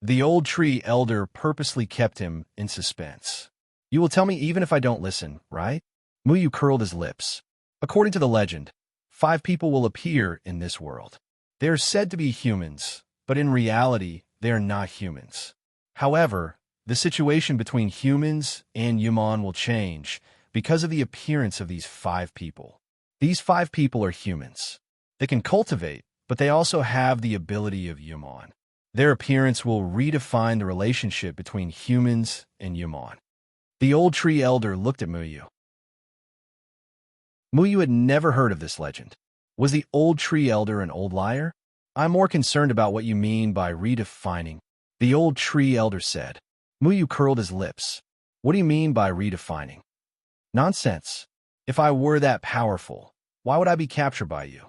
The old tree elder purposely kept him in suspense. You will tell me even if I don't listen, right? Muyu curled his lips. According to the legend, 5 people will appear in this world. They are said to be humans, but in reality, they are not humans. However, the situation between humans and Yaman will change because of the appearance of these 5 people. These 5 people are humans. They can cultivate, but they also have the ability of Yaman. Their appearance will redefine the relationship between humans and Yaman. The old tree elder looked at Muyu. Muyu had never heard of this legend. Was the old tree elder an old liar? I'm more concerned about what you mean by redefining, the old tree elder said. Muyu curled his lips. What do you mean by redefining? Nonsense. If I were that powerful, why would I be captured by you?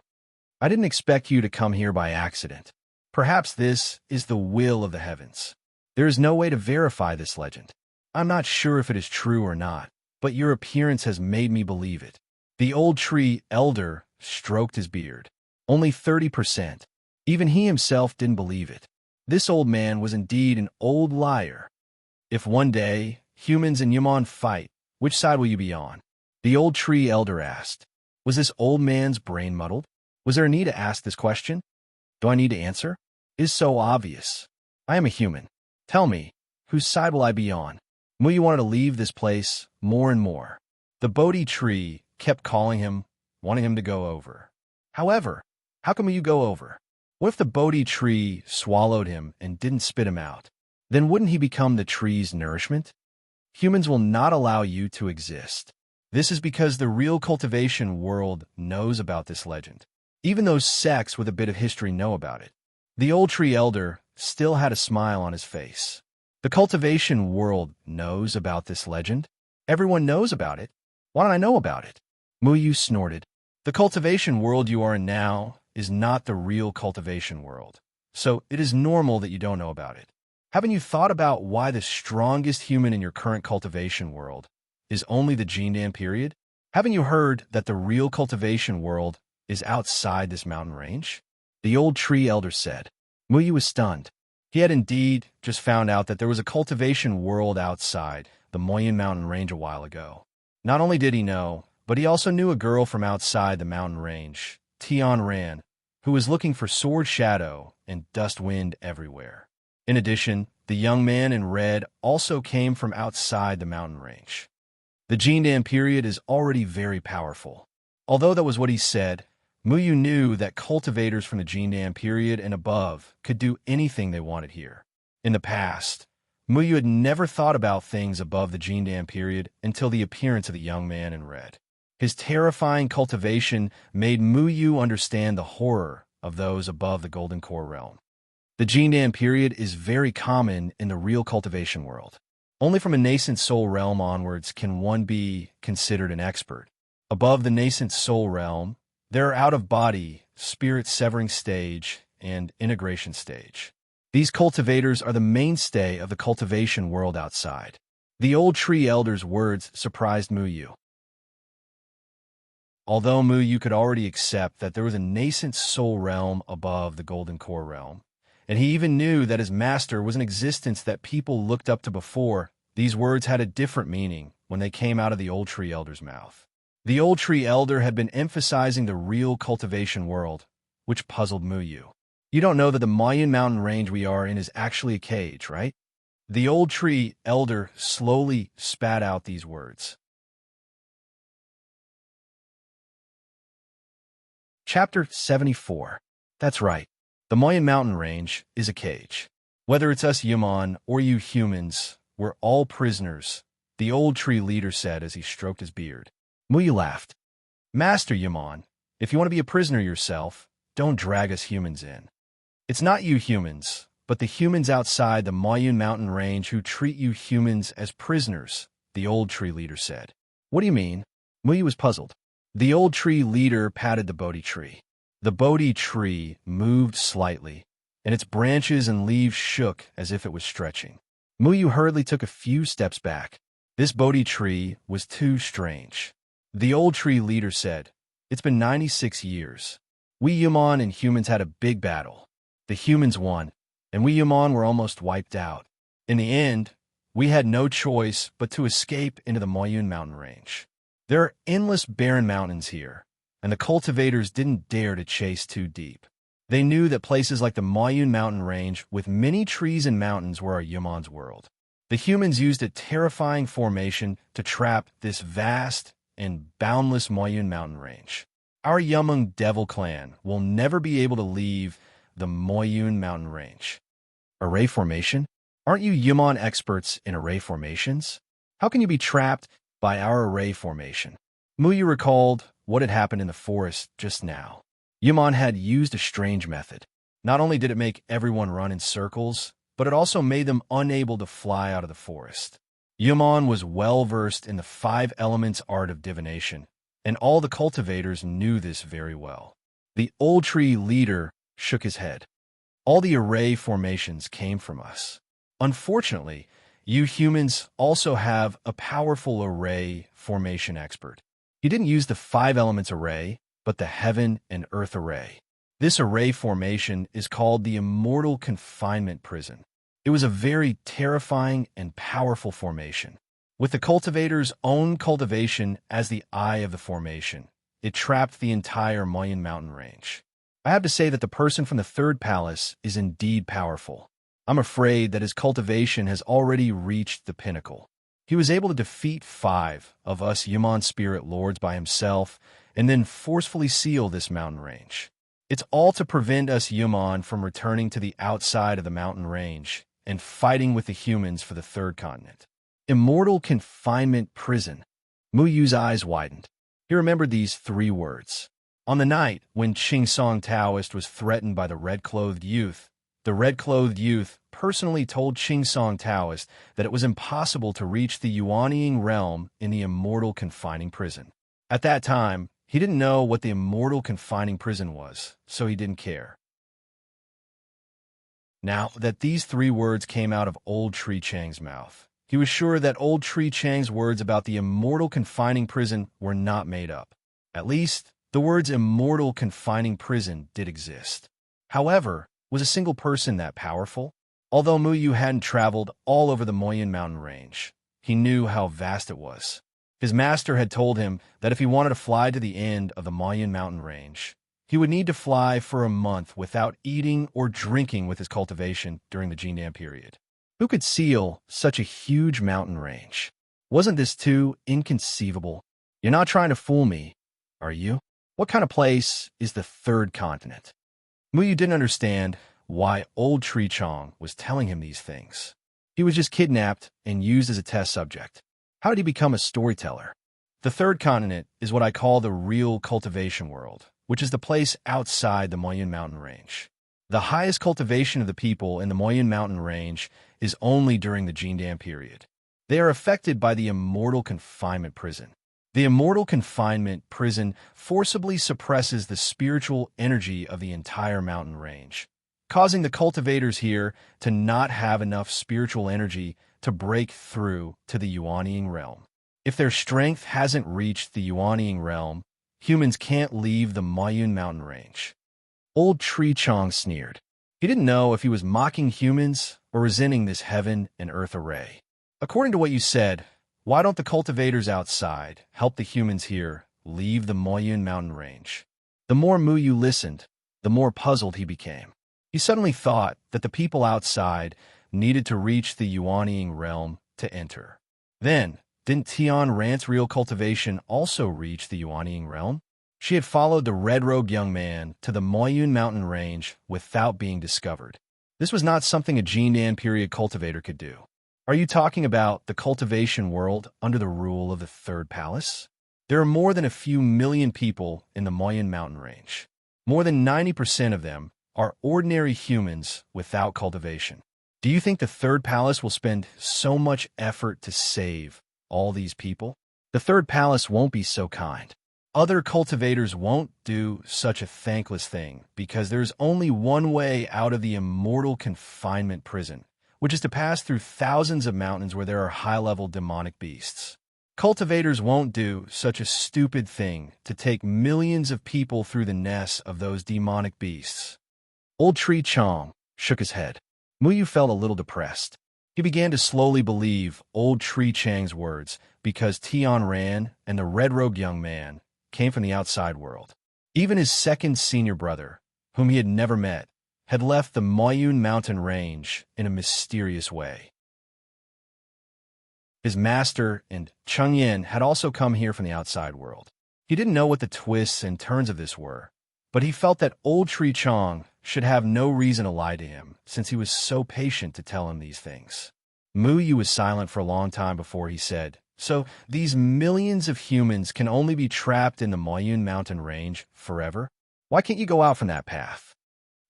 I didn't expect you to come here by accident. Perhaps this is the will of the heavens. There is no way to verify this legend. I'm not sure if it is true or not, but your appearance has made me believe it. The old tree elder stroked his beard. Only 30%. Even he himself didn't believe it. This old man was indeed an old liar. If one day humans and Yaman fight, which side will you be on? The old tree elder asked. Was this old man's brain muddled? Was there a need to ask this question? Do I need to answer? It is so obvious. I am a human. Tell me, whose side will I be on? Muyu wanted to leave this place more and more. The Bodhi tree kept calling him, wanting him to go over. However, how can Muyu go over? What if the Bodhi tree swallowed him and didn't spit him out? Then wouldn't he become the tree's nourishment? Humans will not allow you to exist. This is because the real cultivation world knows about this legend. Even those sects with a bit of history know about it. The old tree elder still had a smile on his face. The cultivation world knows about this legend. Everyone knows about it. Why don't I know about it? Muyu snorted. The cultivation world you are in now is not the real cultivation world, so it is normal that you don't know about it. Haven't you thought about why the strongest human in your current cultivation world is only the Jindan period? Haven't you heard that the real cultivation world is outside this mountain range? The old tree elder said. Muyu was stunned. He had indeed just found out that there was a cultivation world outside the Moyen mountain range a while ago. Not only did he know, but he also knew a girl from outside the mountain range, Tian Ran, who was looking for sword shadow and dust wind everywhere. In addition, the young man in red also came from outside the mountain range. The Jindan period is already very powerful. Although that was what he said, Muyu knew that cultivators from the Jindan period and above could do anything they wanted here. In the past, Muyu had never thought about things above the Jindan period until the appearance of the young man in red. His terrifying cultivation made Muyu understand the horror of those above the Golden Core realm. The Jindan period is very common in the real cultivation world. Only from a nascent soul realm onwards can one be considered an expert. Above the nascent soul realm, there are out-of-body, spirit-severing stage, and integration stage. These cultivators are the mainstay of the cultivation world outside. The old tree elder's words surprised Muyu. Although Muyu could already accept that there was a nascent soul realm above the Golden Core realm, and he even knew that his master was an existence that people looked up to before, these words had a different meaning when they came out of the old tree elder's mouth. The old tree elder had been emphasizing the real cultivation world, which puzzled Muyu. You don't know that the Mayan mountain range we are in is actually a cage, right? The old tree elder slowly spat out these words. Chapter 74. That's right. The Mayan mountain range is a cage. Whether it's us Yaman or you humans, we're all prisoners, the old tree leader said as he stroked his beard. Muyu laughed. Master Yaman, if you want to be a prisoner yourself, don't drag us humans in. It's not you humans, but the humans outside the Mayan mountain range who treat you humans as prisoners, the old tree leader said. What do you mean? Muyu was puzzled. The old tree leader patted the Bodhi tree. The Bodhi tree moved slightly, and its branches and leaves shook as if it was stretching. Muyu hurriedly took a few steps back. This Bodhi tree was too strange. The old tree leader said, It's been 96 years. We Yaman and humans had a big battle. The humans won, and we Yaman were almost wiped out. In the end, we had no choice but to escape into the Mayan mountain range. There are endless barren mountains here, and the cultivators didn't dare to chase too deep. They knew that places like the Mayan mountain range with many trees and mountains were our Yaman's world. The humans used a terrifying formation to trap this vast and boundless Mayan mountain range. Our Yaman devil clan will never be able to leave the Mayan mountain range. Array formation? Aren't you Yaman experts in array formations? How can you be trapped by our array formation? Muyu recalled what had happened in the forest just now. Yaman had used a strange method. Not only did it make everyone run in circles, but it also made them unable to fly out of the forest. Yaman was well-versed in the 5 elements art of divination, and all the cultivators knew this very well. The old tree leader shook his head. All the array formations came from us. Unfortunately, you humans also have a powerful array formation expert. He didn't use the 5 elements array, but the heaven and earth array. This array formation is called the immortal confinement prison. It was a very terrifying and powerful formation. With the cultivator's own cultivation as the eye of the formation, it trapped the entire Mayan mountain range. I have to say that the person from the 3rd palace is indeed powerful. I'm afraid that his cultivation has already reached the pinnacle. He was able to defeat 5 of us Yaman spirit lords by himself and then forcefully seal this mountain range. It's all to prevent us Yaman from returning to the outside of the mountain range and fighting with the humans for the 3rd continent. Immortal confinement prison. Muyu's eyes widened. He remembered these 3 words. On the night when Qingsong Taoist was threatened by the red-clothed youth, the red-clothed youth personally told Qingsong Taoist that it was impossible to reach the Yuanying realm in the immortal confining prison. At that time, he didn't know what the immortal confining prison was, so he didn't care. Now that these 3 words came out of Old Tree Chang's mouth, he was sure that Old Tree Chang's words about the immortal confining prison were not made up. At least, the words immortal confining prison did exist. However, was a single person that powerful? Although Muyu hadn't traveled all over the Mayan mountain range, he knew how vast it was. His master had told him that if he wanted to fly to the end of the Mayan mountain range, he would need to fly for a month without eating or drinking with his cultivation during the Jindan period. Who could seal such a huge mountain range? Wasn't this too inconceivable? You're not trying to fool me, are you? What kind of place is the 3rd continent? Muyu didn't understand why Old Tree Chong was telling him these things. He was just kidnapped and used as a test subject. How did he become a storyteller? The third continent is what I call the real cultivation world, which is the place outside the Moyun Mountain Range. The highest cultivation of the people in the Moyun Mountain Range is only during the Jindan period. They are affected by the immortal confinement prison. The immortal confinement prison forcibly suppresses the spiritual energy of the entire mountain range, causing the cultivators here to not have enough spiritual energy to break through to the Yuanying realm. If their strength hasn't reached the Yuanying realm, humans can't leave the Moyun Mountain Range. Old Tree Chong sneered. He didn't know if he was mocking humans or resenting this heaven and earth array. According to what you said, why don't the cultivators outside help the humans here leave the Moyun Mountain Range? The more Muyu listened, the more puzzled he became. He suddenly thought that the people outside needed to reach the Yuanying realm to enter. Then, didn't Tian Rant's real cultivation also reach the Yuanying realm? She had followed the red-robed young man to the Moyun Mountain Range without being discovered. This was not something a Jindan period cultivator could do. Are you talking about the cultivation world under the rule of the Third Palace? There are more than a few million people in the Moyun Mountain Range. More than 90% of them are ordinary humans without cultivation. Do you think the Third Palace will spend so much effort to save all these people? The Third Palace won't be so kind. Other cultivators won't do such a thankless thing because there's only one way out of the immortal confinement prison, which is to pass through thousands of mountains where there are high-level demonic beasts. Cultivators won't do such a stupid thing to take millions of people through the nests of those demonic beasts. Old Tree Chong shook his head. Muyu felt a little depressed. He began to slowly believe Old Tree Chang's words because Tian Ran and the red-robed young man came from the outside world. Even his second senior brother, whom he had never met, had left the Moyun Mountain Range in a mysterious way. His master and Chung Yin had also come here from the outside world. He didn't know what the twists and turns of this were, but he felt that Old Tree Chong should have no reason to lie to him since he was so patient to tell him these things. Muyu was silent for a long time before he said, "So these millions of humans can only be trapped in the Moyun Mountain Range forever? Why can't you go out from that path?"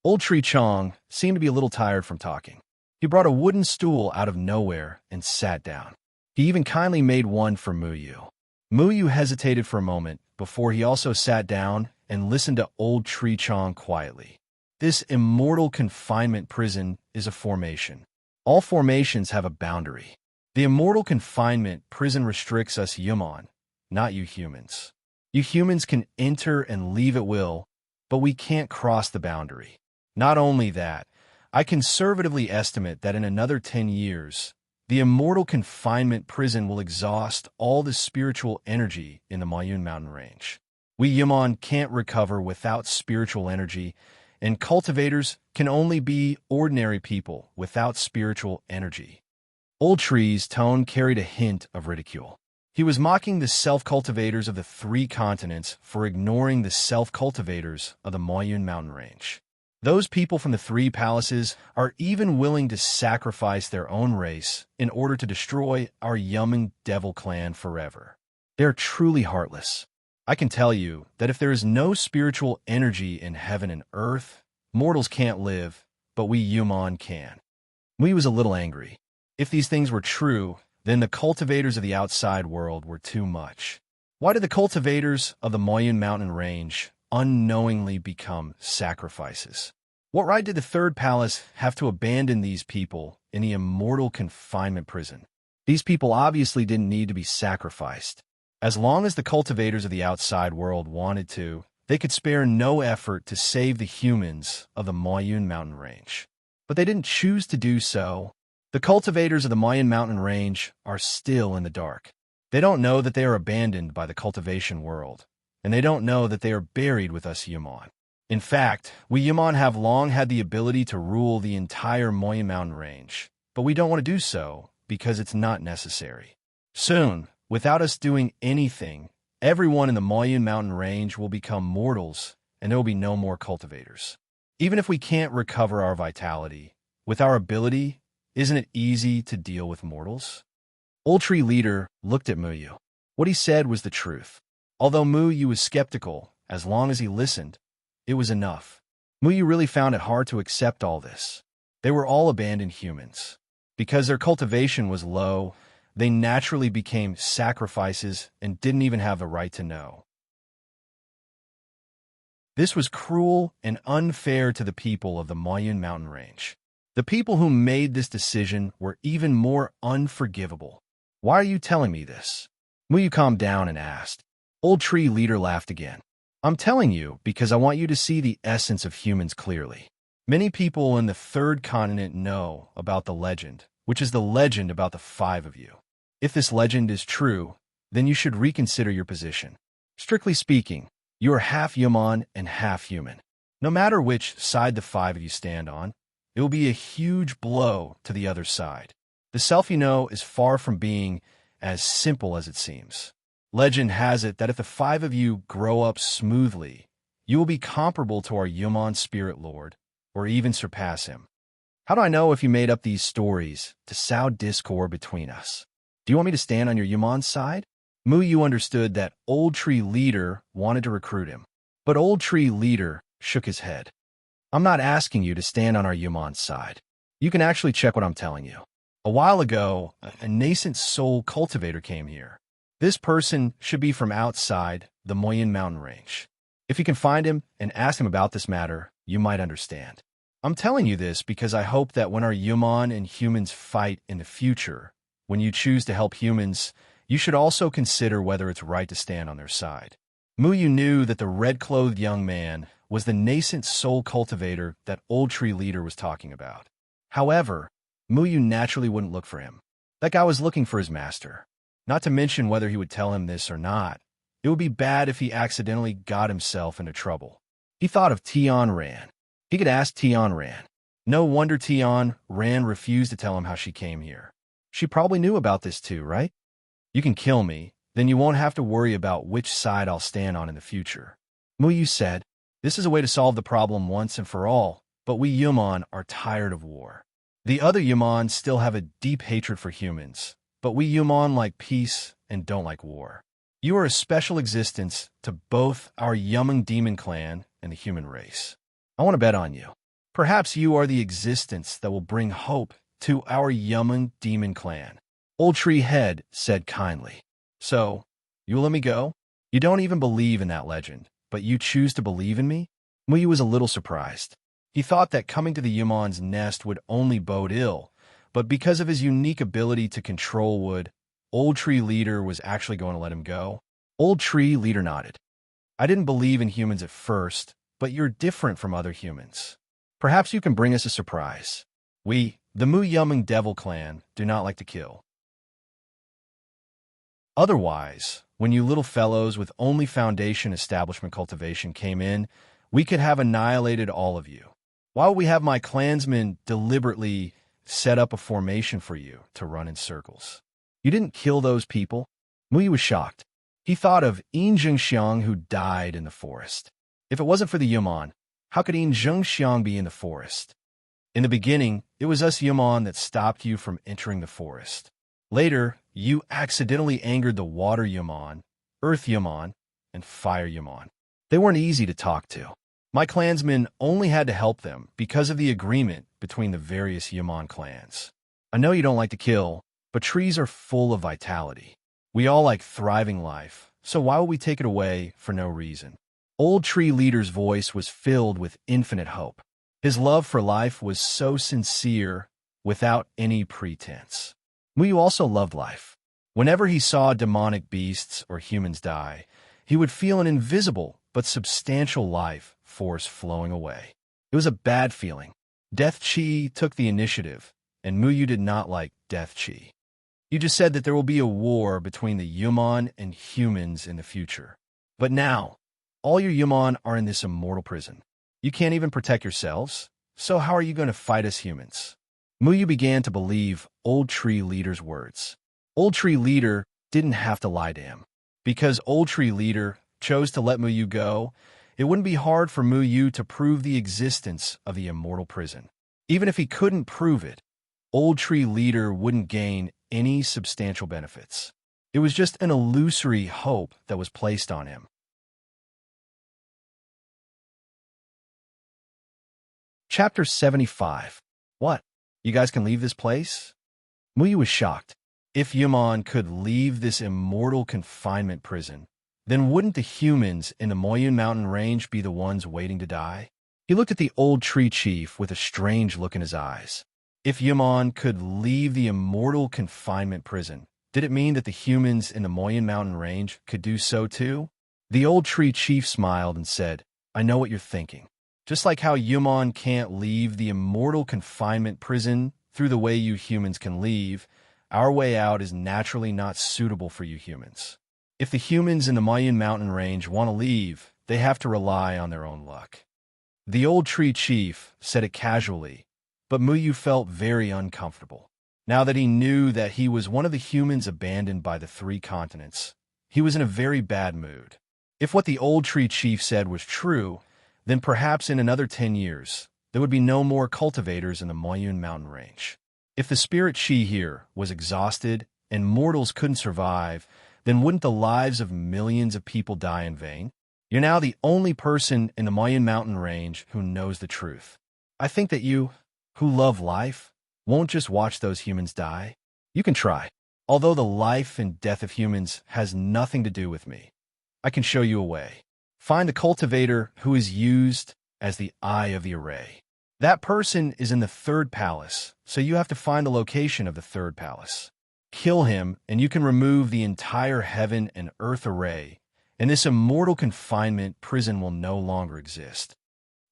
Old Tree Chong seemed to be a little tired from talking. He brought a wooden stool out of nowhere and sat down. He even kindly made one for Muyu. Muyu hesitated for a moment before he also sat down and listened to Old Tree Chong quietly. This immortal confinement prison is a formation. All formations have a boundary. The immortal confinement prison restricts us Yumon, not you humans. You humans can enter and leave at will, but we can't cross the boundary. Not only that, I conservatively estimate that in another 10 years, the immortal confinement prison will exhaust all the spiritual energy in the Moyun Mountain Range. We Yumon can't recover without spiritual energy, and cultivators can only be ordinary people without spiritual energy. Old Tree's tone carried a hint of ridicule. He was mocking the self-cultivators of the 3 continents for ignoring the self-cultivators of the Moyun Mountain Range. Those people from the 3 palaces are even willing to sacrifice their own race in order to destroy our Yumming Devil clan forever. They are truly heartless. I can tell you that if there is no spiritual energy in heaven and earth, mortals can't live, but we Yumon can. Mui was a little angry. If these things were true, then the cultivators of the outside world were too much. Why did the cultivators of the Moyun Mountain Range unknowingly become sacrifices? What right did the Third Palace have to abandon these people in the immortal confinement prison? These people obviously didn't need to be sacrificed. As long as the cultivators of the outside world wanted to, they could spare no effort to save the humans of the Moyun Mountain Range. But they didn't choose to do so. The cultivators of the Moyun Mountain Range are still in the dark. They don't know that they are abandoned by the cultivation world, and they don't know that they are buried with us Yumon. In fact, we Yumon have long had the ability to rule the entire Moyun Mountain Range, but we don't want to do so because it's not necessary. Soon, without us doing anything, everyone in the Moyun Mountain Range will become mortals, and there will be no more cultivators. Even if we can't recover our vitality, with our ability, Isn't it easy to deal with mortals? Old Tree Leader looked at Muyu. What he said was the truth. Although Muyu was skeptical, as long as he listened, it was enough. Muyu really found it hard to accept all this. They were all abandoned humans. Because their cultivation was low, they naturally became sacrifices and didn't even have the right to know. This was cruel and unfair to the people of the Moyun mountain range. The people who made this decision were even more unforgivable. Why are you telling me this? Muyu calmed down and asked. Old Tree Leader laughed again. I'm telling you because I want you to see the essence of humans clearly. Many people in the third continent know about the legend, which is the legend about the five of you. If this legend is true, then you should reconsider your position. Strictly speaking, you are half human and half human. No matter which side the five of you stand on, it will be a huge blow to the other side. The self you know is far from being as simple as it seems. Legend has it that if the five of you grow up smoothly, you will be comparable to our Yuman Spirit Lord, or even surpass him. How do I know if you made up these stories to sow discord between us? Do you want me to stand on your Yuman side? Muyu understood that Old Tree Leader wanted to recruit him, but Old Tree Leader shook his head. I'm not asking you to stand on our Yuman side. You can actually check what I'm telling you. A while ago, a nascent soul cultivator came here. This person should be from outside the Moyun mountain range. If you can find him and ask him about this matter, you might understand. I'm telling you this because I hope that when our Yuman and humans fight in the future, when you choose to help humans, you should also consider whether it's right to stand on their side. Muyu knew that the red-clothed young man was the nascent soul cultivator that Old Tree Leader was talking about. However, Muyu naturally wouldn't look for him. That guy was looking for his master. Not to mention whether he would tell him this or not. It would be bad if he accidentally got himself into trouble. He thought of Tian Ran. He could ask Tian Ran. No wonder Tian Ran refused to tell him how she came here. She probably knew about this too, right? You can kill me, then you won't have to worry about which side I'll stand on in the future. Muyu said, this is a way to solve the problem once and for all, but we Yuman are tired of war. The other Yuman still have a deep hatred for humans, but we Yuman like peace and don't like war. You are a special existence to both our Yuman demon clan and the human race. I want to bet on you. Perhaps you are the existence that will bring hope to our Yuman demon clan. Old Tree Head said kindly. So, you will let me go? You don't even believe in that legend, but you choose to believe in me? Muyu was a little surprised. He thought that coming to the Yuman's nest would only bode ill, but because of his unique ability to control wood, Old Tree Leader was actually going to let him go. Old Tree Leader nodded. I didn't believe in humans at first, but you're different from other humans. Perhaps you can bring us a surprise. We, the Mu Yumming Devil Clan, do not like to kill. Otherwise, when you little fellows with only foundation establishment cultivation came in, we could have annihilated all of you. Why would we have my clansmen deliberately set up a formation for you to run in circles? You didn't kill those people? Muyu was shocked. He thought of Yin Zhengxiang who died in the forest. If it wasn't for the Yuman, how could Yin Zhengxiang be in the forest? In the beginning, it was us Yuman that stopped you from entering the forest. Later, you accidentally angered the Water Yuman, Earth Yuman, and Fire Yuman. They weren't easy to talk to. My clansmen only had to help them because of the agreement between the various Yuman clans. I know you don't like to kill, but trees are full of vitality. We all like thriving life, so why would we take it away for no reason? Old Tree Leader's voice was filled with infinite hope. His love for life was so sincere, without any pretense. Muyu also loved life. Whenever he saw demonic beasts or humans die, he would feel an invisible but substantial life force flowing away. It was a bad feeling. Death Chi took the initiative, and Muyu did not like Death Chi. You just said that there will be a war between the Yuman and humans in the future. But now, all your Yuman are in this immortal prison. You can't even protect yourselves, so how are you going to fight us humans? Muyu began to believe Old Tree Leader's words. Old Tree Leader didn't have to lie to him. Because Old Tree Leader chose to let Muyu go, it wouldn't be hard for Muyu to prove the existence of the immortal prison. Even if he couldn't prove it, Old Tree Leader wouldn't gain any substantial benefits. It was just an illusory hope that was placed on him. Chapter 75. What? You guys can leave this place? Muyu was shocked. If Yaman could leave this immortal confinement prison, then wouldn't the humans in the Moyun mountain range be the ones waiting to die? He looked at the old tree chief with a strange look in his eyes. If Yaman could leave the immortal confinement prison, did it mean that the humans in the Moyun mountain range could do so too? The old tree chief smiled and said, I know what you're thinking. Just like how Yaman can't leave the immortal confinement prison through the way you humans can leave, our way out is naturally not suitable for you humans. If the humans in the Moyun mountain range want to leave, they have to rely on their own luck. The old tree chief said it casually, but Muyu felt very uncomfortable. Now that he knew that he was one of the humans abandoned by the 3 continents, he was in a very bad mood. If what the old tree chief said was true, then perhaps in another 10 years, there would be no more cultivators in the Moyun mountain range. If the spirit chi here was exhausted and mortals couldn't survive, then wouldn't the lives of millions of people die in vain? You're now the only person in the Moyun mountain range who knows the truth. I think that you, who love life, won't just watch those humans die. You can try. Although the life and death of humans has nothing to do with me, I can show you a way. Find a cultivator who is used as the eye of the array. That person is in the 3rd palace, so you have to find the location of the 3rd palace. Kill him, and you can remove the entire heaven and earth array, and this immortal confinement prison will no longer exist.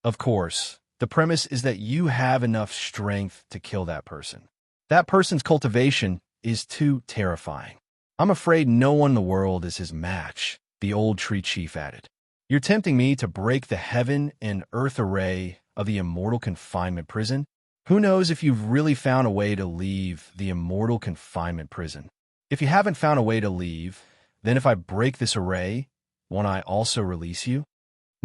Of course, the premise is that you have enough strength to kill that person. That person's cultivation is too terrifying. I'm afraid no one in the world is his match, the old tree chief added. You're tempting me to break the heaven and earth array of the immortal confinement prison? Who knows if you've really found a way to leave the immortal confinement prison? If you haven't found a way to leave, then if I break this array, won't I also release you?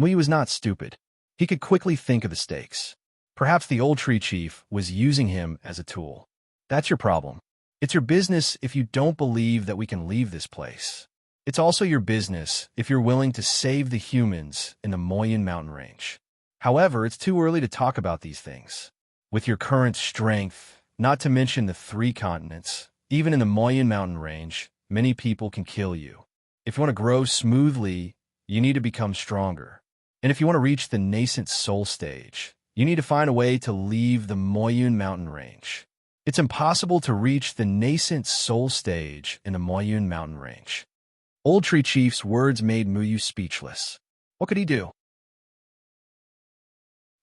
Muyu was not stupid. He could quickly think of the stakes. Perhaps the old tree chief was using him as a tool. That's your problem. It's your business if you don't believe that we can leave this place. It's also your business if you're willing to save the humans in the Moyun mountain range. However, it's too early to talk about these things. With your current strength, not to mention the 3 continents, even in the Moyun mountain range, many people can kill you. If you want to grow smoothly, you need to become stronger. And if you want to reach the nascent soul stage, you need to find a way to leave the Moyun mountain range. It's impossible to reach the nascent soul stage in the Moyun mountain range. Old Tree Chief's words made Muyu speechless. What could he do?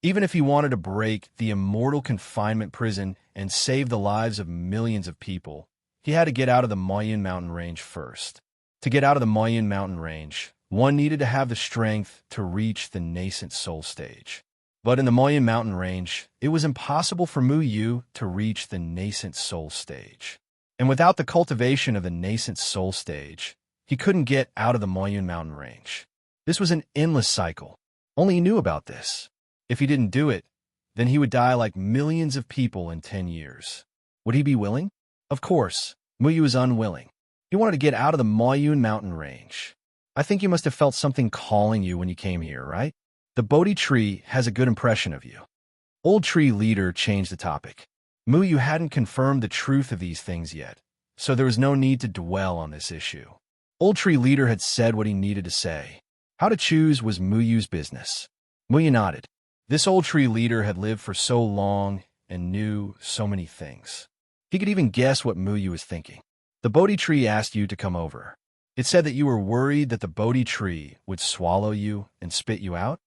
Even if he wanted to break the immortal confinement prison and save the lives of millions of people, he had to get out of the Moyun mountain range first. To get out of the Moyun mountain range, one needed to have the strength to reach the nascent soul stage. But in the Moyun mountain range, it was impossible for Muyu to reach the nascent soul stage. And without the cultivation of the nascent soul stage, he couldn't get out of the Moyun mountain range. This was an endless cycle. Only he knew about this. If he didn't do it, then he would die like millions of people in 10 years. Would he be willing? Of course, Muyu was unwilling. He wanted to get out of the Moyun mountain range. I think you must have felt something calling you when you came here, right? The Bodhi tree has a good impression of you. Old Tree Leader changed the topic. Muyu hadn't confirmed the truth of these things yet, so there was no need to dwell on this issue. Old Tree Leader had said what he needed to say. How to choose was Muyu's business. Muyu nodded. This Old Tree Leader had lived for so long and knew so many things. He could even guess what Muyu was thinking. The Bodhi tree asked you to come over. It said that you were worried that the Bodhi tree would swallow you and spit you out.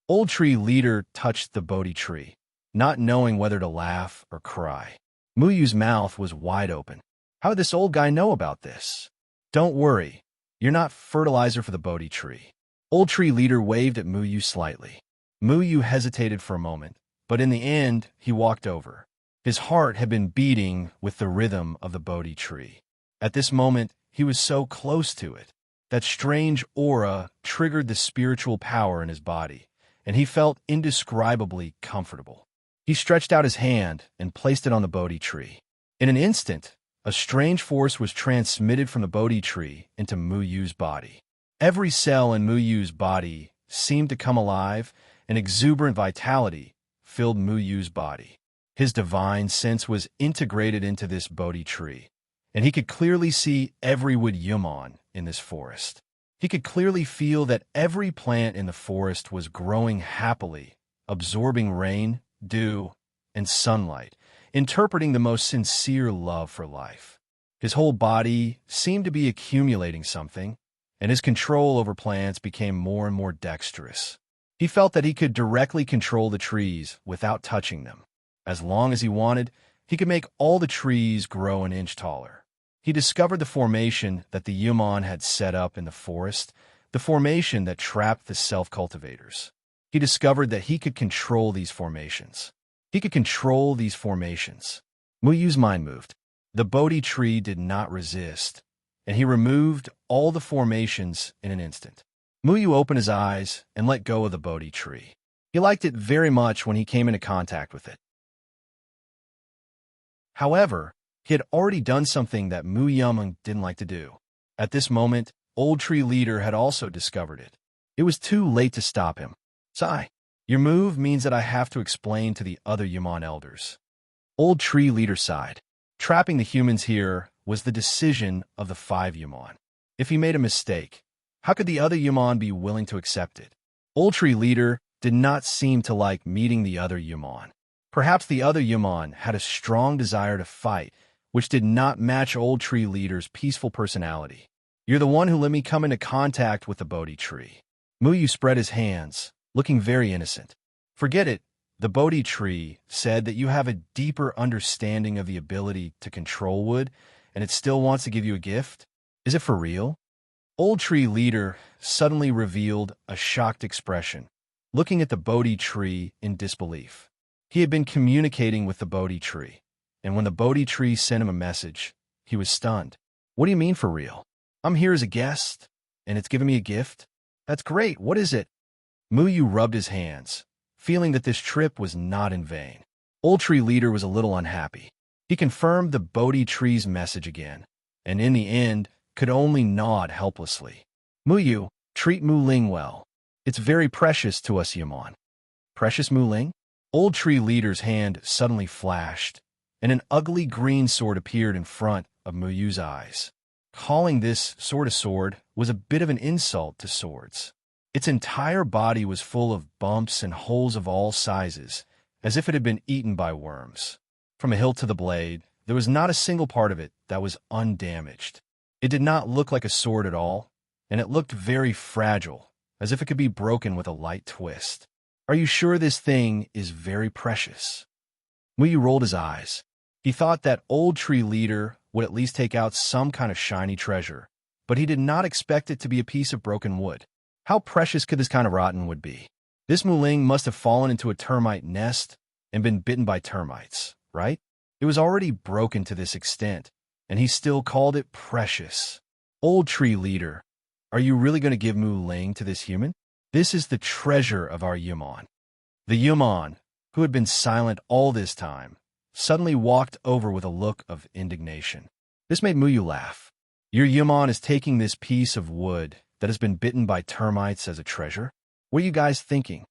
Old Tree Leader touched the Bodhi tree, not knowing whether to laugh or cry. Muyu's mouth was wide open. How did this old guy know about this? Don't worry, you're not fertilizer for the Bodhi tree. Old Tree Leader waved at Muyu slightly. Muyu hesitated for a moment, but in the end, he walked over. His heart had been beating with the rhythm of the Bodhi tree. At this moment, he was so close to it. That strange aura triggered the spiritual power in his body, and he felt indescribably comfortable. He stretched out his hand and placed it on the Bodhi tree. In an instant, a strange force was transmitted from the Bodhi tree into Mu Yu's body. Every cell in Mu Yu's body seemed to come alive, and exuberant vitality filled Mu Yu's body. His divine sense was integrated into this Bodhi tree, and he could clearly see every wood yumon in this forest. He could clearly feel that every plant in the forest was growing happily, absorbing rain, dew, and sunlight, interpreting the most sincere love for life. His whole body seemed to be accumulating something, and his control over plants became more and more dexterous. He felt that he could directly control the trees without touching them. As long as he wanted, he could make all the trees grow an inch taller. He discovered the formation that the yumon had set up in the forest, the formation that trapped the self-cultivators. He discovered that he could control these formations. He could control these formations. Mu Yu's mind moved. The Bodhi tree did not resist, and he removed all the formations in an instant. Mu Yu opened his eyes and let go of the Bodhi tree. He liked it very much when he came into contact with it. However, he had already done something that Mu Yumeng didn't like to do. At this moment, Old Tree Leader had also discovered it. It was too late to stop him. Sigh, your move means that I have to explain to the other Yumon elders. Old Tree Leader sighed. Trapping the humans here was the decision of the 5 Yumon. If he made a mistake, how could the other Yumon be willing to accept it? Old Tree Leader did not seem to like meeting the other Yumon. Perhaps the other Yumon had a strong desire to fight, which did not match Old Tree Leader's peaceful personality. You're the one who let me come into contact with the Bodhi tree. Mu Yu spread his hands, looking very innocent. Forget it. The Bodhi tree said that you have a deeper understanding of the ability to control wood, and it still wants to give you a gift? Is it for real? Old Tree Leader suddenly revealed a shocked expression, looking at the Bodhi tree in disbelief. He had been communicating with the Bodhi tree, and when the Bodhi tree sent him a message, he was stunned. What do you mean for real? I'm here as a guest, and it's giving me a gift? That's great. What is it? Mu Yu rubbed his hands, feeling that this trip was not in vain. Old Tree Leader was a little unhappy. He confirmed the Bodhi tree's message again, and in the end, could only nod helplessly. Mu Yu, treat Mu Ling well. It's very precious to us Yumon. Precious Mu Ling? Old Tree Leader's hand suddenly flashed, and an ugly green sword appeared in front of Mu Yu's eyes. Calling this sword a sword was a bit of an insult to swords. Its entire body was full of bumps and holes of all sizes, as if it had been eaten by worms. From a hilt to the blade, there was not a single part of it that was undamaged. It did not look like a sword at all, and it looked very fragile, as if it could be broken with a light twist. Are you sure this thing is very precious? Mu Yu rolled his eyes. He thought that Old Tree Leader would at least take out some kind of shiny treasure, but he did not expect it to be a piece of broken wood. How precious could this kind of rotten wood be? This Mu Ling must have fallen into a termite nest and been bitten by termites, right? It was already broken to this extent, and he still called it precious. Old Tree Leader, are you really going to give Mu Ling to this human? This is the treasure of our Yumon. The Yumon, who had been silent all this time, suddenly walked over with a look of indignation. This made Mu Yu laugh. Your Yumon is taking this piece of wood that has been bitten by termites as a treasure? What are you guys thinking?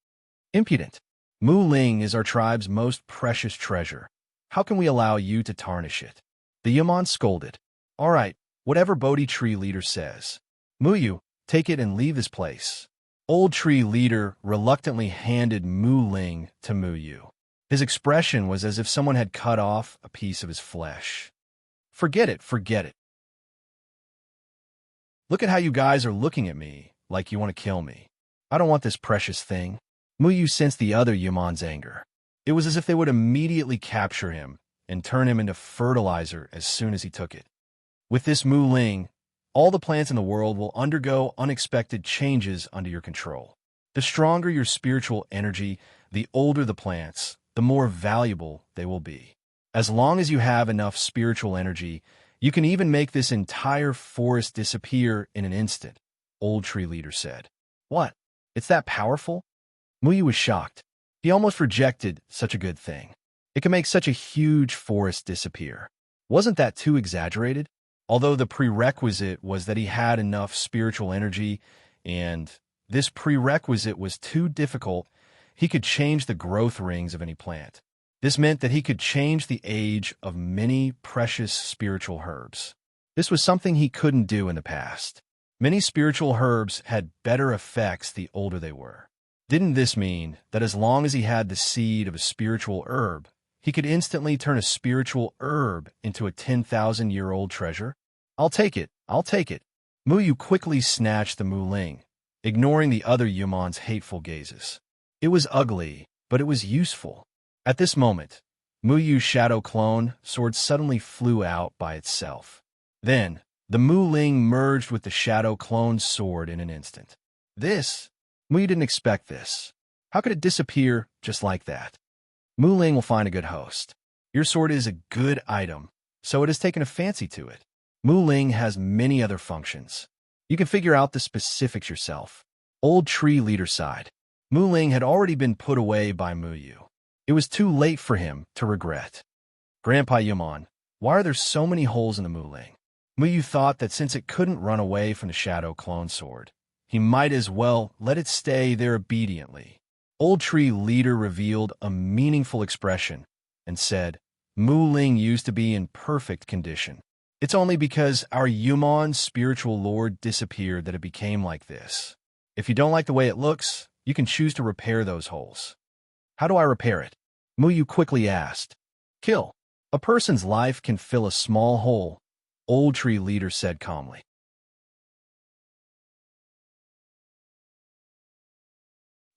Impudent. Mu Ling is our tribe's most precious treasure. How can we allow you to tarnish it? The Yumon scolded. All right, whatever Bodhi Tree Leader says. Mu Yu, take it and leave this place. Old Tree Leader reluctantly handed Mu Ling to Mu Yu. His expression was as if someone had cut off a piece of his flesh. Forget it, forget it. Look at how you guys are looking at me, like you want to kill me. I don't want this precious thing. Mu Yu sensed the other Yumon's anger. It was as if they would immediately capture him and turn him into fertilizer as soon as he took it. With this Mu Ling, all the plants in the world will undergo unexpected changes under your control. The stronger your spiritual energy, the older the plants, the more valuable they will be. As long as you have enough spiritual energy, you can even make this entire forest disappear in an instant, Old Tree Leader said. What? It's that powerful? Mu Yu was shocked. He almost rejected such a good thing. It could make such a huge forest disappear. Wasn't that too exaggerated? Although the prerequisite was that he had enough spiritual energy, and this prerequisite was too difficult, he could change the growth rings of any plant. This meant that he could change the age of many precious spiritual herbs. This was something he couldn't do in the past. Many spiritual herbs had better effects the older they were. Didn't this mean that as long as he had the seed of a spiritual herb, he could instantly turn a spiritual herb into a 10,000-year-old treasure? I'll take it, I'll take it. Muyu quickly snatched the Muling, ignoring the other Yumon's hateful gazes. It was ugly, but it was useful. At this moment, Muyu's shadow clone sword suddenly flew out by itself. Then, the Muling merged with the shadow clone's sword in an instant. Muyu didn't expect this. How could it disappear just like that? Muling will find a good host. Your sword is a good item, so it has taken a fancy to it. Muling has many other functions. You can figure out the specifics yourself. Old tree leader sighed. Muling had already been put away by Muyu. It was too late for him to regret. Grandpa Yumon, why are there so many holes in the Muling? Muyu thought that since it couldn't run away from the shadow clone sword, he might as well let it stay there obediently. Old tree leader revealed a meaningful expression and said, Muling used to be in perfect condition. It's only because our Yumon's spiritual lord disappeared that it became like this. If you don't like the way it looks, you can choose to repair those holes. How do I repair it? Muyu quickly asked. Kill. A person's life can fill a small hole, Old tree leader said calmly.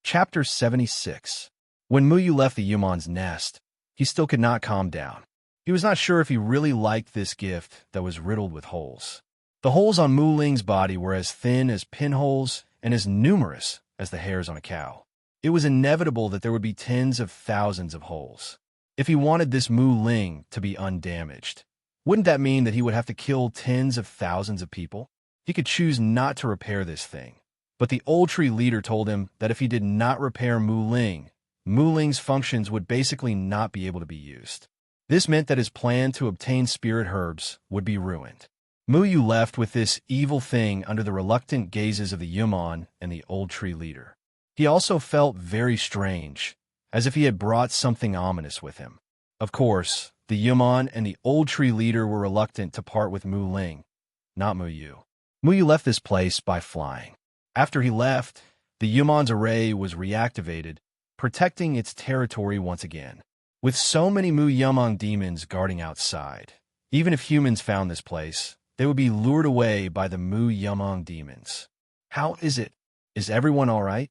Chapter 76. When Muyu left the Yumon's nest, he still could not calm down. He was not sure if he really liked this gift that was riddled with holes. The holes on Muling's body were as thin as pinholes and as numerous as the hairs on a cow. It was inevitable that there would be tens of thousands of holes. If he wanted this Muling to be undamaged, wouldn't that mean that he would have to kill tens of thousands of people? He could choose not to repair this thing. But the old tree leader told him that if he did not repair Muling, Muling's functions would basically not be able to be used. This meant that his plan to obtain spirit herbs would be ruined. Muyu left with this evil thing under the reluctant gazes of the Yumon and the old tree leader. He also felt very strange, as if he had brought something ominous with him. Of course, the Yumon and the old tree leader were reluctant to part with Muling, not Muyu. Muyu left this place by flying. After he left, the Yumon's array was reactivated, protecting its territory once again. With so many Mu Yumon demons guarding outside, even if humans found this place, they would be lured away by the Mu Yumon demons. How is it? Is everyone all right?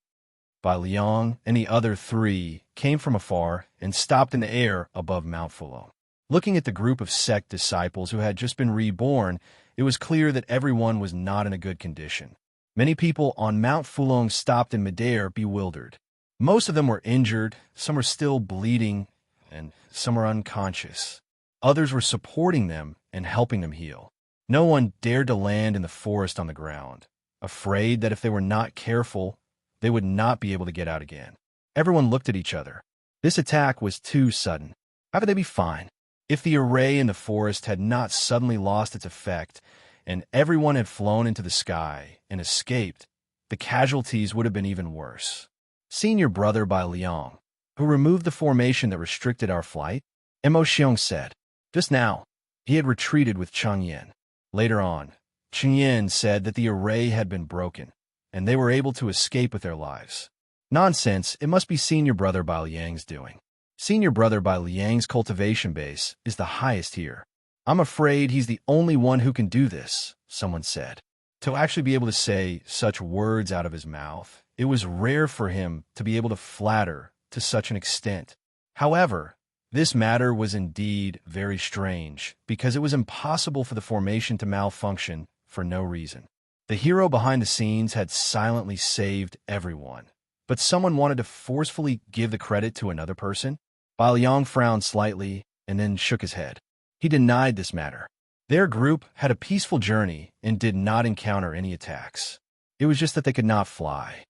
Bai Liang and the other three came from afar and stopped in the air above Mount Fulong. Looking at the group of sect disciples who had just been reborn, it was clear that everyone was not in a good condition. Many people on Mount Fulong stopped in midair, bewildered. Most of them were injured, some were still bleeding, and some were unconscious. Others were supporting them and helping them heal. No one dared to land in the forest on the ground, afraid that if they were not careful, they would not be able to get out again. Everyone looked at each other. This attack was too sudden. How could they be fine? If the array in the forest had not suddenly lost its effect, and everyone had flown into the sky and escaped, the casualties would have been even worse. Senior brother Bai Liang, who removed the formation that restricted our flight, Mo Xiong said. Just now, he had retreated with Cheng Yin. Later on, Cheng Yin said that the array had been broken, and they were able to escape with their lives. Nonsense, it must be senior brother Bai Liang's doing. Senior brother Bai Liang's cultivation base is the highest here. I'm afraid he's the only one who can do this, someone said. To actually be able to say such words out of his mouth, it was rare for him to be able to flatter to such an extent. However, this matter was indeed very strange, because it was impossible for the formation to malfunction for no reason. The hero behind the scenes had silently saved everyone, but someone wanted to forcefully give the credit to another person? Bai Liang frowned slightly and then shook his head. He denied this matter. Their group had a peaceful journey and did not encounter any attacks. It was just that they could not fly.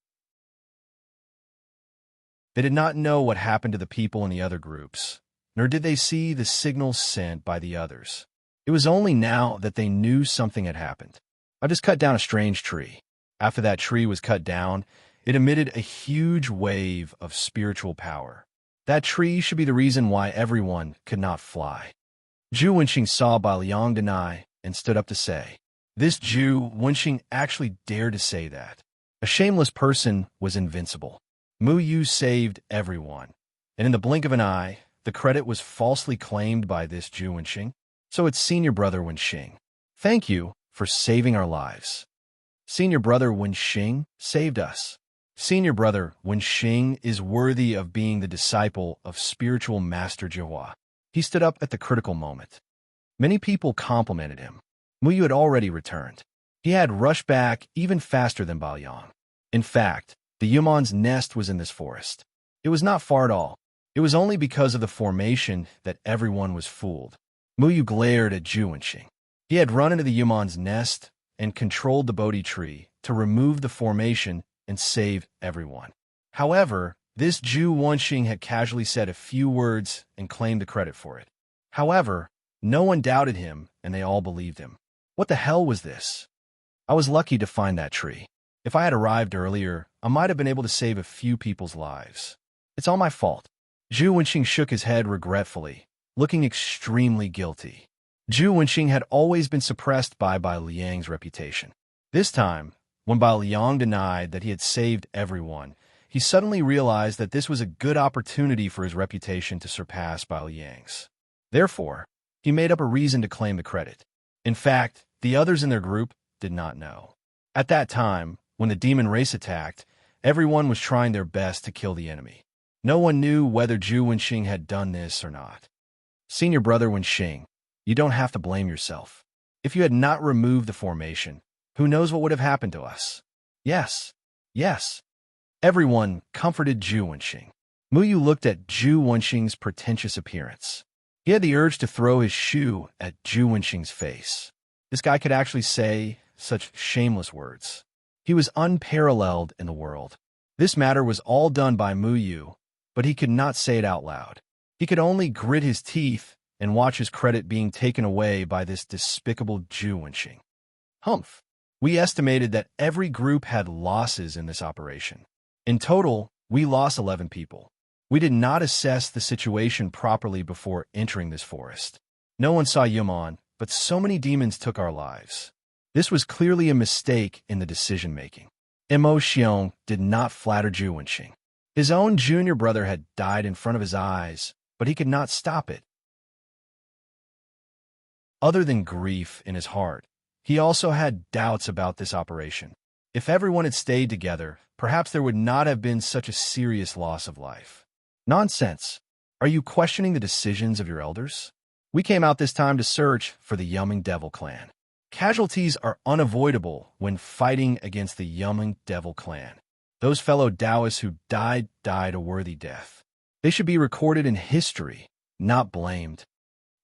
They did not know what happened to the people in the other groups, nor did they see the signals sent by the others. It was only now that they knew something had happened. I just cut down a strange tree. After that tree was cut down, it emitted a huge wave of spiritual power. That tree should be the reason why everyone could not fly. Zhu Wenxing saw Bai Liang deny and stood up to say, this Zhu Wenxing actually dared to say that. A shameless person was invincible. Mu Yu saved everyone, and in the blink of an eye, the credit was falsely claimed by this Zhu Wenxing. So it's senior brother Wenxing. Thank you for saving our lives. Senior brother Wenxing saved us. Senior brother Wenxing is worthy of being the disciple of spiritual master Jihua. He stood up at the critical moment. Many people complimented him. Mu Yu had already returned. He had rushed back even faster than Bao Yang. In fact, the Yumon's nest was in this forest. It was not far at all. It was only because of the formation that everyone was fooled. Mu Yu glared at Zhu Wenxing. He had run into the Yumon's nest and controlled the Bodhi tree to remove the formation and save everyone. However, this Zhu Wenxing had casually said a few words and claimed the credit for it. However, no one doubted him and they all believed him. What the hell was this? I was lucky to find that tree. If I had arrived earlier, I might have been able to save a few people's lives. It's all my fault. Zhu Wenxing shook his head regretfully, looking extremely guilty. Zhu Wenxing had always been suppressed by Bai Liang's reputation. This time, when Bai Liang denied that he had saved everyone, he suddenly realized that this was a good opportunity for his reputation to surpass Bai Liang's. Therefore, he made up a reason to claim the credit. In fact, the others in their group did not know. At that time, when the demon race attacked, everyone was trying their best to kill the enemy. No one knew whether Zhu Wenxing had done this or not. Senior brother Wenxing, you don't have to blame yourself. If you had not removed the formation, who knows what would have happened to us? Yes. Everyone comforted Zhu Wenxing. Mu Yu looked at Zhu Wenxing's pretentious appearance. He had the urge to throw his shoe at Zhu Wenxing's face. This guy could actually say such shameless words. He was unparalleled in the world. This matter was all done by Mu Yu, but he could not say it out loud. He could only grit his teeth and watch his credit being taken away by this despicable Zhu Wenxing. Humph. We estimated that every group had losses in this operation. In total, we lost 11 people. We did not assess the situation properly before entering this forest. No one saw Yumon, but so many demons took our lives. This was clearly a mistake in the decision-making. Mo Xiong did not flatter Zhu Wenxing. His own junior brother had died in front of his eyes, but he could not stop it. Other than grief in his heart, he also had doubts about this operation. If everyone had stayed together, perhaps there would not have been such a serious loss of life. Nonsense. Are you questioning the decisions of your elders? We came out this time to search for the Yumming Devil Clan. Casualties are unavoidable when fighting against the Yumming Devil Clan. Those fellow Taoists who died a worthy death. They should be recorded in history, not blamed.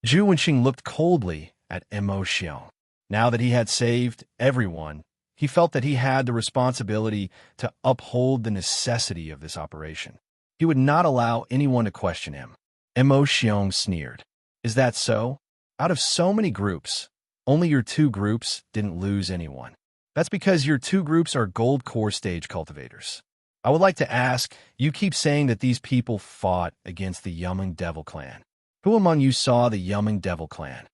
Zhu Wenxing looked coldly at Mo Xiong. Now that he had saved everyone, he felt that he had the responsibility to uphold the necessity of this operation. He would not allow anyone to question him. Mo Xiong sneered. Is that so? Out of so many groups, only your 2 groups didn't lose anyone. That's because your 2 groups are gold core stage cultivators. I would like to ask, you keep saying that these people fought against the Yumming Devil Clan. Who among you saw the Yumming Devil Clan?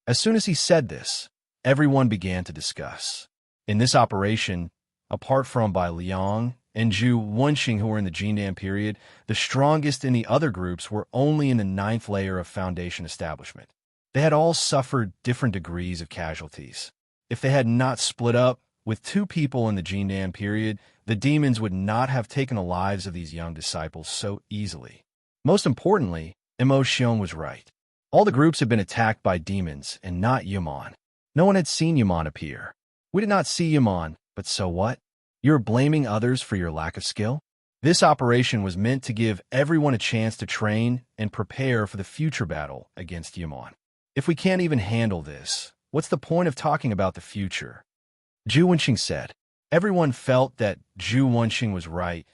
As soon as he said this, everyone began to discuss. In this operation, apart from Bai Liang and Zhu Wenxing who were in the Jindan period, the strongest in the other groups were only in the 9th layer of foundation establishment. They had all suffered different degrees of casualties. If they had not split up with 2 people in the Jindan period, the demons would not have taken the lives of these young disciples so easily. Most importantly, Mo Xiong was right. All the groups had been attacked by demons and not Yumon. No one had seen Yumon appear. We did not see Yumon, but so what? You're blaming others for your lack of skill? This operation was meant to give everyone a chance to train and prepare for the future battle against Yumon. If we can't even handle this, what's the point of talking about the future? Zhu Wenxing said. Everyone felt that Zhu Wenxing was right,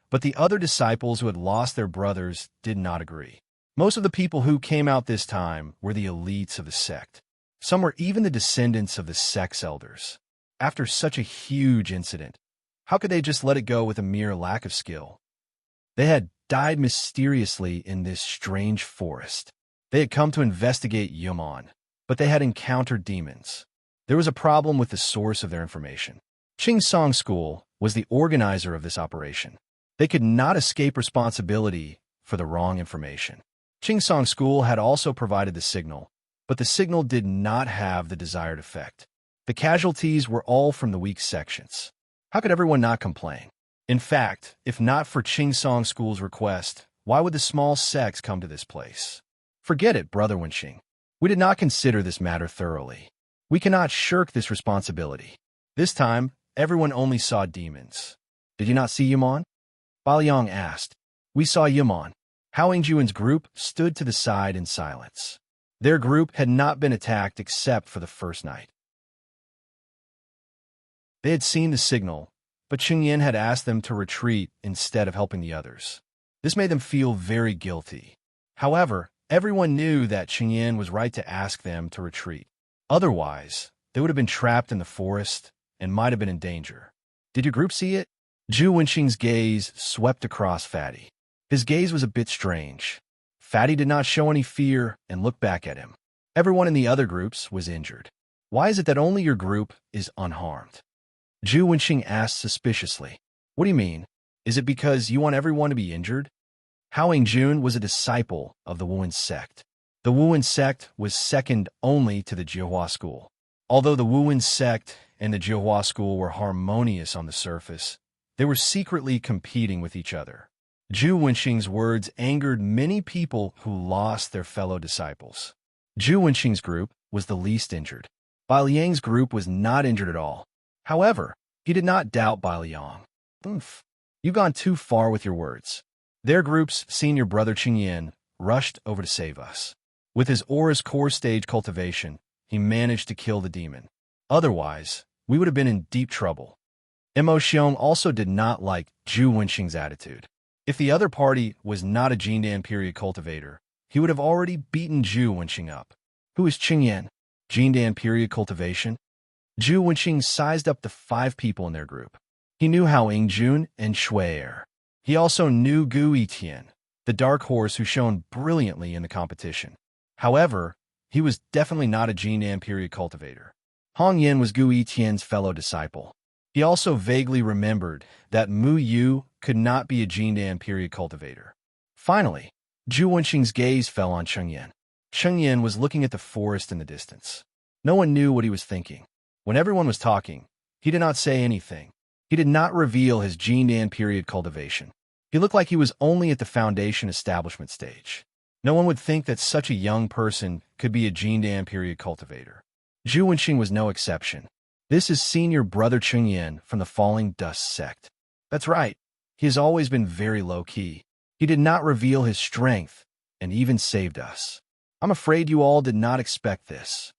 But the other disciples who had lost their brothers did not agree. Most of the people who came out this time were the elites of the sect. Some were even the descendants of the sect's elders. After such a huge incident, how could they just let it go with a mere lack of skill? They had died mysteriously in this strange forest. They had come to investigate Yumon, but they had encountered demons. There was a problem with the source of their information. Qingsong School was the organizer of this operation. They could not escape responsibility for the wrong information. Qingsong School had also provided the signal, but the signal did not have the desired effect. The casualties were all from the weak sections. How could everyone not complain? In fact, if not for Qingsong School's request, why would the small sects come to this place? Forget it, Brother Wenxing. We did not consider this matter thoroughly. We cannot shirk this responsibility. This time, everyone only saw demons. Did you not see Yumon? Baliang asked. We saw Yumon. Hao Yingjuan's group stood to the side in silence. Their group had not been attacked except for the first night. They had seen the signal, but Qingyan had asked them to retreat instead of helping the others. This made them feel very guilty. However, everyone knew that Qingyan was right to ask them to retreat. Otherwise, they would have been trapped in the forest and might have been in danger. Did your group see it? Zhu Wenxing's gaze swept across Fatty. His gaze was a bit strange. Fatty did not show any fear and looked back at him. Everyone in the other groups was injured. Why is it that only your group is unharmed? Zhu Wenxing asked suspiciously. What do you mean? Is it because you want everyone to be injured? Hao Yingjun was a disciple of the Wuwen sect. The Wuwen sect was second only to the Jiuhua school. Although the Wuwen sect and the Jiuhua school were harmonious on the surface, they were secretly competing with each other. Zhu Wenxing's words angered many people who lost their fellow disciples. Zhu Wenxing's group was the least injured. Bai Liang's group was not injured at all. However, he did not doubt Bai Liang. You've gone too far with your words. Their group's senior brother Qingyan rushed over to save us. With his aura's core stage cultivation, he managed to kill the demon. Otherwise, we would have been in deep trouble. Mo Xiong also did not like Zhu Wenxing's attitude. If the other party was not a Jindan period cultivator, he would have already beaten Zhu Wenxing up. Who is Qingyan? Jindan period cultivation? Zhu Wenxing sized up the 5 people in their group. He knew Hao Yingjun and Shui Er. He also knew Gu Yitian, the dark horse who shone brilliantly in the competition. However, he was definitely not a Jindan period cultivator. Hong Yin was Gu Yitian's fellow disciple. He also vaguely remembered that Mu Yu could not be a Jindan period cultivator. Finally, Zhu Wenxing's gaze fell on Chengyan. Chengyan was looking at the forest in the distance. No one knew what he was thinking. When everyone was talking, he did not say anything. He did not reveal his Jindan period cultivation. He looked like he was only at the foundation establishment stage. No one would think that such a young person could be a Jindan period cultivator. Zhu Wenxing was no exception. This is senior brother Chengyan from the Falling Dust sect. That's right. He has always been very low-key. He did not reveal his strength and even saved us. I'm afraid you all did not expect this.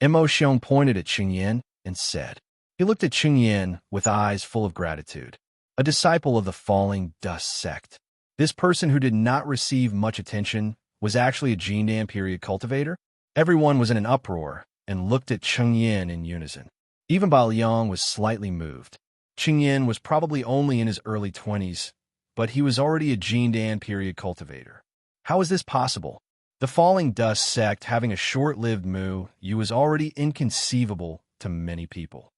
Mo Xiong pointed at Qingyan and said. He looked at Qingyan with eyes full of gratitude. A disciple of the Falling Dust sect. This person who did not receive much attention was actually a Jindan period cultivator. Everyone was in an uproar and looked at Qingyan in unison. Even Bai Liang was slightly moved. Qingyan was probably only in his early 20s, but he was already a Jindan period cultivator. How is this possible? The Falling Dust sect having a short-lived Mu Yu was already inconceivable to many people.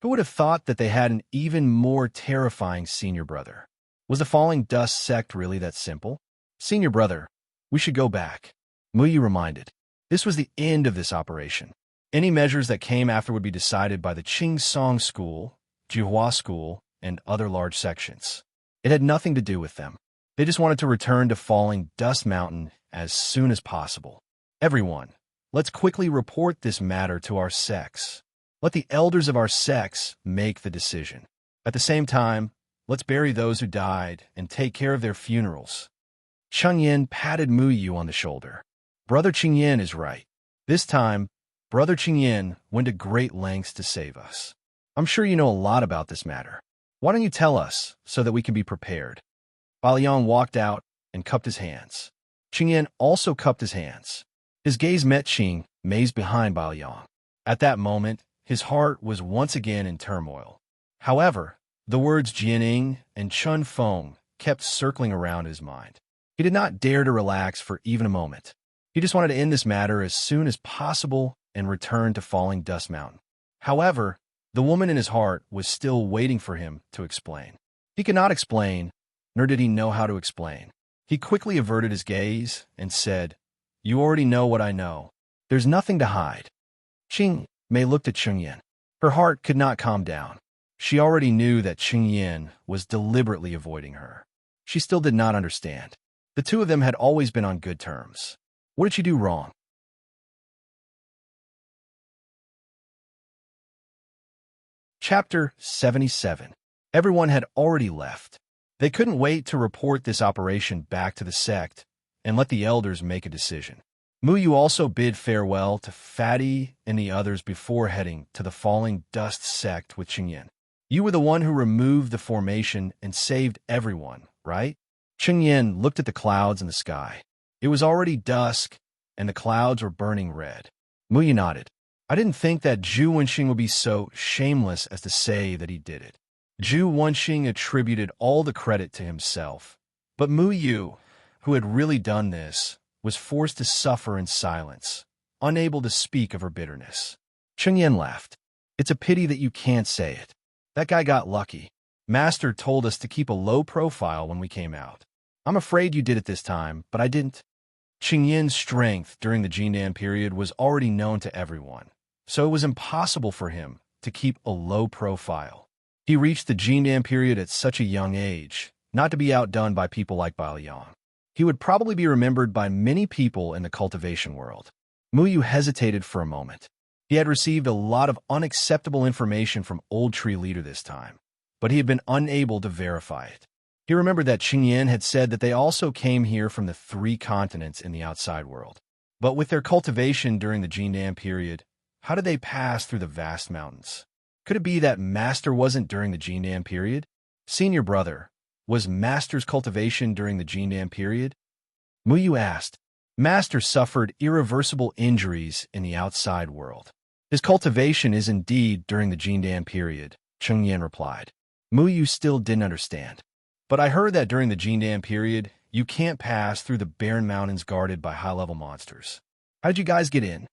Who would have thought that they had an even more terrifying senior brother? Was the Falling Dust sect really that simple? Senior brother, we should go back. Mu Yu reminded. This was the end of this operation. Any measures that came after would be decided by the Qingsong School, Jiuhua School, and other large sections. It had nothing to do with them. They just wanted to return to Falling Dust Mountain as soon as possible. Everyone, let's quickly report this matter to our sects. Let the elders of our sects make the decision. At the same time, let's bury those who died and take care of their funerals. Chengyan patted Mu Yu on the shoulder. Brother Qingyan is right. This time, Brother Qingyan went to great lengths to save us. I'm sure you know a lot about this matter. Why don't you tell us so that we can be prepared? Baoyang walked out and cupped his hands. Qingyan also cupped his hands. His gaze met Qing Mei's behind Baoyang. At that moment, his heart was once again in turmoil. However, the words Jianing and Chun Feng kept circling around his mind. He did not dare to relax for even a moment. He just wanted to end this matter as soon as possible and return to Falling Dust Mountain. However, the woman in his heart was still waiting for him to explain. He could not explain, nor did he know how to explain. He quickly averted his gaze and said, "You already know what I know. There's nothing to hide." Qing Mei looked at Chengyan. Her heart could not calm down. She already knew that Chengyan was deliberately avoiding her. She still did not understand. The two of them had always been on good terms. What did she do wrong? Chapter 77. Everyone had already left. They couldn't wait to report this operation back to the sect and let the elders make a decision. Muyu also bid farewell to Fatty and the others before heading to the Falling Dust sect with Qingyan. You were the one who removed the formation and saved everyone, right? Qingyan looked at the clouds in the sky. It was already dusk, and the clouds were burning red. Muyu nodded. I didn't think that Zhu Wenxing would be so shameless as to say that he did it. Zhu Wenxing attributed all the credit to himself. But Muyu, who had really done this, was forced to suffer in silence, unable to speak of her bitterness. Chengyan laughed. It's a pity that you can't say it. That guy got lucky. Master told us to keep a low profile when we came out. I'm afraid you did it this time, but I didn't. Qingyan's strength during the Jindan period was already known to everyone, so it was impossible for him to keep a low profile. He reached the Jindan period at such a young age, not to be outdone by people like Baoyang. He would probably be remembered by many people in the cultivation world. Muyu hesitated for a moment. He had received a lot of unacceptable information from Old Tree Leader this time, but he had been unable to verify it. He remembered that Qingyan had said that they also came here from the 3 continents in the outside world. But with their cultivation during the Jindan period, how did they pass through the vast mountains? Could it be that Master wasn't during the Jindan period? Senior brother, was Master's cultivation during the Jindan period? Muyu asked. Master suffered irreversible injuries in the outside world. His cultivation is indeed during the Jindan period, Chengyan replied. Muyu still didn't understand. But I heard that during the Jindan period, you can't pass through the barren mountains guarded by high-level monsters. How'd you guys get in?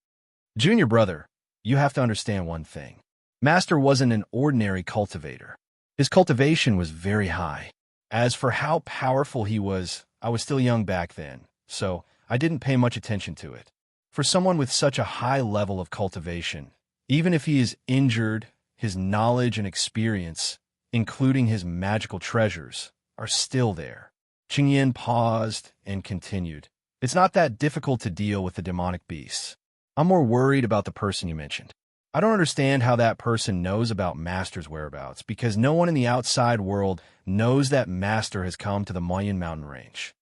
Junior brother, you have to understand one thing. Master wasn't an ordinary cultivator. His cultivation was very high. As for how powerful he was, I was still young back then, so I didn't pay much attention to it. For someone with such a high level of cultivation, even if he is injured, his knowledge and experience, including his magical treasures, are still there. Qingyan paused and continued. It's not that difficult to deal with the demonic beasts. I'm more worried about the person you mentioned. I don't understand how that person knows about Master's whereabouts, because no one in the outside world knows that Master has come to the Moyun mountain range.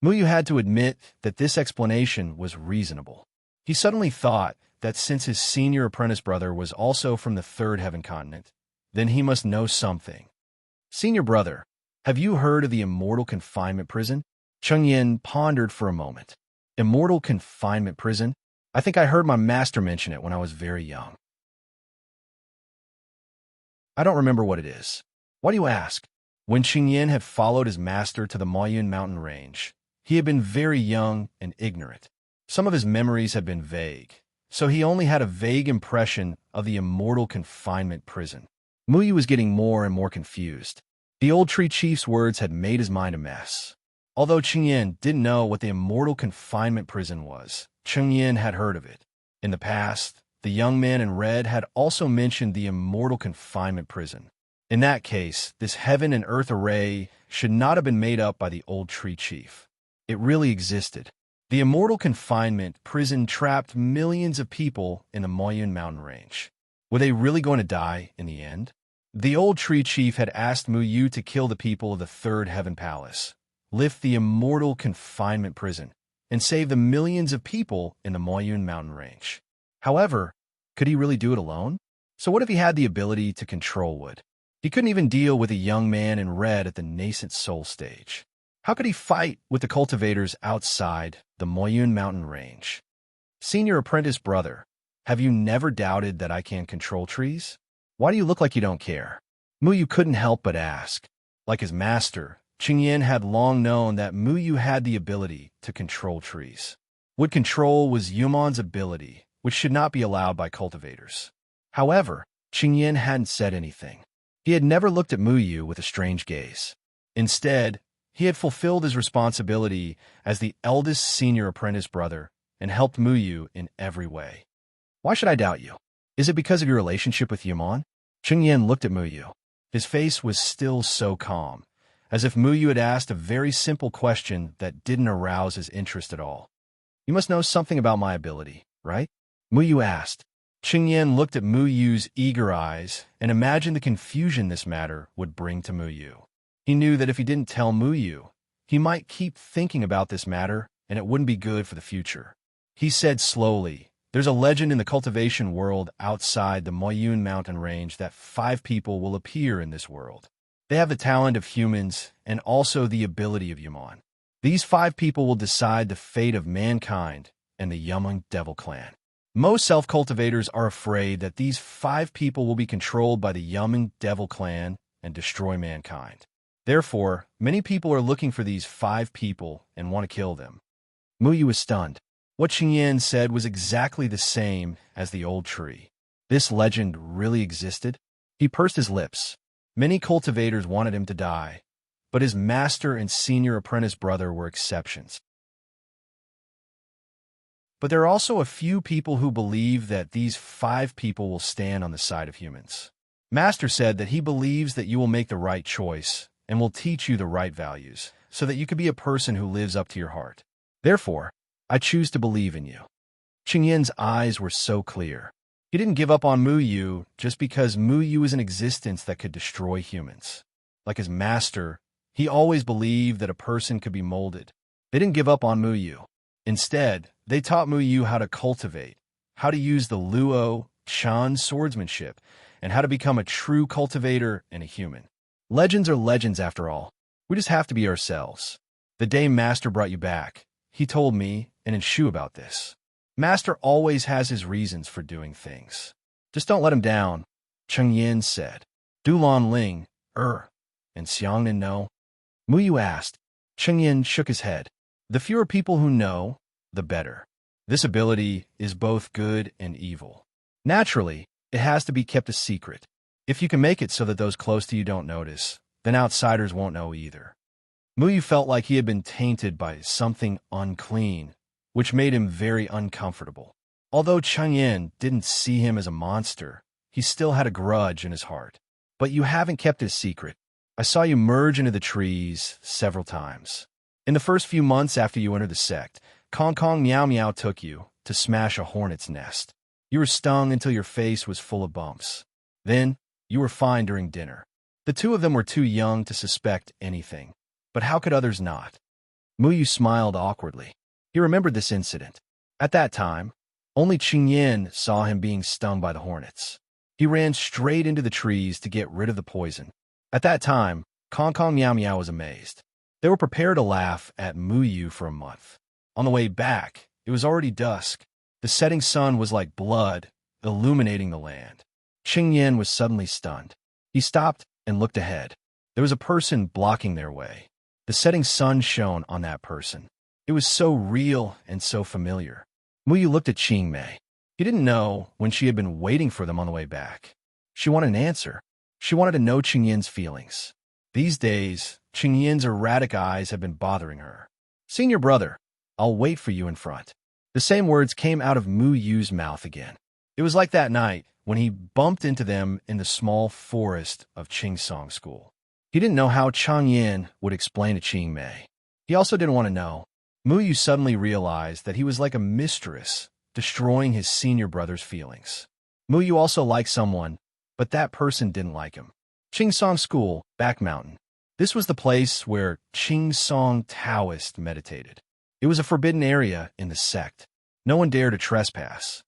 Muyu had to admit that this explanation was reasonable. He suddenly thought that since his senior apprentice brother was also from the 3rd heaven continent, then he must know something. Senior brother, have you heard of the immortal confinement prison? Chengyan pondered for a moment. Immortal confinement prison? I think I heard my master mention it when I was very young. I don't remember what it is. Why do you ask? When Qingyan had followed his master to the Moyun mountain range, he had been very young and ignorant. Some of his memories had been vague, so he only had a vague impression of the immortal confinement prison. Muyu was getting more and more confused. The old tree chief's words had made his mind a mess. Although Qingyan didn't know what the immortal confinement prison was, Chengyan had heard of it. In the past, the young man in red had also mentioned the immortal confinement prison. In that case, this heaven and earth array should not have been made up by the old tree chief. It really existed. The immortal confinement prison trapped millions of people in the Moyun mountain range. Were they really going to die in the end? The old tree chief had asked Muyu to kill the people of the 3rd heaven palace, lift the immortal confinement prison, and save the millions of people in the Moyun mountain range. However, could he really do it alone? So what if he had the ability to control wood? He couldn't even deal with a young man in red at the nascent soul stage. How could he fight with the cultivators outside the Moyun mountain range? Senior apprentice brother, have you never doubted that I can control trees? Why do you look like you don't care? Muyu couldn't help but ask. Like his master, Qingyan had long known that Muyu had the ability to control trees. Wood control was Yumon's ability, which should not be allowed by cultivators. However, Qingyan hadn't said anything. He had never looked at Muyu with a strange gaze. Instead, he had fulfilled his responsibility as the eldest senior apprentice brother and helped Muyu in every way. Why should I doubt you? Is it because of your relationship with Yumon? Qingyan looked at Muyu. His face was still so calm, as if Muyu had asked a very simple question that didn't arouse his interest at all. You must know something about my ability, right? Muyu asked. Qingyan looked at Muyu's eager eyes and imagined the confusion this matter would bring to Muyu. He knew that if he didn't tell Muyu, he might keep thinking about this matter and it wouldn't be good for the future. He said slowly, there's a legend in the cultivation world outside the Moyun mountain range that 5 people will appear in this world. They have the talent of humans and also the ability of Yumon. These 5 people will decide the fate of mankind and the Yumon Devil clan. Most self-cultivators are afraid that these 5 people will be controlled by the Yumon Devil clan and destroy mankind. Therefore, many people are looking for these 5 people and want to kill them. Muyu was stunned. What Qingyan said was exactly the same as the old tree. This legend really existed? He pursed his lips. Many cultivators wanted him to die, but his master and senior apprentice brother were exceptions. But there are also a few people who believe that these 5 people will stand on the side of humans. Master said that he believes that you will make the right choice and will teach you the right values, so that you can be a person who lives up to your heart. Therefore, I choose to believe in you. Qingyan's eyes were so clear. He didn't give up on Muyu just because Muyu is an existence that could destroy humans. Like his master, he always believed that a person could be molded. They didn't give up on Muyu. Instead, they taught Muyu how to cultivate, how to use the Luo Chan swordsmanship, and how to become a true cultivator and a human. Legends are legends after all. We just have to be ourselves. The day Master brought you back, he told me and Shu about this. Master always has his reasons for doing things. Just don't let him down, Qingyan said. Dulan Ling, and Xiangnan know? Muyu asked. Qingyan shook his head. The fewer people who know, the better. This ability is both good and evil. Naturally, it has to be kept a secret. If you can make it so that those close to you don't notice, then outsiders won't know either. Muyu felt like he had been tainted by something unclean, which made him very uncomfortable. Although Qingyan didn't see him as a monster, he still had a grudge in his heart. But you haven't kept it a secret. I saw you merge into the trees several times. In the first few months after you entered the sect, Kong Kong Meow Meow took you to smash a hornet's nest. You were stung until your face was full of bumps. Then, you were fine during dinner. The 2 of them were too young to suspect anything. But how could others not? Muyu smiled awkwardly. He remembered this incident. At that time, only Qingyan saw him being stung by the hornets. He ran straight into the trees to get rid of the poison. At that time, Kong Kong Meow Meow was amazed. They were prepared to laugh at Muyu for a month. On the way back, it was already dusk. The setting sun was like blood, illuminating the land. Qingyan was suddenly stunned. He stopped and looked ahead. There was a person blocking their way. The setting sun shone on that person. It was so real and so familiar. Muyu looked at Qingmei. He didn't know when she had been waiting for them on the way back. She wanted an answer. She wanted to know Qingyan's feelings. These days, Qingyan's erratic eyes had been bothering her. Senior brother, I'll wait for you in front. The same words came out of Muyu's mouth again. It was like that night when he bumped into them in the small forest of Qingsong School. He didn't know how Changyan would explain to Qingmei. He also didn't want to know. Muyu suddenly realized that he was like a mistress, destroying his senior brother's feelings. Muyu also liked someone, but that person didn't like him. Qingsong School, Back Mountain. This was the place where Qingsong Taoist meditated. It was a forbidden area in the sect. No one dared to trespass.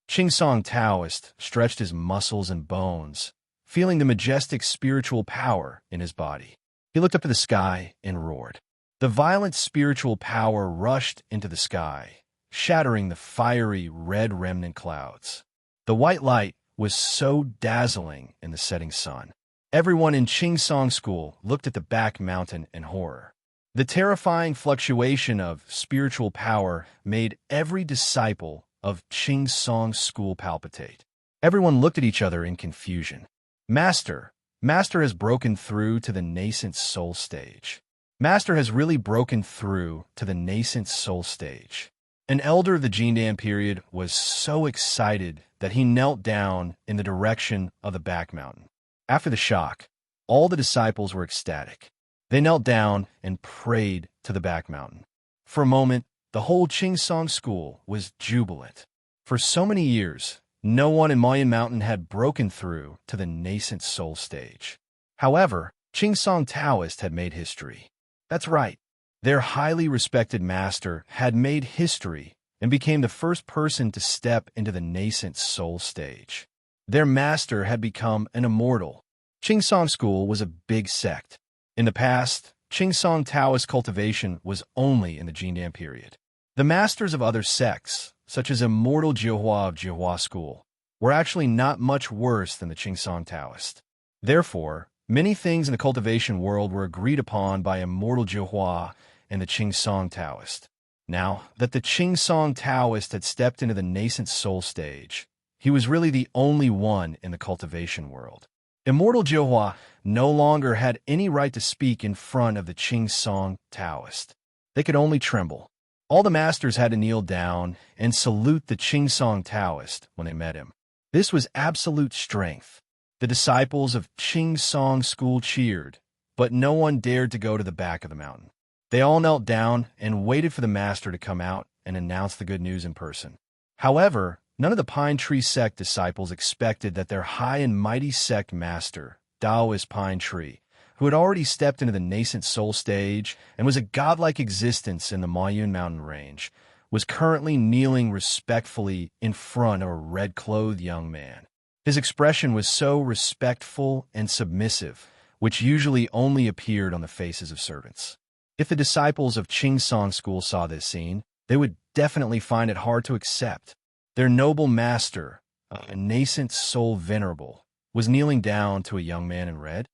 Song Taoist stretched his muscles and bones, feeling the majestic spiritual power in his body. He looked up to the sky and roared. The violent spiritual power rushed into the sky, shattering the fiery red remnant clouds. The white light was so dazzling in the setting sun. Everyone in Song School looked at the back mountain in horror. The terrifying fluctuation of spiritual power made every disciple of Song School palpitate. Everyone looked at each other in confusion. Master has broken through to the nascent soul stage. Master has really broken through to the nascent soul stage. An elder of the Jindan period was so excited that he knelt down in the direction of the back mountain. After the shock, all the disciples were ecstatic. They knelt down and prayed to the back mountain. For a moment, the whole Song School was jubilant. For so many years, no one in Mayan Mountain had broken through to the nascent soul stage. However, Song Taoist had made history. That's right. Their highly respected master had made history and became the first person to step into the nascent soul stage. Their master had become an immortal. Song School was a big sect. In the past, Song Taoist cultivation was only in the Jindan period. The masters of other sects, such as Immortal Jiahua of Jiahua School, were actually not much worse than the Song Taoist. Therefore, many things in the cultivation world were agreed upon by Immortal Jiahua and the Song Taoist. Now that the Song Taoist had stepped into the nascent soul stage, he was really the only one in the cultivation world. Immortal Jiahua no longer had any right to speak in front of the Song Taoist. They could only tremble. All the masters had to kneel down and salute the Song Taoist when they met him. This was absolute strength. The disciples of Song School cheered, but no one dared to go to the back of the mountain. They all knelt down and waited for the master to come out and announce the good news in person. However, none of the Pine Tree Sect disciples expected that their high and mighty sect master, Taoist Pine Tree, who had already stepped into the nascent soul stage and was a godlike existence in the Mayan Mountain Range, was currently kneeling respectfully in front of a red-clothed young man. His expression was so respectful and submissive, which usually only appeared on the faces of servants. If the disciples of Song School saw this scene, they would definitely find it hard to accept. Their noble master, a nascent soul venerable, was kneeling down to a young man in red.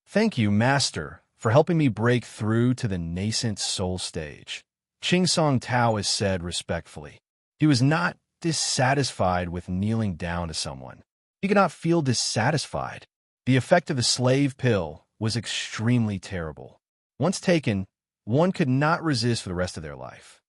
"Thank you, Master, for helping me break through to the nascent soul stage," Song Taoist said respectfully. He was not dissatisfied with kneeling down to someone. He could not feel dissatisfied. The effect of the slave pill was extremely terrible. Once taken, one could not resist for the rest of their life.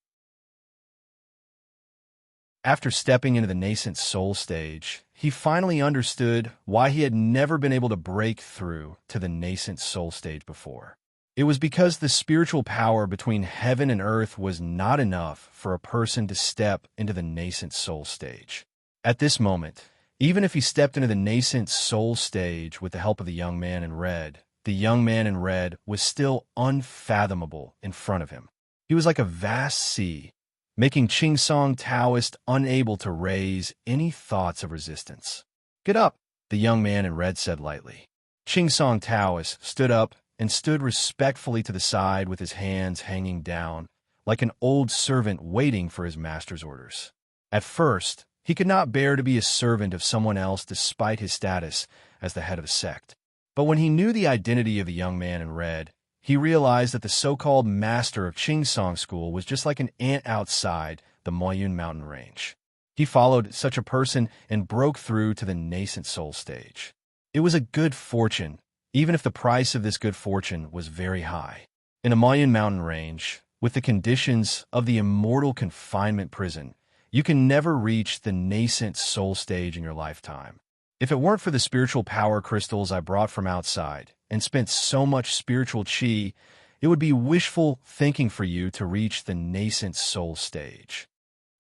After stepping into the nascent soul stage, he finally understood why he had never been able to break through to the nascent soul stage before. It was because the spiritual power between heaven and earth was not enough for a person to step into the nascent soul stage. At this moment, even if he stepped into the nascent soul stage with the help of the young man in red, the young man in red was still unfathomable in front of him. He was like a vast sea, making Song Taoist unable to raise any thoughts of resistance. "Get up," the young man in red said lightly. Song Taoist stood up and stood respectfully to the side with his hands hanging down, like an old servant waiting for his master's orders. At first, he could not bear to be a servant of someone else despite his status as the head of the sect. But when he knew the identity of the young man in red, he realized that the so-called master of Song School was just like an ant outside the Mayan Mountain Range. He followed such a person and broke through to the nascent soul stage. It was a good fortune, even if the price of this good fortune was very high. In a Mayan Mountain Range, with the conditions of the immortal confinement prison, you can never reach the nascent soul stage in your lifetime. If it weren't for the spiritual power crystals I brought from outside and spent so much spiritual chi, it would be wishful thinking for you to reach the nascent soul stage.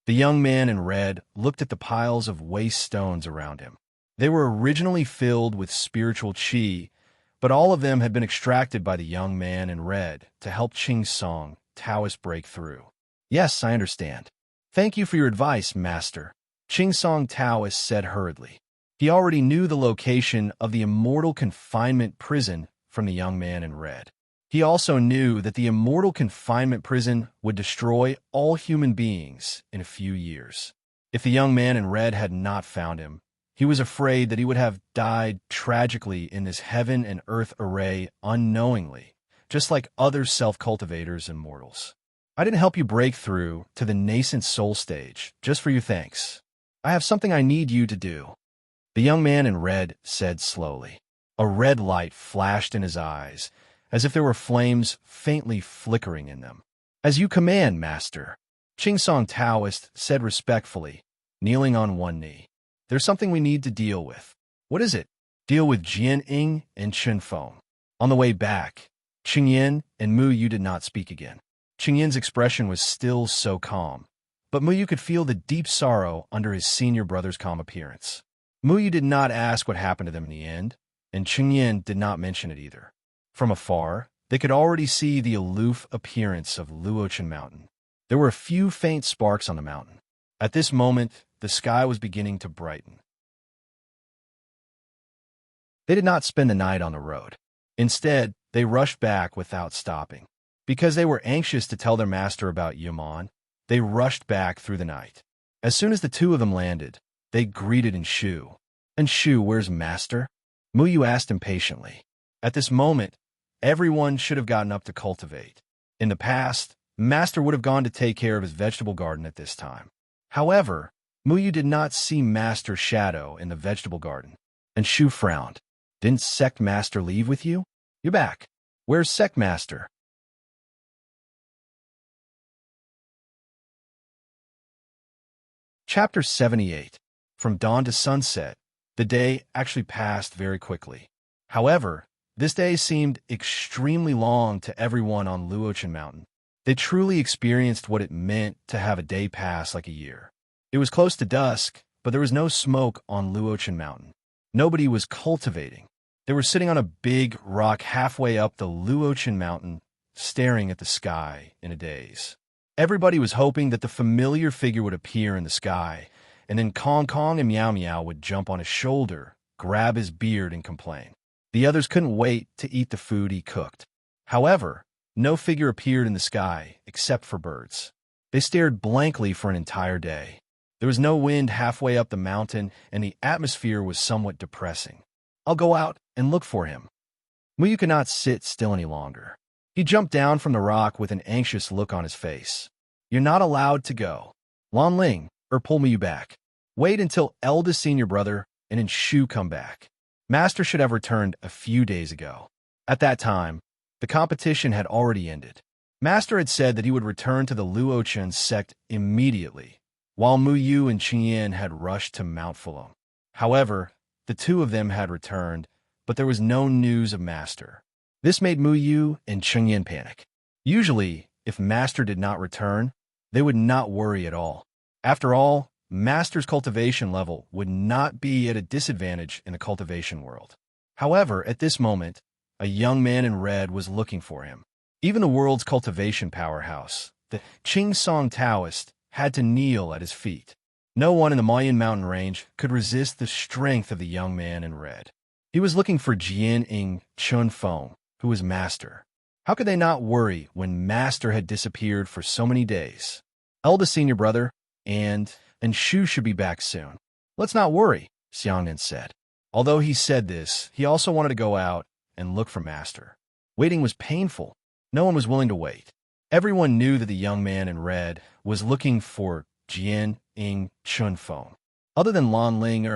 The young man in red looked at the piles of waste stones around him. They were originally filled with spiritual chi, but all of them had been extracted by the young man in red to help Song Taoist break through. "Yes, I understand. Thank you for your advice, Master," Ching Song Taoist said hurriedly. He already knew the location of the immortal confinement prison from the young man in red. He also knew that the immortal confinement prison would destroy all human beings in a few years. If the young man in red had not found him, he was afraid that he would have died tragically in this heaven and earth array unknowingly, just like other self-cultivators and mortals. I didn't help you break through to the nascent soul stage just for your thanks. I have something I need you to do. The young man in red said slowly. A red light flashed in his eyes, as if there were flames faintly flickering in them. As you command, Master, Ching Song Taoist said respectfully, kneeling on one knee. There's something we need to deal with. What is it? Deal with Jian Ying and Chen Feng. On the way back, Qing Yin and Mu Yu did not speak again. Qing Yin's expression was still so calm, but Mu Yu could feel the deep sorrow under his senior brother's calm appearance. Mu Yu did not ask what happened to them in the end, and Qing Yin did not mention it either. From afar, they could already see the aloof appearance of Luochen Mountain. There were a few faint sparks on the mountain. At this moment, the sky was beginning to brighten. They did not spend the night on the road. Instead, they rushed back without stopping. Because they were anxious to tell their master about Yaman, they rushed back through the night. As soon as the two of them landed, they greeted Enshu. Enshu, where's Master? Mu Yu asked impatiently. At this moment, everyone should have gotten up to cultivate. In the past, Master would have gone to take care of his vegetable garden at this time. However, Mu Yu did not see Master's shadow in the vegetable garden. Enshu frowned. Didn't Sect Master leave with you? You're back. Where's Sect Master? Chapter 78. From dawn to sunset, the day actually passed very quickly. However, this day seemed extremely long to everyone on Luochen Mountain. They truly experienced what it meant to have a day pass like a year. It was close to dusk, but there was no smoke on Luochen Mountain. Nobody was cultivating. They were sitting on a big rock halfway up the Luochen Mountain, staring at the sky in a daze. Everybody was hoping that the familiar figure would appear in the sky, and then Kong Kong and Meow Meow would jump on his shoulder, grab his beard, and complain. The others couldn't wait to eat the food he cooked. However, no figure appeared in the sky except for birds. They stared blankly for an entire day. There was no wind halfway up the mountain, and the atmosphere was somewhat depressing. I'll go out and look for him. Mu Yu could not sit still any longer. He jumped down from the rock with an anxious look on his face. You're not allowed to go. Lan Ling, or pull Mu Yu back. Wait until eldest senior brother and Enshu come back. Master should have returned a few days ago. At that time, the competition had already ended. Master had said that he would return to the Luochen sect immediately, while Mu Yu and Qing Yin had rushed to Mount Fulham. However, the two of them had returned, but there was no news of Master. This made Mu Yu and Qing Yin panic. Usually, if Master did not return, they would not worry at all. After all, Master's cultivation level would not be at a disadvantage in the cultivation world. However, at this moment, a young man in red was looking for him. Even the world's cultivation powerhouse, the Ching Song Taoist, had to kneel at his feet. No one in the Mayan mountain range could resist the strength of the young man in red. He was looking for Jian Ying Chen Feng, who was Master. How could they not worry when Master had disappeared for so many days? Eldest senior brother and Shu should be back soon. Let's not worry, Xiangnan said. Although he said this, he also wanted to go out and look for Master. Waiting was painful. No one was willing to wait. Everyone knew that the young man in red was looking for Jian Ying Chen Feng. Other than Lan Ling,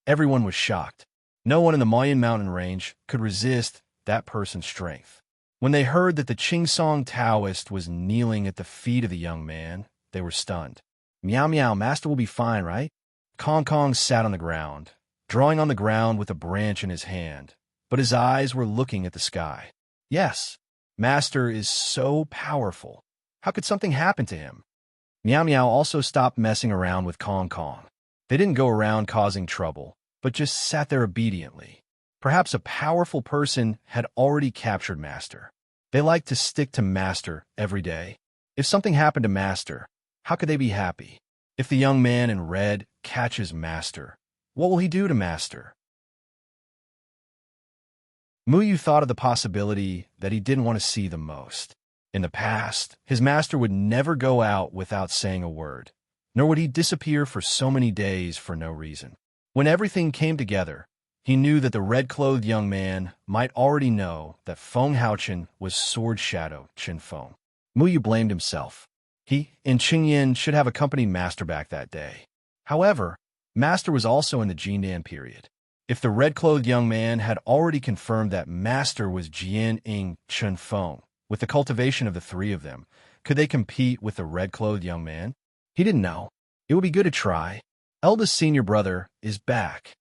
everyone was shocked. No one in the Mayan mountain range could resist that person's strength. When they heard that the Ching Song Taoist was kneeling at the feet of the young man, they were stunned. Meow Meow, Master will be fine, right? Kong Kong sat on the ground, drawing on the ground with a branch in his hand, but his eyes were looking at the sky. Yes, Master is so powerful. How could something happen to him? Meow Meow also stopped messing around with Kong Kong. They didn't go around causing trouble, but just sat there obediently. Perhaps a powerful person had already captured Master. They liked to stick to Master every day. If something happened to Master, how could they be happy? If the young man in red catches Master. What will he do to Master? Muyu thought of the possibility that he didn't want to see the most. In the past, his master would never go out without saying a word, nor would he disappear for so many days for no reason. When everything came together, he knew that the red-clothed young man might already know that Feng Haochen was Sword Shadow Chen Feng. Muyu blamed himself. He and Qingyan should have accompanied Master back that day. However, Master was also in the Jindan period. If the red-clothed young man had already confirmed that Master was Jian Ing Chen Feng, with the cultivation of the three of them, could they compete with the red-clothed young man? He didn't know. It would be good to try. Eldest senior brother is back.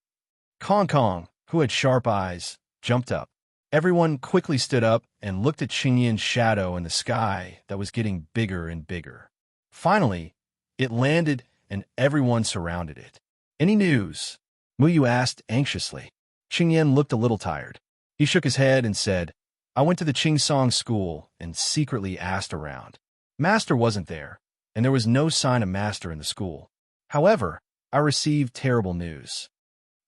Kong Kong, who had sharp eyes, jumped up. Everyone quickly stood up and looked at Qingyan's shadow in the sky that was getting bigger and bigger. Finally, it landed and everyone surrounded it. Any news? Muyu asked anxiously. Qingyan looked a little tired. He shook his head and said, I went to the Qingsong school and secretly asked around. Master wasn't there, and there was no sign of Master in the school. However, I received terrible news.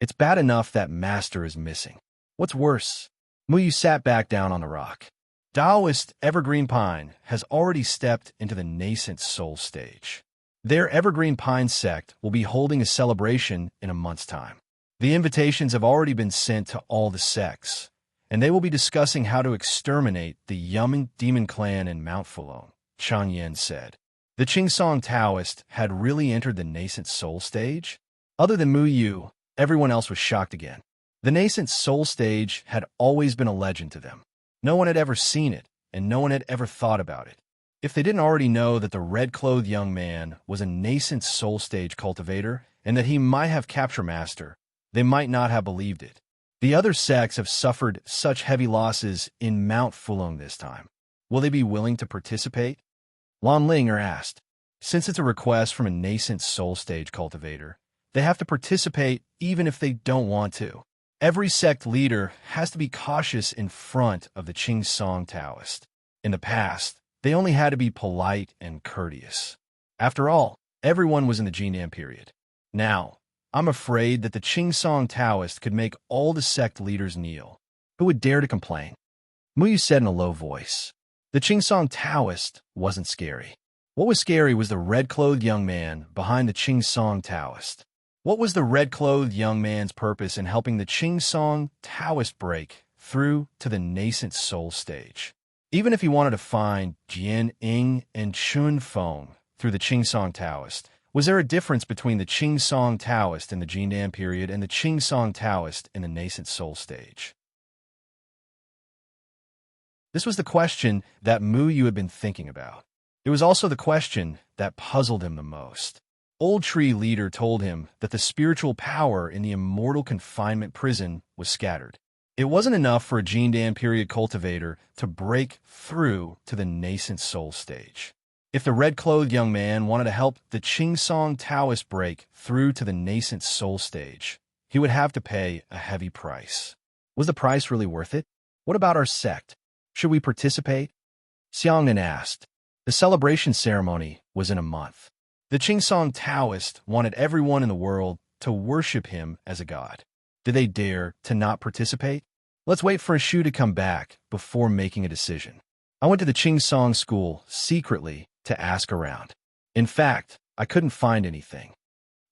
It's bad enough that Master is missing. What's worse? Muyu sat back down on the rock. Taoist Evergreen Pine has already stepped into the nascent soul stage. Their Evergreen Pine sect will be holding a celebration in a month's time. The invitations have already been sent to all the sects, and they will be discussing how to exterminate the Yuming Demon Clan in Mount Fulong, Chang Yen said. The Qingsong Taoist had really entered the nascent soul stage? Other than Muyu, everyone else was shocked again. The nascent soul stage had always been a legend to them. No one had ever seen it, and no one had ever thought about it. If they didn't already know that the red-clothed young man was a nascent soul stage cultivator and that he might have captured Master, they might not have believed it. The other sects have suffered such heavy losses in Mount Fulong this time. Will they be willing to participate? Lan Linger asked. Since it's a request from a nascent soul stage cultivator, they have to participate even if they don't want to. Every sect leader has to be cautious in front of the Qingsong Taoist. In the past, they only had to be polite and courteous. After all, everyone was in the Jinan period. Now, I'm afraid that the Qingsong Taoist could make all the sect leaders kneel. Who would dare to complain? Muyu said in a low voice. The Qingsong Taoist wasn't scary. What was scary was the red-clothed young man behind the Qingsong Taoist. What was the red-clothed young man's purpose in helping the Qingsong Taoist break through to the nascent soul stage? Even if he wanted to find Jian Ing and Chun Feng through the Qingsong Taoist, was there a difference between the Qingsong Taoist in the Jindan period and the Qingsong Taoist in the nascent soul stage? This was the question that Muyu had been thinking about. It was also the question that puzzled him the most. Old Tree Leader told him that the spiritual power in the immortal confinement prison was scattered. It wasn't enough for a Jindan period cultivator to break through to the nascent soul stage. If the red-clothed young man wanted to help the Qingsong Taoist break through to the nascent soul stage, he would have to pay a heavy price. Was the price really worth it? What about our sect? Should we participate? Xiangnan asked. The celebration ceremony was in a month. The Qingsong Taoist wanted everyone in the world to worship him as a god. Did they dare to not participate? Let's wait for a shoe to come back before making a decision. I went to the Qingsong school secretly to ask around. In fact, I couldn't find anything.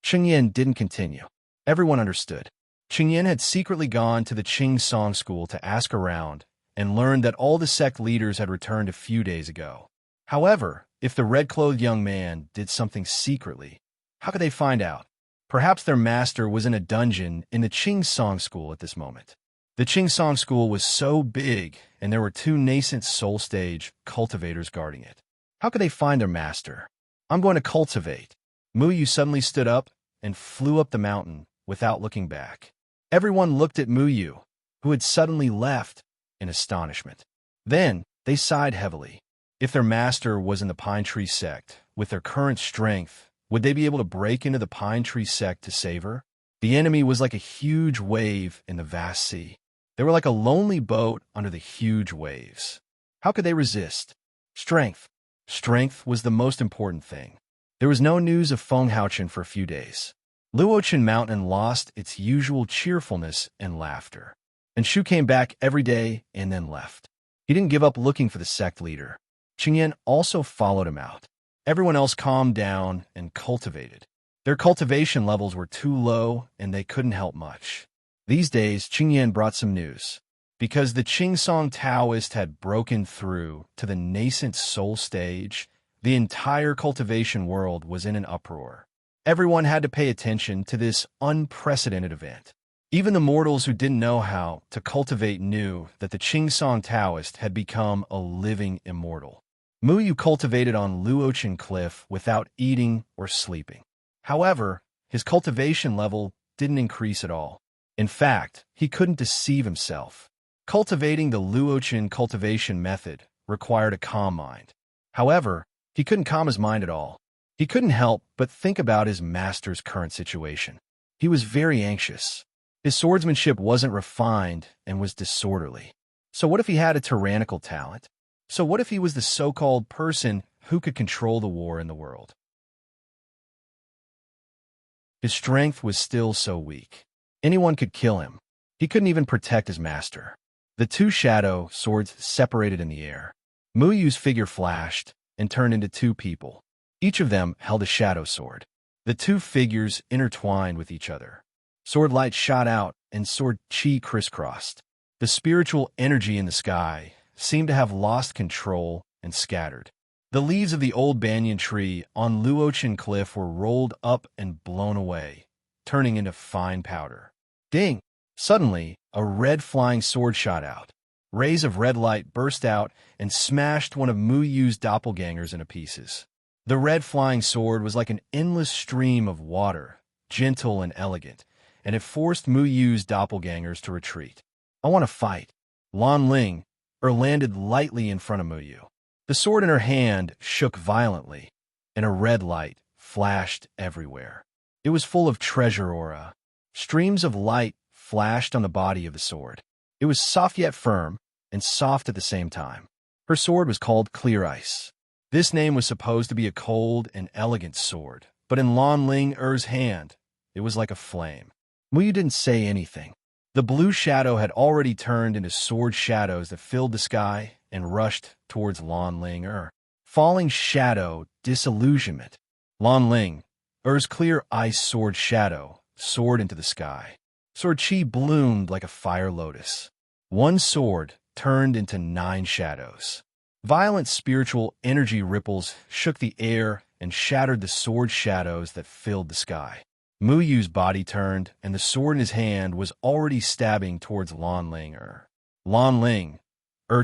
Qingyan didn't continue. Everyone understood. Qingyan had secretly gone to the Qingsong school to ask around and learned that all the sect leaders had returned a few days ago. However, if the red-clothed young man did something secretly, how could they find out? Perhaps their master was in a dungeon in the Qingsong school at this moment. The Qingsong school was so big, and there were 2 nascent soul stage cultivators guarding it. How could they find their master? I'm going to cultivate. Muyu suddenly stood up and flew up the mountain without looking back. Everyone looked at Muyu, who had suddenly left, in astonishment. Then they sighed heavily. If their master was in the Pine Tree sect, with their current strength, would they be able to break into the Pine Tree sect to save her? The enemy was like a huge wave in the vast sea. They were like a lonely boat under the huge waves. How could they resist? Strength. Strength was the most important thing. There was no news of Feng Haochen for a few days. Luochen Mountain lost its usual cheerfulness and laughter. And Shu came back every day and then left. He didn't give up looking for the sect leader. Qingyan also followed him out. Everyone else calmed down and cultivated. Their cultivation levels were too low and they couldn't help much. These days, Qingyan brought some news. Because the Qingsong Taoist had broken through to the nascent soul stage, the entire cultivation world was in an uproar. Everyone had to pay attention to this unprecedented event. Even the mortals who didn't know how to cultivate knew that the Qingsong Taoist had become a living immortal. Muyu cultivated on Luochen Cliff without eating or sleeping. However, his cultivation level didn't increase at all. In fact, he couldn't deceive himself. Cultivating the Luochen cultivation method required a calm mind. However, he couldn't calm his mind at all. He couldn't help but think about his master's current situation. He was very anxious. His swordsmanship wasn't refined and was disorderly. So what if he had a tyrannical talent? So what if he was the so-called person who could control the war in the world? His strength was still so weak. Anyone could kill him. He couldn't even protect his master. The two shadow swords separated in the air. Muyu's figure flashed and turned into two people. Each of them held a shadow sword. The two figures intertwined with each other. Sword light shot out and sword chi crisscrossed. The spiritual energy in the sky seemed to have lost control and scattered. The leaves of the old banyan tree on Luochen Cliff were rolled up and blown away, turning into fine powder. Ding! Suddenly, a red flying sword shot out. Rays of red light burst out and smashed one of Muyu's doppelgangers into pieces. The red flying sword was like an endless stream of water, gentle and elegant, and it forced Muyu's doppelgangers to retreat. "I want to fight." Lan Ling landed lightly in front of Muyu. The sword in her hand shook violently, and a red light flashed everywhere. It was full of treasure aura. Streams of light flashed on the body of the sword. It was soft yet firm, and soft at the same time. Her sword was called Clear Ice. This name was supposed to be a cold and elegant sword, but in Lan Ling hand, it was like a flame. Muyu didn't say anything. The blue shadow had already turned into sword shadows that filled the sky and rushed towards Lan Ling. Falling shadow, disillusionment. Lan Ling's clear ice sword shadow soared into the sky. Sword chi bloomed like a fire lotus. One sword turned into 9 shadows. Violent spiritual energy ripples shook the air and shattered the sword shadows that filled the sky. Muyu's body turned, and the sword in his hand was already stabbing towards Lan Ling. Lan Ling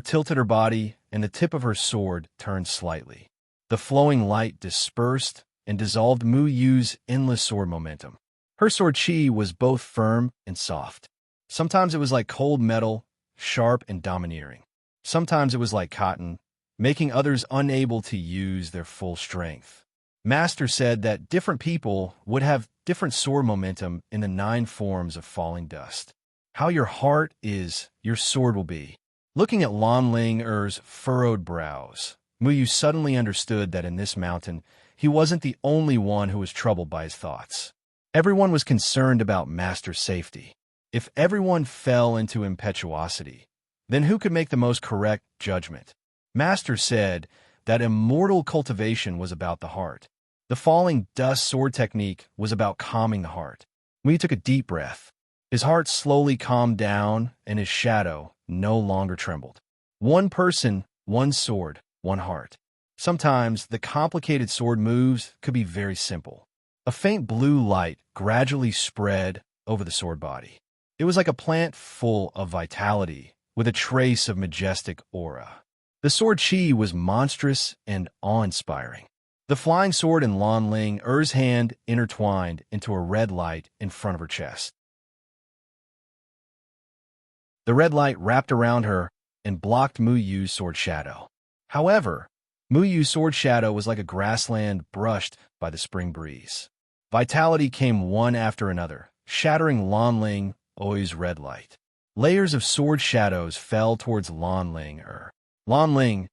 tilted her body, and the tip of her sword turned slightly. The flowing light dispersed and dissolved Muyu's endless sword momentum. Her sword chi was both firm and soft. Sometimes it was like cold metal, sharp and domineering. Sometimes it was like cotton, making others unable to use their full strength. Master said that different people would have different sword momentum in the 9 forms of falling dust. How your heart is, your sword will be. Looking at Lan Ling's furrowed brows, Muyu suddenly understood that in this mountain, he wasn't the only one who was troubled by his thoughts. Everyone was concerned about Master's safety. If everyone fell into impetuosity, then who could make the most correct judgment? Master said that immortal cultivation was about the heart. The falling dust sword technique was about calming the heart. Muyu took a deep breath. His heart slowly calmed down, and his shadow no longer trembled. One person, one sword, one heart. Sometimes the complicated sword moves could be very simple. A faint blue light gradually spread over the sword body. It was like a plant full of vitality, with a trace of majestic aura. The sword chi was monstrous and awe-inspiring. The flying sword in Lan Ling's hand intertwined into a red light in front of her chest. The red light wrapped around her and blocked Muyu's sword shadow. However, Muyu's sword shadow was like a grassland brushed by the spring breeze. Vitality came one after another, shattering Lan Ling's red light. Layers of sword shadows fell towards Lan Ling. Lan Ling's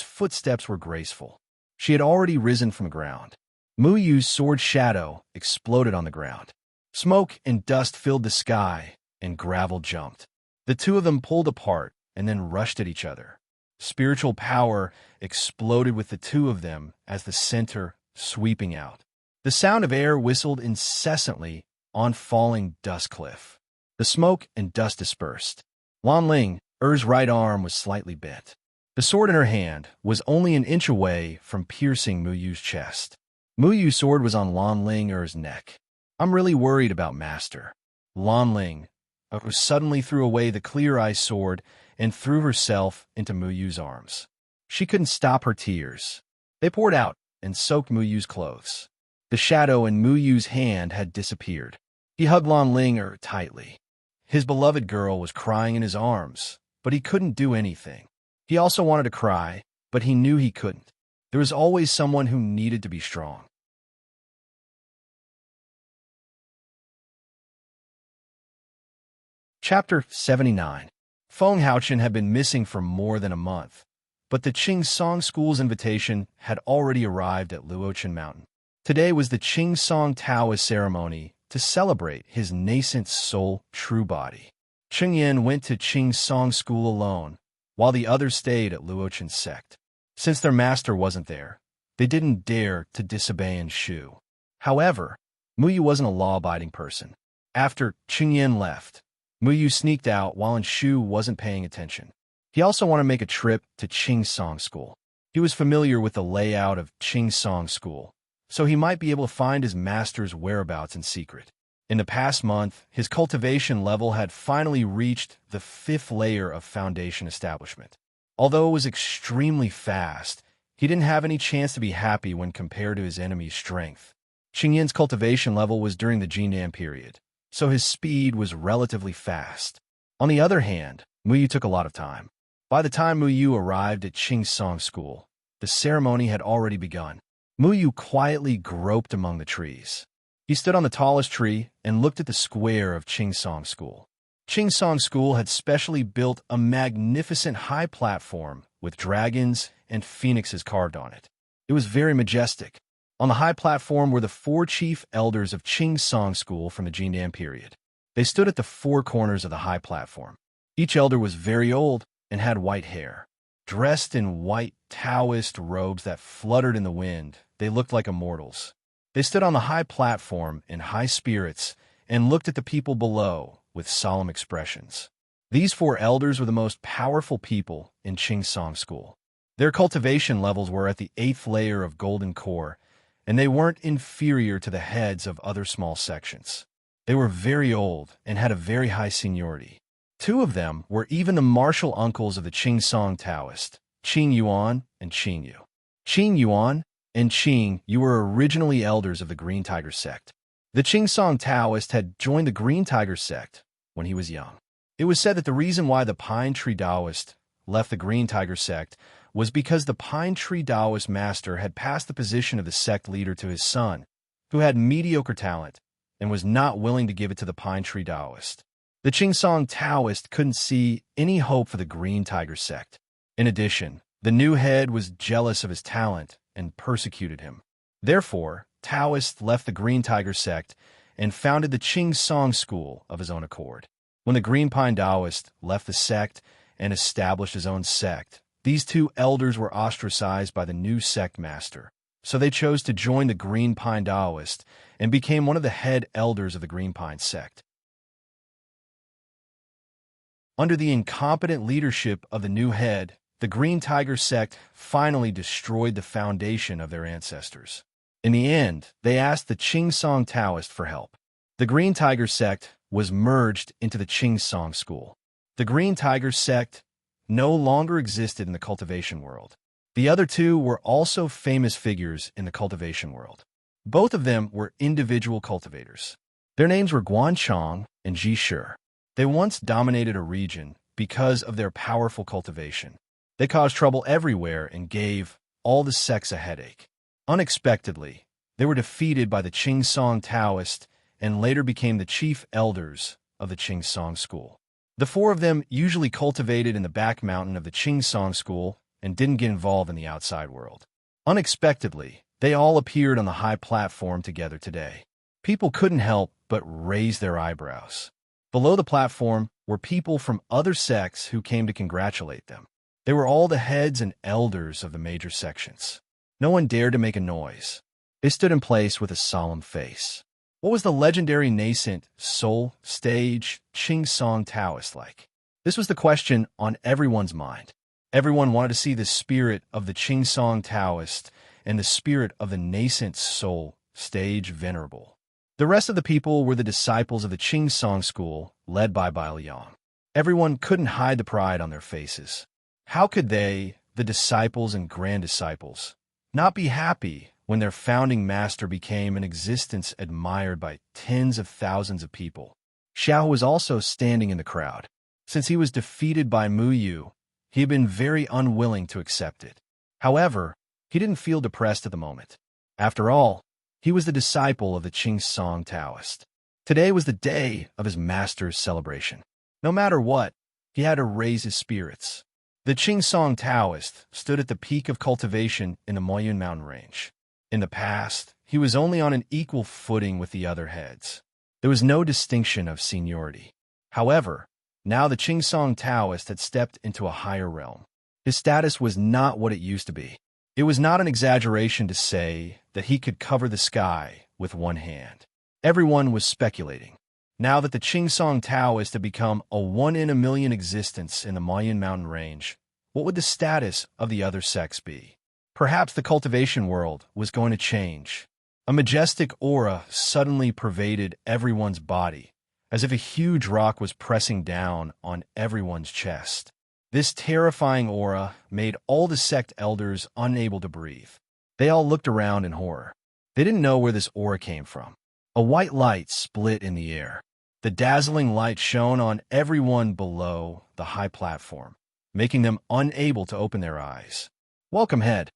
footsteps were graceful. She had already risen from the ground. Mu Yu's sword shadow exploded on the ground. Smoke and dust filled the sky, and gravel jumped. The two of them pulled apart and then rushed at each other. Spiritual power exploded with the two of them as the center sweeping out. The sound of air whistled incessantly on falling dust cliff. The smoke and dust dispersed. Lan Ling, Er's right arm was slightly bent. The sword in her hand was only an inch away from piercing Mu Yu's chest. Mu Yu's sword was on Lan Ling Er's neck. I'm really worried about Master. Lan Ling Er suddenly threw away the clear-eye sword and threw herself into Mu Yu's arms. She couldn't stop her tears. They poured out and soaked Mu Yu's clothes. The shadow in Mu Yu's hand had disappeared. He hugged Lan Ling Er tightly. His beloved girl was crying in his arms, but he couldn't do anything. He also wanted to cry, but he knew he couldn't. There was always someone who needed to be strong. Chapter 79. Feng Haochen had been missing for more than a month, but the Qing Song School's invitation had already arrived at Luochen Mountain. Today was the Qing Song Taoist ceremony to celebrate his nascent soul true body. Cheng Yin went to Qing Song School alone, while the others stayed at Luochen's sect. Since their master wasn't there, they didn't dare to disobey Shu. However, Mu Yu wasn't a law-abiding person. After Cheng Yin left, Mu Yu sneaked out while Shu wasn't paying attention. He also wanted to make a trip to Qing Song School. He was familiar with the layout of Qing Song School, so he might be able to find his master's whereabouts in secret. In the past month, his cultivation level had finally reached the 5th layer of foundation establishment. Although it was extremely fast, he didn't have any chance to be happy when compared to his enemy's strength. Cheng Yin's cultivation level was during the Jinan period, so his speed was relatively fast. On the other hand, Mu Yu took a lot of time. By the time Mu Yu arrived at Qing Song School, the ceremony had already begun. Mu Yu quietly groped among the trees. He stood on the tallest tree and looked at the square of Qing Song School. Qing Song School had specially built a magnificent high platform with dragons and phoenixes carved on it. It was very majestic. On the high platform were the 4 chief elders of Qing Song School from the Jinan period. They stood at the 4 corners of the high platform. Each elder was very old and had white hair. Dressed in white Taoist robes that fluttered in the wind, they looked like immortals. They stood on the high platform in high spirits and looked at the people below with solemn expressions. These 4 elders were the most powerful people in Qing Song School. Their cultivation levels were at the 8th layer of Golden Core, and they weren't inferior to the heads of other small sections. They were very old and had a very high seniority. 2 of them were even the martial uncles of the Qing Song Taoist, Qing Yuan and Qing Yu. Qing Yuan and Qing Yu were originally elders of the Green Tiger sect. The Qing Song Taoist had joined the Green Tiger sect when he was young. It was said that the reason why the Pine Tree Taoist left the Green Tiger sect was because the Pine Tree Taoist master had passed the position of the sect leader to his son, who had mediocre talent and was not willing to give it to the Pine Tree Taoist. The Qing Song Taoist couldn't see any hope for the Green Tiger sect. In addition, the new head was jealous of his talent and persecuted him. Therefore, Taoist left the Green Tiger sect and founded the Qing Song School of his own accord. When the Green Pine Taoist left the sect and established his own sect, these 2 elders were ostracized by the new sect master, so they chose to join the Green Pine Taoist and became one of the head elders of the Green Pine sect. Under the incompetent leadership of the new head, the Green Tiger sect finally destroyed the foundation of their ancestors. In the end, they asked the Qing Song Taoist for help. The Green Tiger sect was merged into the Qing Song School. The Green Tiger sect no longer existed in the cultivation world. The other 2 were also famous figures in the cultivation world. Both of them were individual cultivators. Their names were Guanchong and Ji Shi. They once dominated a region because of their powerful cultivation. They caused trouble everywhere and gave all the sects a headache. Unexpectedly, they were defeated by the Qing Song Taoist and later became the chief elders of the Qing Song School. The 4 of them usually cultivated in the back mountain of the Qing Song School and didn't get involved in the outside world. Unexpectedly, They all appeared on the high platform together today. People couldn't help but raise their eyebrows. Below the platform were people from other sects who came to congratulate them. They were all the heads and elders of the major sections. No one dared to make a noise. They stood in place with a solemn face. What was the legendary nascent soul stage Qing Song Taoist like? This was the question on everyone's mind. Everyone wanted to see the spirit of the Qing Song Taoist and the spirit of the nascent soul stage venerable. The rest of the people were the disciples of the Qing Song school, led by Bai Liang. Everyone couldn't hide the pride on their faces. How could they, the disciples and grand disciples, not be happy when their founding master became an existence admired by tens of thousands of people? Xiao was also standing in the crowd. Since he was defeated by Mu Yu, he had been very unwilling to accept it. However, he didn't feel depressed at the moment. After all, he was the disciple of the Qing Song Taoist. Today was the day of his master's celebration. No matter what, he had to raise his spirits. The Qing Song Taoist stood at the peak of cultivation in the Moyun mountain range. In the past, he was only on an equal footing with the other heads. There was no distinction of seniority. However, now the Qing Song Taoist had stepped into a higher realm. His status was not what it used to be. It was not an exaggeration to say that he could cover the sky with one hand. Everyone was speculating. Now that the Qing Song Taoist had become a one-in-a-million existence in the Moyun mountain range, what would the status of the other sects be? Perhaps the cultivation world was going to change. A majestic aura suddenly pervaded everyone's body, as if a huge rock was pressing down on everyone's chest. This terrifying aura made all the sect elders unable to breathe. They all looked around in horror. They didn't know where this aura came from. A white light split in the air. The dazzling light shone on everyone below the high platform, making them unable to open their eyes. Welcome, head.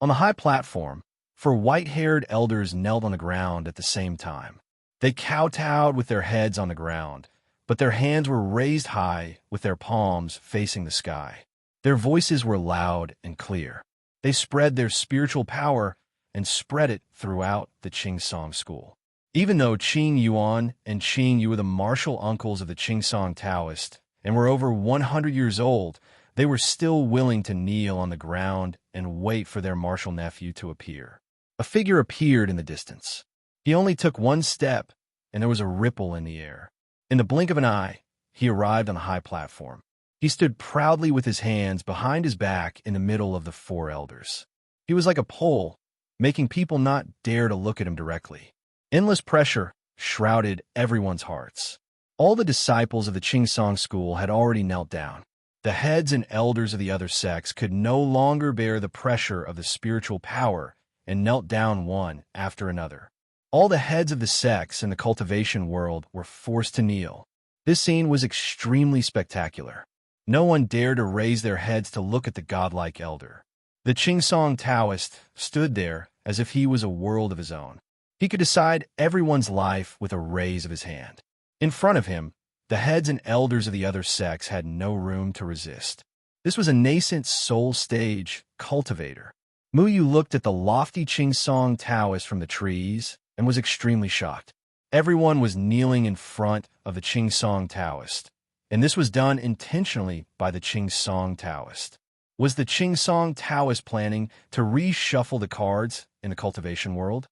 On the high platform, four white-haired elders knelt on the ground at the same time. They kowtowed with their heads on the ground, but their hands were raised high with their palms facing the sky. Their voices were loud and clear. They spread their spiritual power and spread it throughout the Qing Song school. Even though Qing Yuan and Qing Yu were the martial uncles of the Qing Song Taoist and were over 100 years old, they were still willing to kneel on the ground and wait for their martial nephew to appear. A figure appeared in the distance. He only took one step, and there was a ripple in the air. In the blink of an eye, he arrived on the high platform. He stood proudly with his hands behind his back in the middle of the four elders. He was like a pole, making people not dare to look at him directly. Endless pressure shrouded everyone's hearts. All the disciples of the Qing Song school had already knelt down. The heads and elders of the other sects could no longer bear the pressure of the spiritual power and knelt down one after another. All the heads of the sects in the cultivation world were forced to kneel. This scene was extremely spectacular. No one dared to raise their heads to look at the godlike elder. The Qing Song Taoist stood there as if he was a world of his own. He could decide everyone's life with a raise of his hand. In front of him, the heads and elders of the other sects had no room to resist. This was a nascent soul stage cultivator. Mu Yu looked at the lofty Qing Song Taoist from the trees and was extremely shocked. Everyone was kneeling in front of the Qing Song Taoist, and this was done intentionally by the Qing Song Taoist. Was the Qing Song Taoist planning to reshuffle the cards in the cultivation world?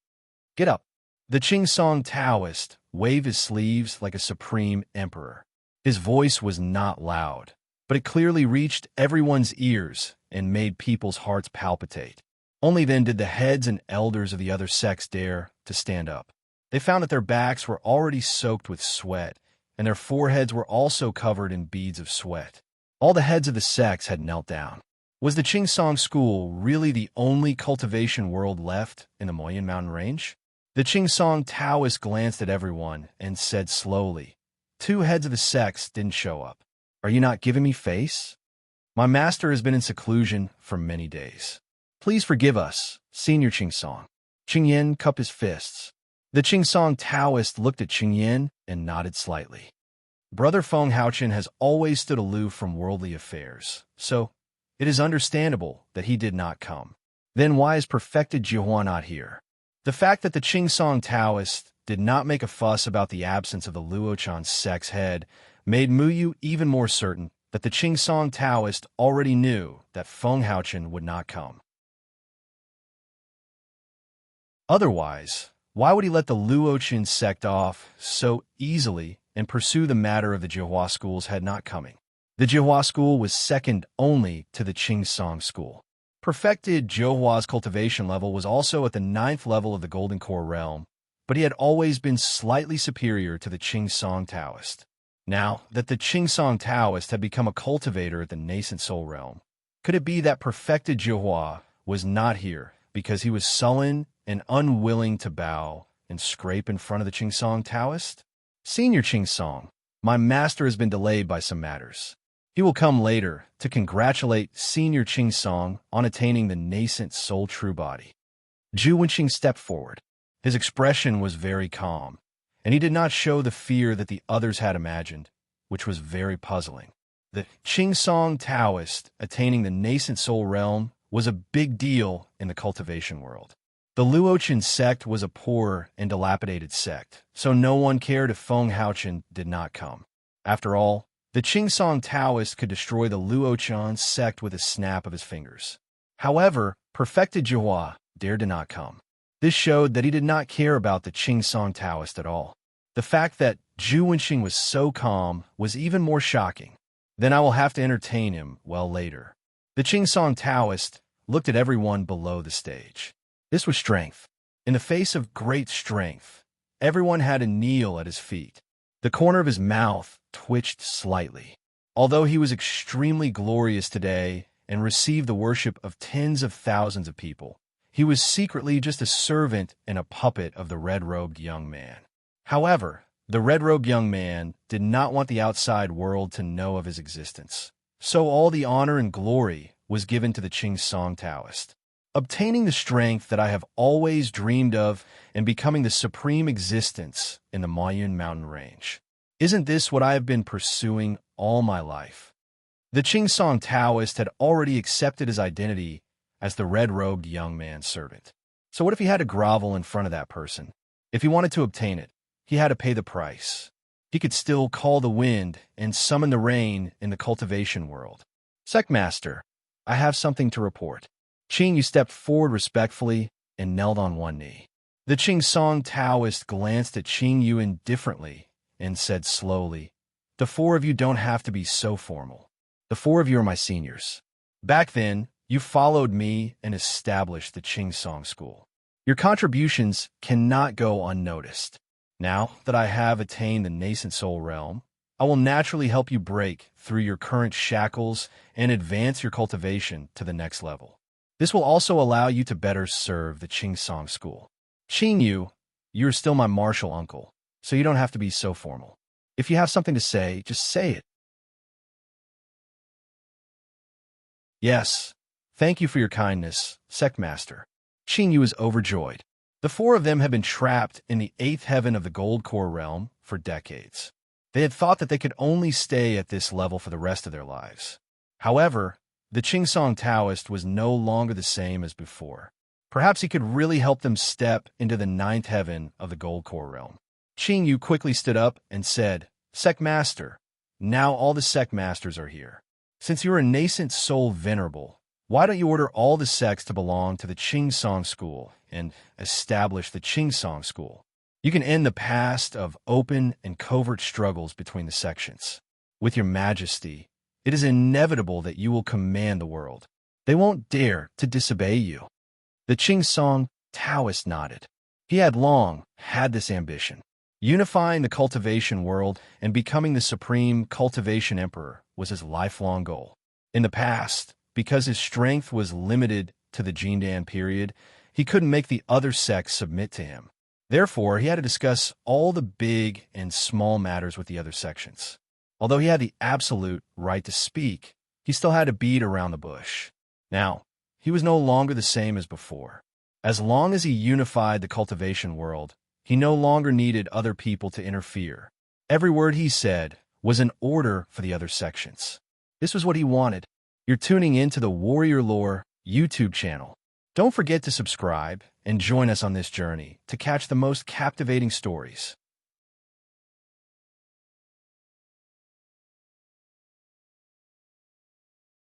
Get up. The Qing Song Taoist waved his sleeves like a supreme emperor. His voice was not loud, but it clearly reached everyone's ears and made people's hearts palpitate. Only then did the heads and elders of the other sects dare to stand up. They found that their backs were already soaked with sweat, and their foreheads were also covered in beads of sweat. All the heads of the sects had knelt down. Was the Qing Song school really the only cultivation world left in the Moyun mountain range? The Qing Song Taoist glanced at everyone and said slowly, "Two heads of the sects didn't show up. Are you not giving me face? My master has been in seclusion for many days. Please forgive us, Senior Qing Song." Qing Yin cupped his fists. The Qing Song Taoist looked at Qing Yin and nodded slightly. Brother Feng Haochen has always stood aloof from worldly affairs, so It is understandable that he did not come. Then why is perfected Jiuhua not here? The fact that the Qingsong Taoist did not make a fuss about the absence of the Luochan sect's head made Muyu even more certain that the Qingsong Taoist already knew that Feng Haochen would not come. Otherwise, why would he let the Luochen sect off so easily and pursue the matter of the Jiuhua school's head not coming? The Jiuhua school was second only to the Qingsong school. Perfected Jiuhua's cultivation level was also at the 9th level of the Golden Core realm, but he had always been slightly superior to the Qingsong Taoist. Now that the Qingsong Taoist had become a cultivator at the nascent soul realm, could it be that perfected Jiuhua was not here because he was sullen and unwilling to bow and scrape in front of the Qingsong Taoist? Senior Qingsong, my master has been delayed by some matters. He will come later to congratulate Senior Qingsong on attaining the nascent soul true body. Zhu Wenqing stepped forward. His expression was very calm, and he did not show the fear that the others had imagined, which was very puzzling. The Qingsong Taoist attaining the nascent soul realm was a big deal in the cultivation world. The Luochen sect was a poor and dilapidated sect, so no one cared if Feng Haochen did not come. After all, the Qingsong Taoist could destroy the Luochen sect with a snap of his fingers. However, perfected Jiuhua dared to not come. This showed that he did not care about the Qingsong Taoist at all. The fact that Zhu Wenqing was so calm was even more shocking. Then I will have to entertain him well later. The Qingsong Taoist looked at everyone below the stage. This was strength. In the face of great strength, everyone had to kneel at his feet. The corner of his mouth twitched slightly. Although he was extremely glorious today and received the worship of tens of thousands of people, he was secretly just a servant and a puppet of the red-robed young man. However, the red-robed young man did not want the outside world to know of his existence, so all the honor and glory was given to the Qingsong Taoist. Obtaining the strength that I have always dreamed of and becoming the supreme existence in the Maoyun mountain range. Isn't this what I have been pursuing all my life? The Qingsong Taoist had already accepted his identity as the red-robed young man's servant. So what if he had to grovel in front of that person? If he wanted to obtain it, he had to pay the price. He could still call the wind and summon the rain in the cultivation world. Sectmaster, I have something to report. Qing Yu stepped forward respectfully and knelt on one knee. The Qingsong Taoist glanced at Qing Yu indifferently and said slowly, "The four of you don't have to be so formal. The four of you are my seniors. Back then, you followed me and established the Qingsong school. Your contributions cannot go unnoticed. Now that I have attained the nascent soul realm, I will naturally help you break through your current shackles and advance your cultivation to the next level. This will also allow you to better serve the Qingsong school. Qing Yu, you're still my martial uncle, so you don't have to be so formal. If you have something to say, just say it." "Yes, thank you for your kindness, Sectmaster." Qing Yu was overjoyed. The four of them had been trapped in the 8th heaven of the Gold Core realm for decades. They had thought that they could only stay at this level for the rest of their lives. However, the Qingsong Taoist was no longer the same as before. Perhaps he could really help them step into the 9th heaven of the Gold Core realm. Qing Yu quickly stood up and said, "Sectmaster, now all the Sectmasters are here. Since you're a nascent soul venerable, why don't you order all the sects to belong to the Qingsong school and establish the Qingsong school? You can end the past of open and covert struggles between the sections. With your majesty, it is inevitable that you will command the world. They won't dare to disobey you." The Qingsong Taoist nodded. He had long had this ambition. Unifying the cultivation world and becoming the supreme cultivation emperor was his lifelong goal. In the past, because his strength was limited to the Jindan period, he couldn't make the other sects submit to him. Therefore, he had to discuss all the big and small matters with the other sections. Although he had the absolute right to speak, he still had to beat around the bush. Now, he was no longer the same as before. As long as he unified the cultivation world, he no longer needed other people to interfere. Every word he said was an order for the other sections. This was what he wanted. You're tuning into the Warrior Lore YouTube channel. Don't forget to subscribe and join us on this journey to catch the most captivating stories.